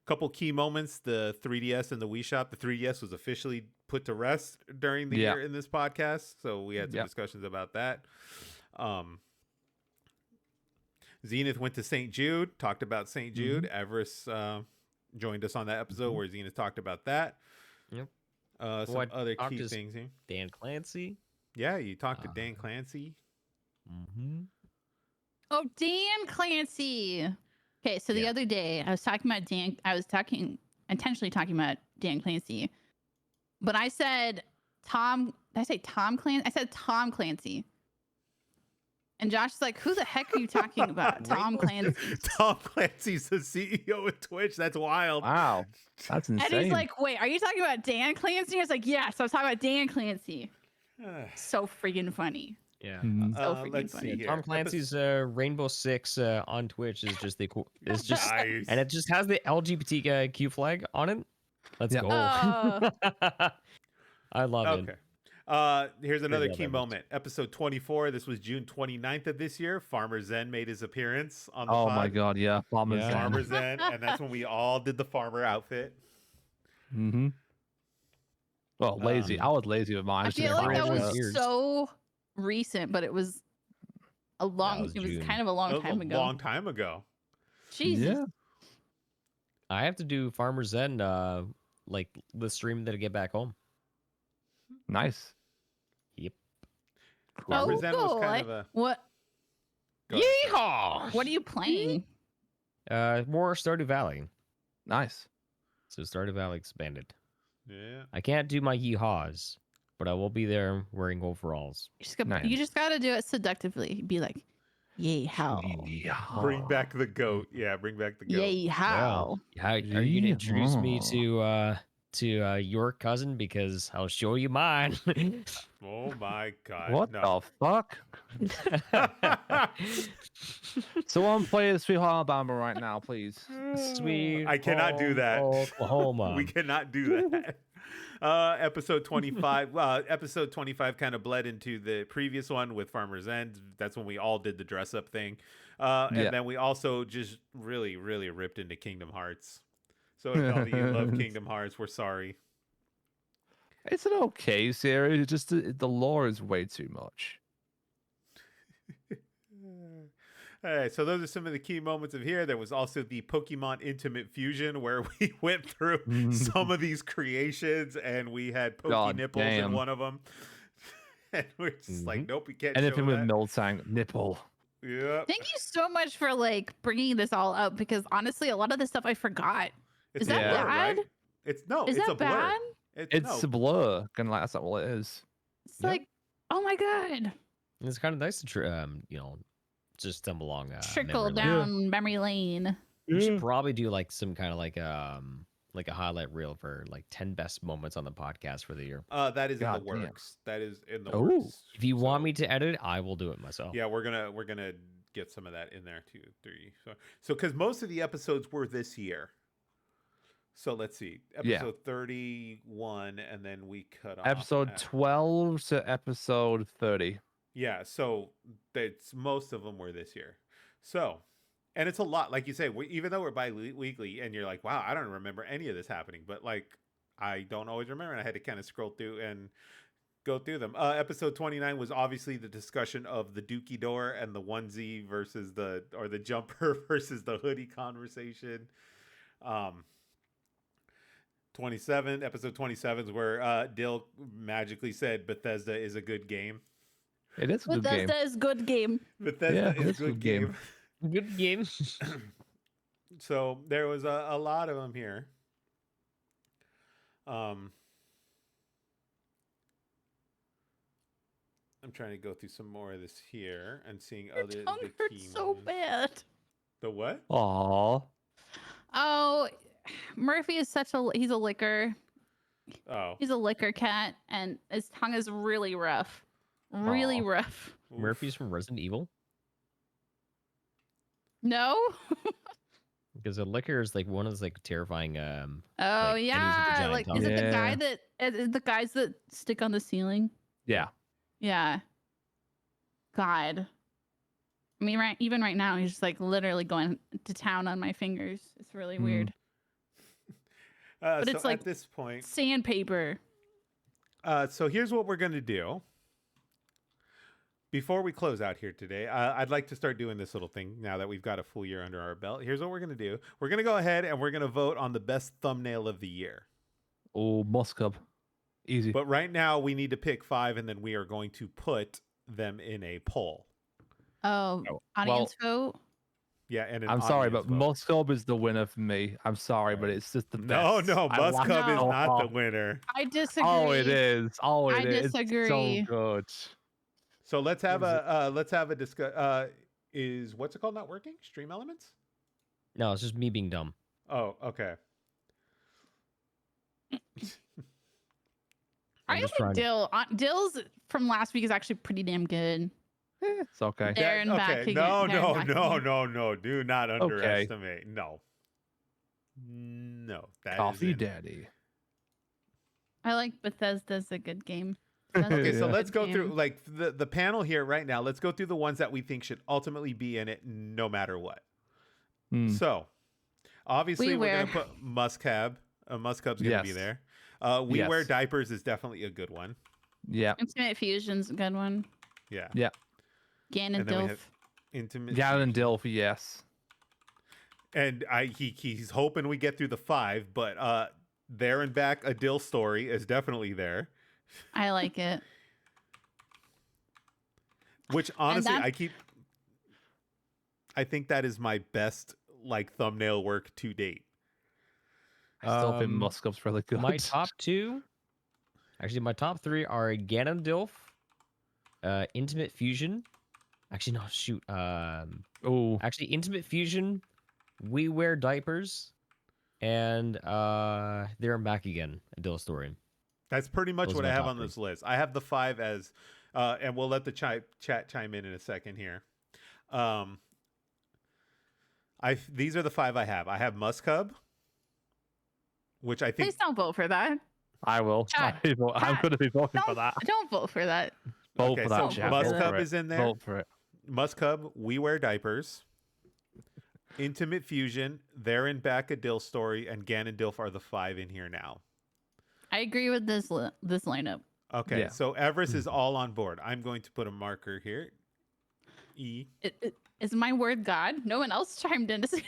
A: Couple key moments: the 3DS and the Wii Shop. The 3DS was officially put to rest during the
B: Yeah.
A: year in this podcast, so we had some
B: Yep.
A: discussions about that. Zenith went to St. Jude, talked about St. Jude. Everis joined us on that episode where Zenith talked about that.
C: Yep.
A: Some
C: What
A: other key
C: doctors-
A: things here.
C: Dan Clancy.
A: Yeah, you talked to Dan Clancy.
C: Mm-hmm.
D: Oh, Dan Clancy. Okay, so the
C: Yeah.
D: other day I was talking about Dan. I was intentionally talking about Dan Clancy, but I said Tom. Did I say Tom Clancy? I said Tom Clancy. And Josh is like, "Who the heck are you talking about, Tom Clancy?"
A: Tom Clancy's the CEO of Twitch. That's wild.
B: Wow, that's insane.
D: And he's like, "Wait, are you talking about Dan Clancy?" I was like, "Yes, I was talking about Dan Clancy." So freaking funny.
C: Yeah.
B: Mhm.
D: So freaking
A: Let's
D: funny.
A: see here.
C: Tom Clancy's Rainbow Six on Twitch is just the cool. It's just
A: Nice.
C: and it just has the LGBTQ flag on it. Let's
B: Yeah.
C: go.
D: Oh.
C: I love it.
A: Okay. Here's another
C: love
A: key
C: Everest.
A: moment. Episode 24. This was June 29th of this year. Farmer Zen made his appearance on the
B: Oh
A: pod.
B: my god, yeah, Farmer
C: Yeah.
B: Zen.
A: Farmer Zen, and that's when we all did the farmer outfit.
B: Mm-hmm. Well, lazy. I was lazy with mine.
D: I
B: just in
D: feel
B: a
D: like that
B: farmer
C: Farmer's
D: was
B: shirt.
C: ears.
D: so recent, but it was a long.
C: was
D: It was
C: June.
D: kind of a long
A: That was
D: time
A: a
D: ago.
A: long time ago.
D: Jesus.
B: Yeah.
C: I have to do Farmer's Zen like the stream that I get back home.
B: Nice.
C: Yep.
A: Farmer
D: Oh,
A: Zen was
D: cool.
A: kind of a.
D: What?
A: Go ahead, sir.
C: Yeehaw!
D: What are you playing?
C: More Stardew Valley.
B: Nice.
C: So Stardew Valley expanded.
A: Yeah.
C: I can't do my yeehaws, but I will be there wearing overalls.
B: Nice.
D: You just gotta do it seductively. Be like, "Yay, how?
A: Bring back the goat. Yeah, bring back the goat.
D: Yay, how?"
C: How are you gonna introduce me to your cousin? Because I'll show you mine.
A: Oh my god.
B: What
A: no.
B: the fuck? Someone play Sweet Home Alabama right now, please.
C: Sweet.
A: I cannot do
C: home
A: that.
C: Oklahoma.
A: We cannot do that. Episode 25. Episode 25 kind of bled into the previous one with Farmer's End. That's when we all did the dress up thing. And
B: Yeah.
A: then we also just really, really ripped into Kingdom Hearts. So if all of you love Kingdom Hearts, we're sorry.
B: It's an okay series. It's just the lore is way too much.
A: All right, so those are some of the key moments of here. There was also the Pokemon Intimate Fusion where we went through some of these creations and we had Poke
B: God
A: Nipples in
B: damn.
A: one of them. And we're just like, nope, we can't
B: Anything
A: show
B: with
A: that.
B: Miltank nipple.
A: Yeah.
D: Thank you so much for like bringing this all up because honestly, a lot of this stuff I forgot. Is that
A: a blur,
D: bad?
A: right? It's no,
D: Is
A: it's
D: that
A: a blur.
D: bad?
B: It's
A: no.
B: a blur. And like that's not what it is.
D: It's
C: Yep.
D: like, oh my god,
C: It's kind of nice to just stumble along.
D: trickle
C: memory lane.
D: down memory lane.
C: We should probably do like some kind of like a highlight reel for like 10 best moments on the podcast for the year.
A: That is
B: God
A: in the
B: damn.
A: works. That is in the
B: Oh.
A: works.
C: If you want
A: So,
C: me to edit it, I will do it myself.
A: yeah, we're gonna get some of that in there too. 3. So because most of the episodes were this year. So let's see,
B: Yeah.
A: episode 31, and then we cut off
B: Episode
A: at-
B: 12 to episode 30.
A: Yeah, so that's most of them were this year. So, and it's a lot, like you say. Even though we're bi-weekly, and you're like, wow, I don't remember any of this happening, but like I don't always remember, and I had to kind of scroll through and go through them. Episode 29 was obviously the discussion of the Dookie door and the onesie versus the jumper versus the hoodie conversation. 27, episode 27 is where Dill magically said Bethesda is a good game.
B: It is a good game.
D: Bethesda is good game.
A: Bethesda
B: Yeah,
A: is
B: it's
A: a good game.
C: Good game.
A: So there was a lot of them here. I'm trying to go through some more of this here and seeing
D: Your
A: other
D: tongue
A: the
D: hurts
A: key
D: so
A: moments.
D: bad.
A: The what?
B: Aw.
D: Oh, Murphy is he's a licker.
A: Oh,
D: He's a licker cat, and his tongue is really rough. Really
B: Aw.
D: rough.
A: oof.
C: Murphy's from Resident Evil.
D: No?
C: Because a licker is like one of those like terrifying
D: Oh
C: enemies with a
D: yeah.
C: giant
D: Like
C: tongue.
D: is it the guy
B: Yeah.
D: that is it the guys that stick on the ceiling?
B: Yeah.
D: Yeah. God. I mean, even right now, he's just like literally going to town on my fingers. It's really
B: Hmm.
D: weird. But
A: so
D: it's like
A: at this point,
D: sandpaper.
A: so here's what we're gonna do. Before we close out here today, I'd like to start doing this little thing now that we've got a full year under our belt. Here's what we're going to do. We're going to go ahead and we're going to vote on the best thumbnail of the year.
B: Oh, Moskub. Easy.
A: But right now we need to pick 5 and then we are going to put them in a poll.
D: Oh,
B: Oh,
D: audience vote.
A: Yeah, and an
B: I'm sorry,
A: audience
B: but
A: vote.
B: Moskub is the winner for me. I'm sorry, but it's just the best.
A: No,
B: I laughed
A: Muskub is
B: so
A: not the
B: hard.
A: winner.
D: I disagree.
B: Oh, it is. Oh, it
D: I
B: is. It's
D: disagree.
B: so good.
A: So let's have
B: What is
A: a discuss. Is what's it called not working? Stream Elements?
C: No, it's just me being dumb.
A: Oh, okay.
C: I'm
D: I
C: just
D: like
C: trying to-
D: Dill. Dill's from last week is actually pretty damn good.
B: It's okay.
D: There and back
A: okay.
D: again.
A: No,
D: there and
A: no,
D: back
A: no,
D: again.
A: no, no. Do not underestimate. No. No. That
B: Coffee
A: isn't-
B: Daddy.
D: I like Bethesda's a good game.
A: Okay, so
B: Yeah.
A: let's go
D: Good
A: through
D: game.
A: like the panel here right now. Let's go through the ones that we think should ultimately be in it no matter what.
B: Hmm.
A: So, obviously we're going to
D: WeWare.
A: put Muskab. Muskub's going to be
B: Yes.
A: there. We Wear
B: Yes.
A: Diapers is definitely a good one.
B: Yeah.
D: Intimate Fusion's a good one.
A: Yeah.
B: Yeah.
D: Gan
A: And
D: and
A: then we
D: Dilf.
A: have Intimate
B: Gavin and
A: Fusion.
B: Dilf, yes.
A: And he's hoping we get through the 5, but there and back a Dill story is definitely there.
D: I like it.
A: Which honestly,
D: that-
A: I think that is my best like thumbnail work to date.
B: I still think
C: Um,
B: Muskub's really good.
C: My top 2, actually, my top 3 are Ganondorf, Intimate Fusion. Actually, no, shoot.
B: Oh,
C: Actually, Intimate Fusion, We Wear Diapers, and There and Back Again, a Dill story.
A: That's pretty much
C: Those are
A: what
C: my
A: I have
C: top
A: on
C: 3.
A: this list. I have the 5 as, and we'll let the chat chime in a second here. These are the 5 I have. I have Muskub, which I think
D: Please don't vote for that.
B: I will.
D: Chat,
B: I'm
D: chat,
B: going to be voting for
D: Don't,
B: that.
D: don't vote for that.
B: Vote
A: Okay,
B: for
A: so
B: that, chat. Vote
A: Muskub
B: for it.
A: is in there.
B: Vote for it.
A: Muskub, We Wear Diapers, Intimate Fusion, There and Back a Dill story, and Ganondorf are the 5 in here now.
D: I agree with this this lineup.
A: Okay,
B: Yeah.
A: so Everis is all on board. I'm going to put a marker here. E.
D: Is my word God? No one else chimed in to say.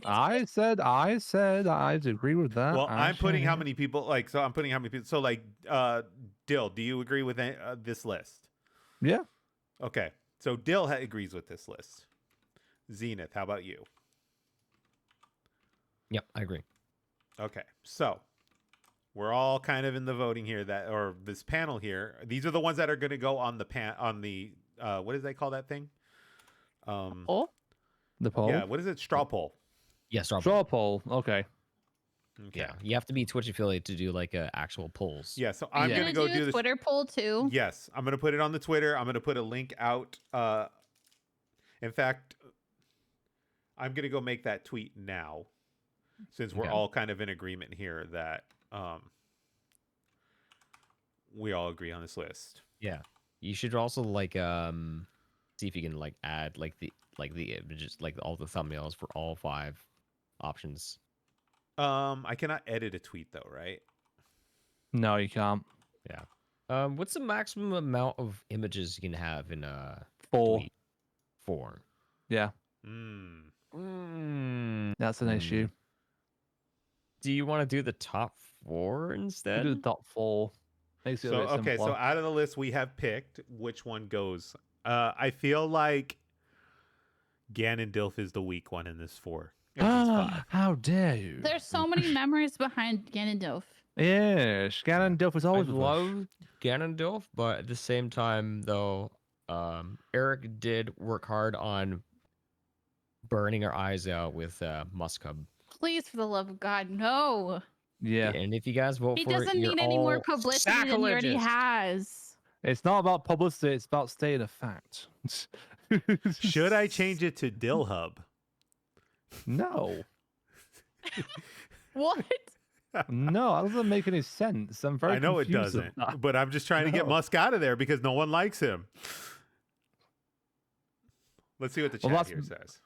B: I said I agree with that.
A: Well,
B: I
A: I'm putting how
B: said-
A: many people like so I'm putting how many people so like Dill, do you agree with this list?
B: Yeah.
A: Okay. So Dill agrees with this list. Zenith, how about you?
C: Yep, I agree.
A: Okay. So we're all kind of in the voting here or this panel here. These are the ones that are going to go on the what does they call that thing?
D: Oh,
B: The poll.
A: Yeah, what is it? Straw poll.
C: Yes, Rob.
B: Straw poll. Okay.
A: Okay.
C: Yeah, you have to be Twitch affiliate to do like actual polls.
A: Yeah, so I'm
B: Yeah.
A: going to go do
D: a
A: this.
D: Twitter poll too.
A: Yes, I'm going to put it on the Twitter. I'm going to put a link out. In fact, I'm going to go make that tweet now since we're
C: Okay.
A: all kind of in agreement here that we all agree on this list.
C: Yeah. You should also like see if you can like add like the images, like all the thumbnails for all 5 options.
A: I cannot edit a tweet though, right?
B: No, you can't.
C: What's the maximum amount of images you can have in a
B: 4.
C: tweet? 4.
B: Yeah, that's an issue.
C: Do you want to do the top 4
B: We
C: instead?
B: do the top 4. Makes it
A: So
B: a bit
A: okay, so
B: simpler.
A: out of the list we have picked, which one goes? I feel like Ganondorf is the weak one in this 4. of these 5.
B: How dare you?
D: There's so many memories behind Ganondorf.
B: Yes, Ganondorf is
C: I
B: always with us.
C: love Ganondorf, but at the same time, though, Eric did work hard on burning our eyes out with Muskub.
D: Please, for the love of God, no.
B: Yeah,
C: And if you guys vote
D: He
C: for it,
D: doesn't
C: you're
D: need any more
C: all
D: publicity than he already
C: sacrilegious.
D: has.
B: it's not about publicity; it's about stating a fact.
A: Should I change it to Dill Hub?
B: No,
D: What?
B: no, that doesn't make any sense. I'm very.
A: I know it
B: confused with
A: doesn't,
B: that.
A: but I'm just trying to get
B: No.
A: Musk out of there because no one likes him. Let's see what the
B: Well,
A: chat
B: that's-
A: here says.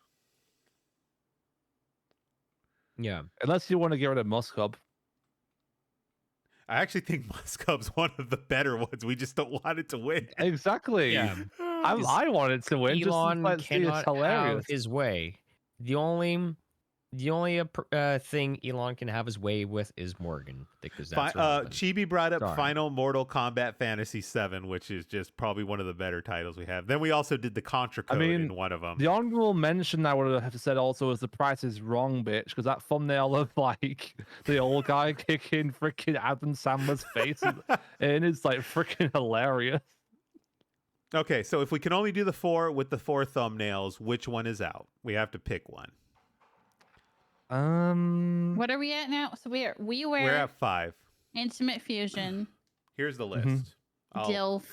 C: Yeah.
B: Unless you want to get rid of Muskub.
A: I actually think Muskub's one of the better ones. We just don't want it to win.
B: Exactly.
C: Yeah.
B: I wanted to win.
C: Elon
B: just see, it's
C: cannot have
B: hilarious.
C: his way. The only thing Elon can have his way with is Morgan, because that's relevant.
A: Chibi brought up
C: Sorry.
A: Final Mortal Kombat Fantasy 7, which is just probably one of the better titles we have. Then we also did the Contra Code in one of them.
B: The honorable mention I would have said also was The Price is Wrong, bitch, because that thumbnail of like the old guy kicking freaking Adam Sandler's face and it's like freaking hilarious.
A: Okay, so if we can only do the 4 with the 4 thumbnails, which one is out? We have to pick one.
D: What are we at now? So we're
A: at 5.
D: Intimate Fusion,
A: Here's the list.
D: DILF.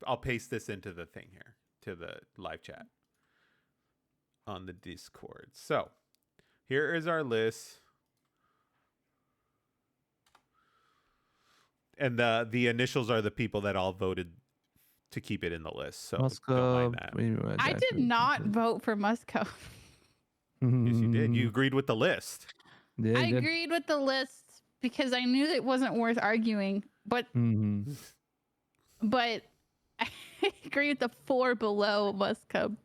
A: I'll paste this into the thing here, to the live chat on the Discord. So here is our list. And the initials are the people that all voted to keep it in the list. So don't mind that.
D: I did not vote for Musco.
A: Yes, you did. You agreed with the list.
B: Yeah,
D: I agreed with the list because I knew it wasn't worth arguing. But I agree with the 4 below Musco.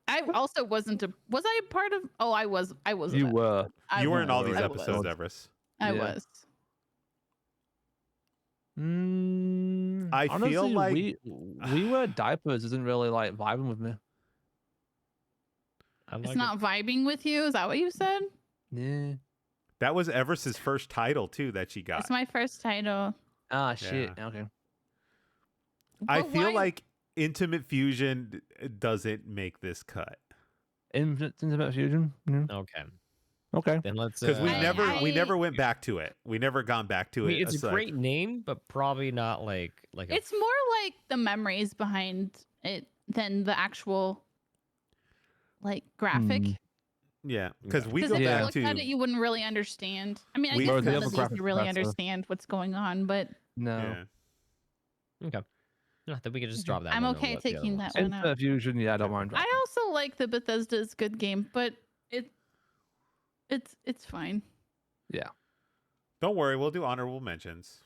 D: I also wasn't was I a part of? Oh, I was.
B: You were.
A: You were in all these
D: I
A: episodes,
D: was.
A: Everis.
D: I was.
A: I
B: Honestly,
A: feel like
B: we wear diapers isn't really like vibing with me.
D: It's not vibing with you. Is that what you said?
B: Yeah.
A: that was Everest's first title too that she got.
D: It's my first title.
B: Ah, shit. Okay.
A: I
D: But
A: feel
D: why-
A: like Intimate Fusion doesn't make this cut
B: Intimate Fusion. Yeah.
C: Okay.
B: Okay.
C: Then let's.
A: because we
D: I-
A: never went back to it. We never gone back to
C: I mean,
A: it.
C: it's a
A: aside-
C: great name, but probably not like a
D: It's more like the memories behind it than the actual like graphic.
A: Yeah, because we
D: Because
A: go
D: if you
A: back
D: looked
A: to
D: at it, you wouldn't really understand. I mean, I
A: We-
D: guess
A: Or the
D: none
B: other
D: of these
B: graphic
D: you really
B: better.
D: understand what's going on, but
B: No.
A: yeah.
C: Okay. No, then we can just drop that.
D: I'm
C: one and
D: okay
C: let the other
D: taking
C: ones.
D: that one out.
B: Intimate Fusion, yeah, I don't mind.
D: I also like the Bethesda's good game, but it's fine.
B: Yeah.
A: Don't worry, we'll do honorable mentions.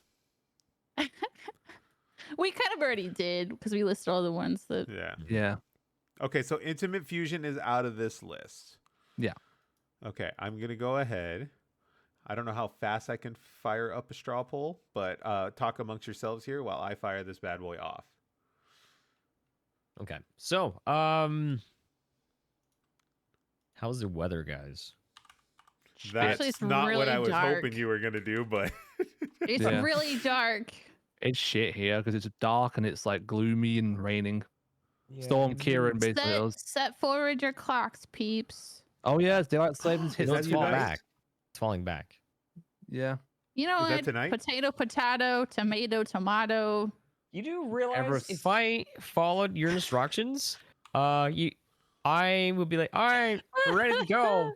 D: We kind of already did because we listed all the ones that.
A: Yeah.
B: Yeah.
A: Okay, so Intimate Fusion is out of this list.
B: Yeah.
A: Okay, I'm gonna go ahead. I don't know how fast I can fire up a straw poll, but talk amongst yourselves here while I fire this bad boy off.
C: Okay. So, how's the weather, guys?
A: That's
D: Actually, it's
A: not what
D: really
A: I was hoping
D: dark.
A: you were gonna do, but
D: It's
B: Yeah.
D: really dark.
B: It's shit here because it's dark and it's like gloomy and raining. Storm Kieran basically
D: Set,
B: does.
D: set forward your clocks, peeps.
B: Oh yeah, it's daylight savings
A: Is
B: hits.
C: No,
A: that
C: it's
B: you
C: falling
A: tonight?
C: back. It's falling back.
B: Yeah.
D: You know
A: Is that
D: what?
A: tonight?
D: Potato, potato, tomato, tomato.
C: You do realize
B: Everest.
C: if I followed your instructions, I would be like, all right, we're ready to go.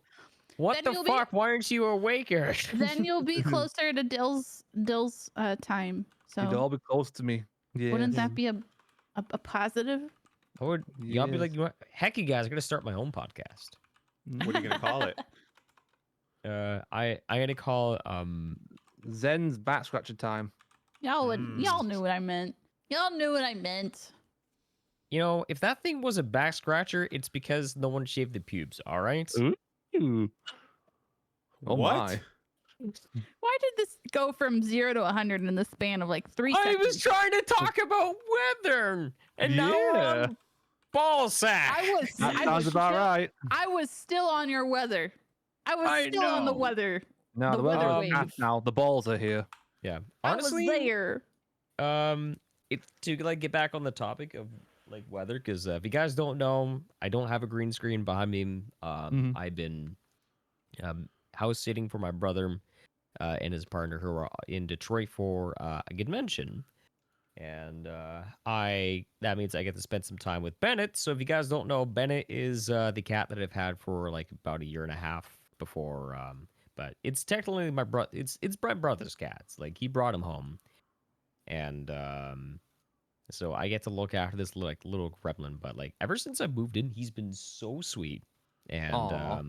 C: What
D: Then
C: the
D: you'll be-
C: fuck? Why aren't you awaker?
D: Then you'll be closer to Dill's time.
B: You'd
D: So
B: all be close to me. Yeah.
D: wouldn't that be a positive?
C: I would, y'all be
B: Yes.
C: like, you know, heck, you guys, I'm gonna start my own podcast.
A: what are you gonna call it?
C: I'm gonna call
B: Zen's back scratcher time.
D: Y'all knew what I meant. Y'all knew what I meant.
C: you know, if that thing was a back scratcher, it's because no one shaved the pubes. All right.
B: Ooh. Oh
A: What?
B: my.
D: Why did this go from 0 to 100 in the span of like 3
C: I
D: seconds?
C: was trying to talk about weather, and now we're
B: Yeah.
C: on ball sack.
B: That sounds about right.
D: I was still on your weather. I was
C: I
D: still on the
C: know.
D: weather.
B: Now
D: The
B: the weather
D: weather
B: is half
D: wave.
B: now. The balls are here.
C: Yeah.
D: I was
C: Honestly,
D: there.
C: To like get back on the topic of like weather, because if you guys don't know, I don't have a green screen behind me. I've been house sitting for my brother and his partner who are in Detroit for a convention, and that means I get to spend some time with Bennett. So if you guys don't know, Bennett is the cat that I've had for like about a year and a half before. But it's technically my brother. It's my brother's cat. Like he brought him home, and so I get to look after this like little gremlin. But like ever since I moved in, he's been so sweet. And
B: Aw.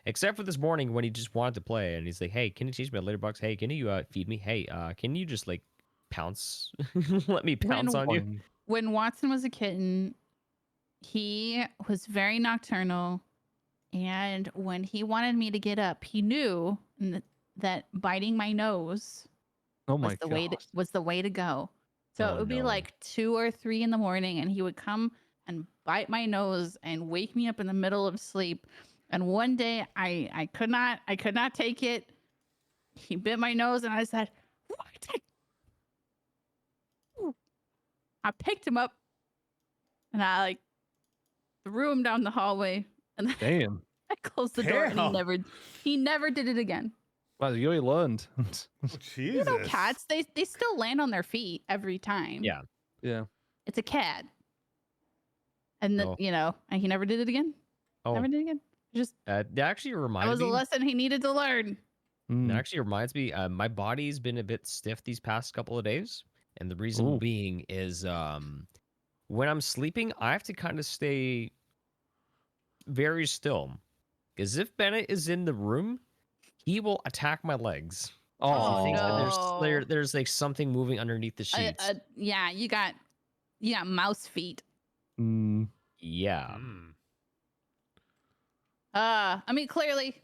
C: except for this morning when he just wanted to play, and he's like, "Hey, can you teach me a litter box? Hey, can you feed me? Hey, can you just like pounce, let me pounce on you?"
D: when Watson was a kitten, he was very nocturnal. And when he wanted me to get up, he knew that biting my nose
B: Oh
D: was
B: my
D: the
B: god.
D: way to go. So
C: Oh,
D: it would be
C: no.
D: like 2 or 3 in the morning, and he would come and bite my nose and wake me up in the middle of sleep. And one day I could not take it. He bit my nose, and I said, "What?" I picked him up, and I like threw him down the hallway, and then
B: Damn.
D: I closed the door, and
A: Damn.
D: he never did it again.
B: Well, you already learned.
A: Jesus.
D: You know, cats, they still land on their feet every time.
C: Yeah.
B: Yeah.
D: It's a cat. And then,
C: Oh.
D: and he never did it again.
C: Oh,
D: Never did it again. Just
C: that actually
D: that
C: reminds
D: was a
C: me.
D: lesson he needed to learn.
C: It
B: Mm.
C: actually reminds me. My body's been a bit stiff these past couple of days, and the reason
B: Ooh.
C: being is when I'm sleeping, I have to kind of stay very still, because if Bennett is in the room, he will attack my legs.
B: Oh,
C: He thinks that
D: no.
C: there's like something moving underneath the sheets.
D: Yeah, you got mouse feet.
B: Mm.
C: Yeah.
A: Mm.
D: I mean, clearly,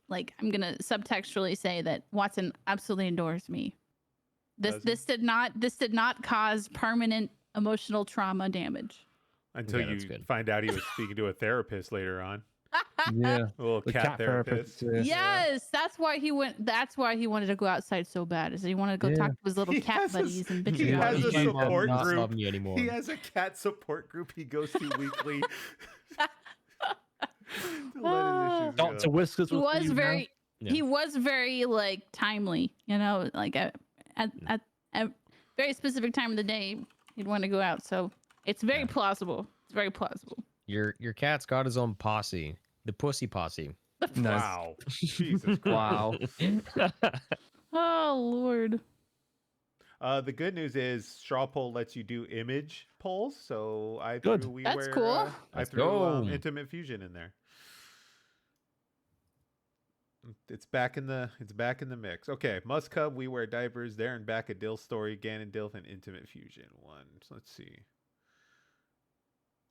D: like, I'm gonna subtextually say that Watson absolutely adores me. This did not cause permanent emotional trauma damage.
A: Until
C: Okay, that's
A: you
C: good.
A: find out he was speaking to a therapist later on.
B: Yeah.
A: A little
B: The
A: cat therapist.
B: therapist,
D: Yes, that's why he went. That's why he wanted to go outside so bad. Is he wanted to go
B: Yeah.
D: talk to his little
A: He
D: cat
A: has a
D: buddies and bitch
A: he
D: about
A: has a
D: it.
C: He does
A: support
C: not
A: group.
C: love me anymore.
A: He has a cat support group he goes to weekly. To let his issues
B: Dr.
A: go.
B: Whiskers
D: He
B: with
D: was
B: you now.
D: very
C: Yeah.
D: he was very like timely, like at a very specific time of the day he'd want to go out. So it's very
C: Yeah.
D: plausible. It's very plausible.
C: Your cat's got his own posse, the pussy posse.
B: Nice.
A: Wow. Jesus Christ.
B: Wow.
D: Oh Lord.
A: The good news is straw poll lets you do image polls, so I
B: Good.
A: threw
D: That's cool.
A: I
C: Let's
A: threw
C: go.
A: Intimate Fusion in there. It's back in the mix. Okay, Musk Cub, We Wear Diapers, there and back a Dill story, Ganondilf, and Intimate Fusion. One. So let's see.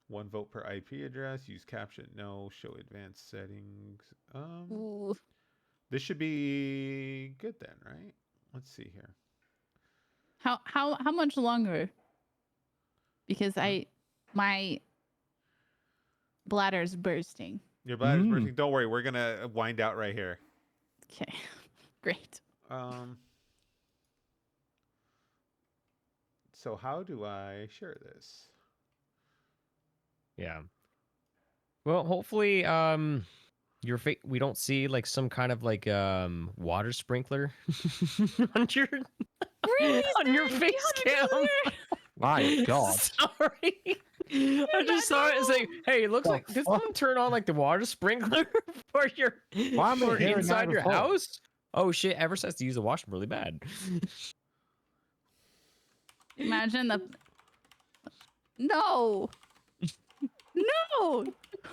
A: 1 vote per IP address. Use caption. No. Show advanced settings.
D: Ooh.
A: This should be good then, right? Let's see here.
D: How much longer? Because my bladder's bursting.
A: Your bladder's
B: Mm.
A: bursting. Don't worry, we're gonna wind out right here.
D: Okay. Great.
A: So how do I share this?
C: Yeah. Well, hopefully, we don't see like some kind of like water sprinkler on your
D: Really,
C: on your
D: Zach?
C: face
D: You had to
C: cam.
D: do that?
B: My God.
C: Sorry. I just saw it. It's like, hey, it looks
B: The
C: like this
B: fuck?
C: one turn on like the water sprinkler for your
B: Why am I
C: for
B: hearing
C: inside
B: that
C: your
B: before?
C: house. Oh shit! Everis has to use the washroom really bad.
D: Imagine the. No. No.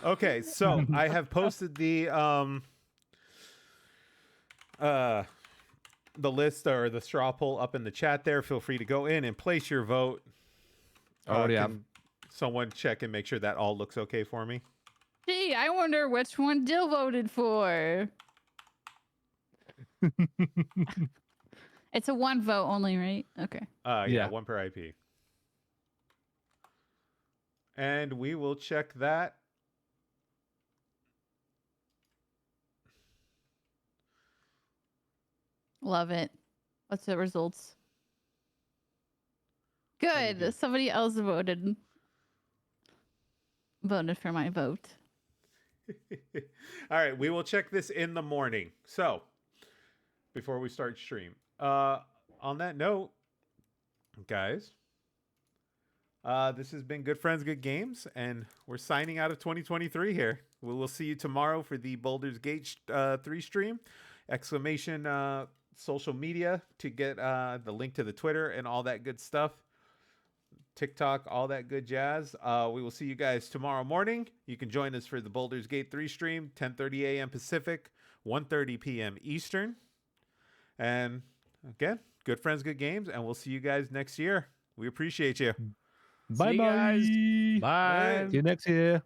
A: Okay, so I have posted the list or the straw poll up in the chat there. Feel free to go in and place your vote.
B: Already have.
A: Can someone check and make sure that all looks okay for me?
D: Gee, I wonder which one Dill voted for. It's a 1 vote only, right? Okay.
A: Yeah,
B: Yeah.
A: 1 per IP. And we will check that.
D: Love it. What's the results? Good. Somebody else voted for my vote.
A: All right, we will check this in the morning. So, before we start stream, on that note, guys, this has been Good Friends, Good Games, and we're signing out of 2023 here. We will see you tomorrow for the Baldur's Gate 3 stream. Exclamation social media to get the link to the Twitter and all that good stuff. TikTok, all that good jazz. We will see you guys tomorrow morning. You can join us for the Baldur's Gate 3 stream, 10:30 a.m. Pacific, 1:30 p.m. Eastern. And again, Good Friends, Good Games, and we'll see you guys next year. We appreciate you.
B: Bye
C: you
B: bye.
C: guys. Bye.
B: See you next year.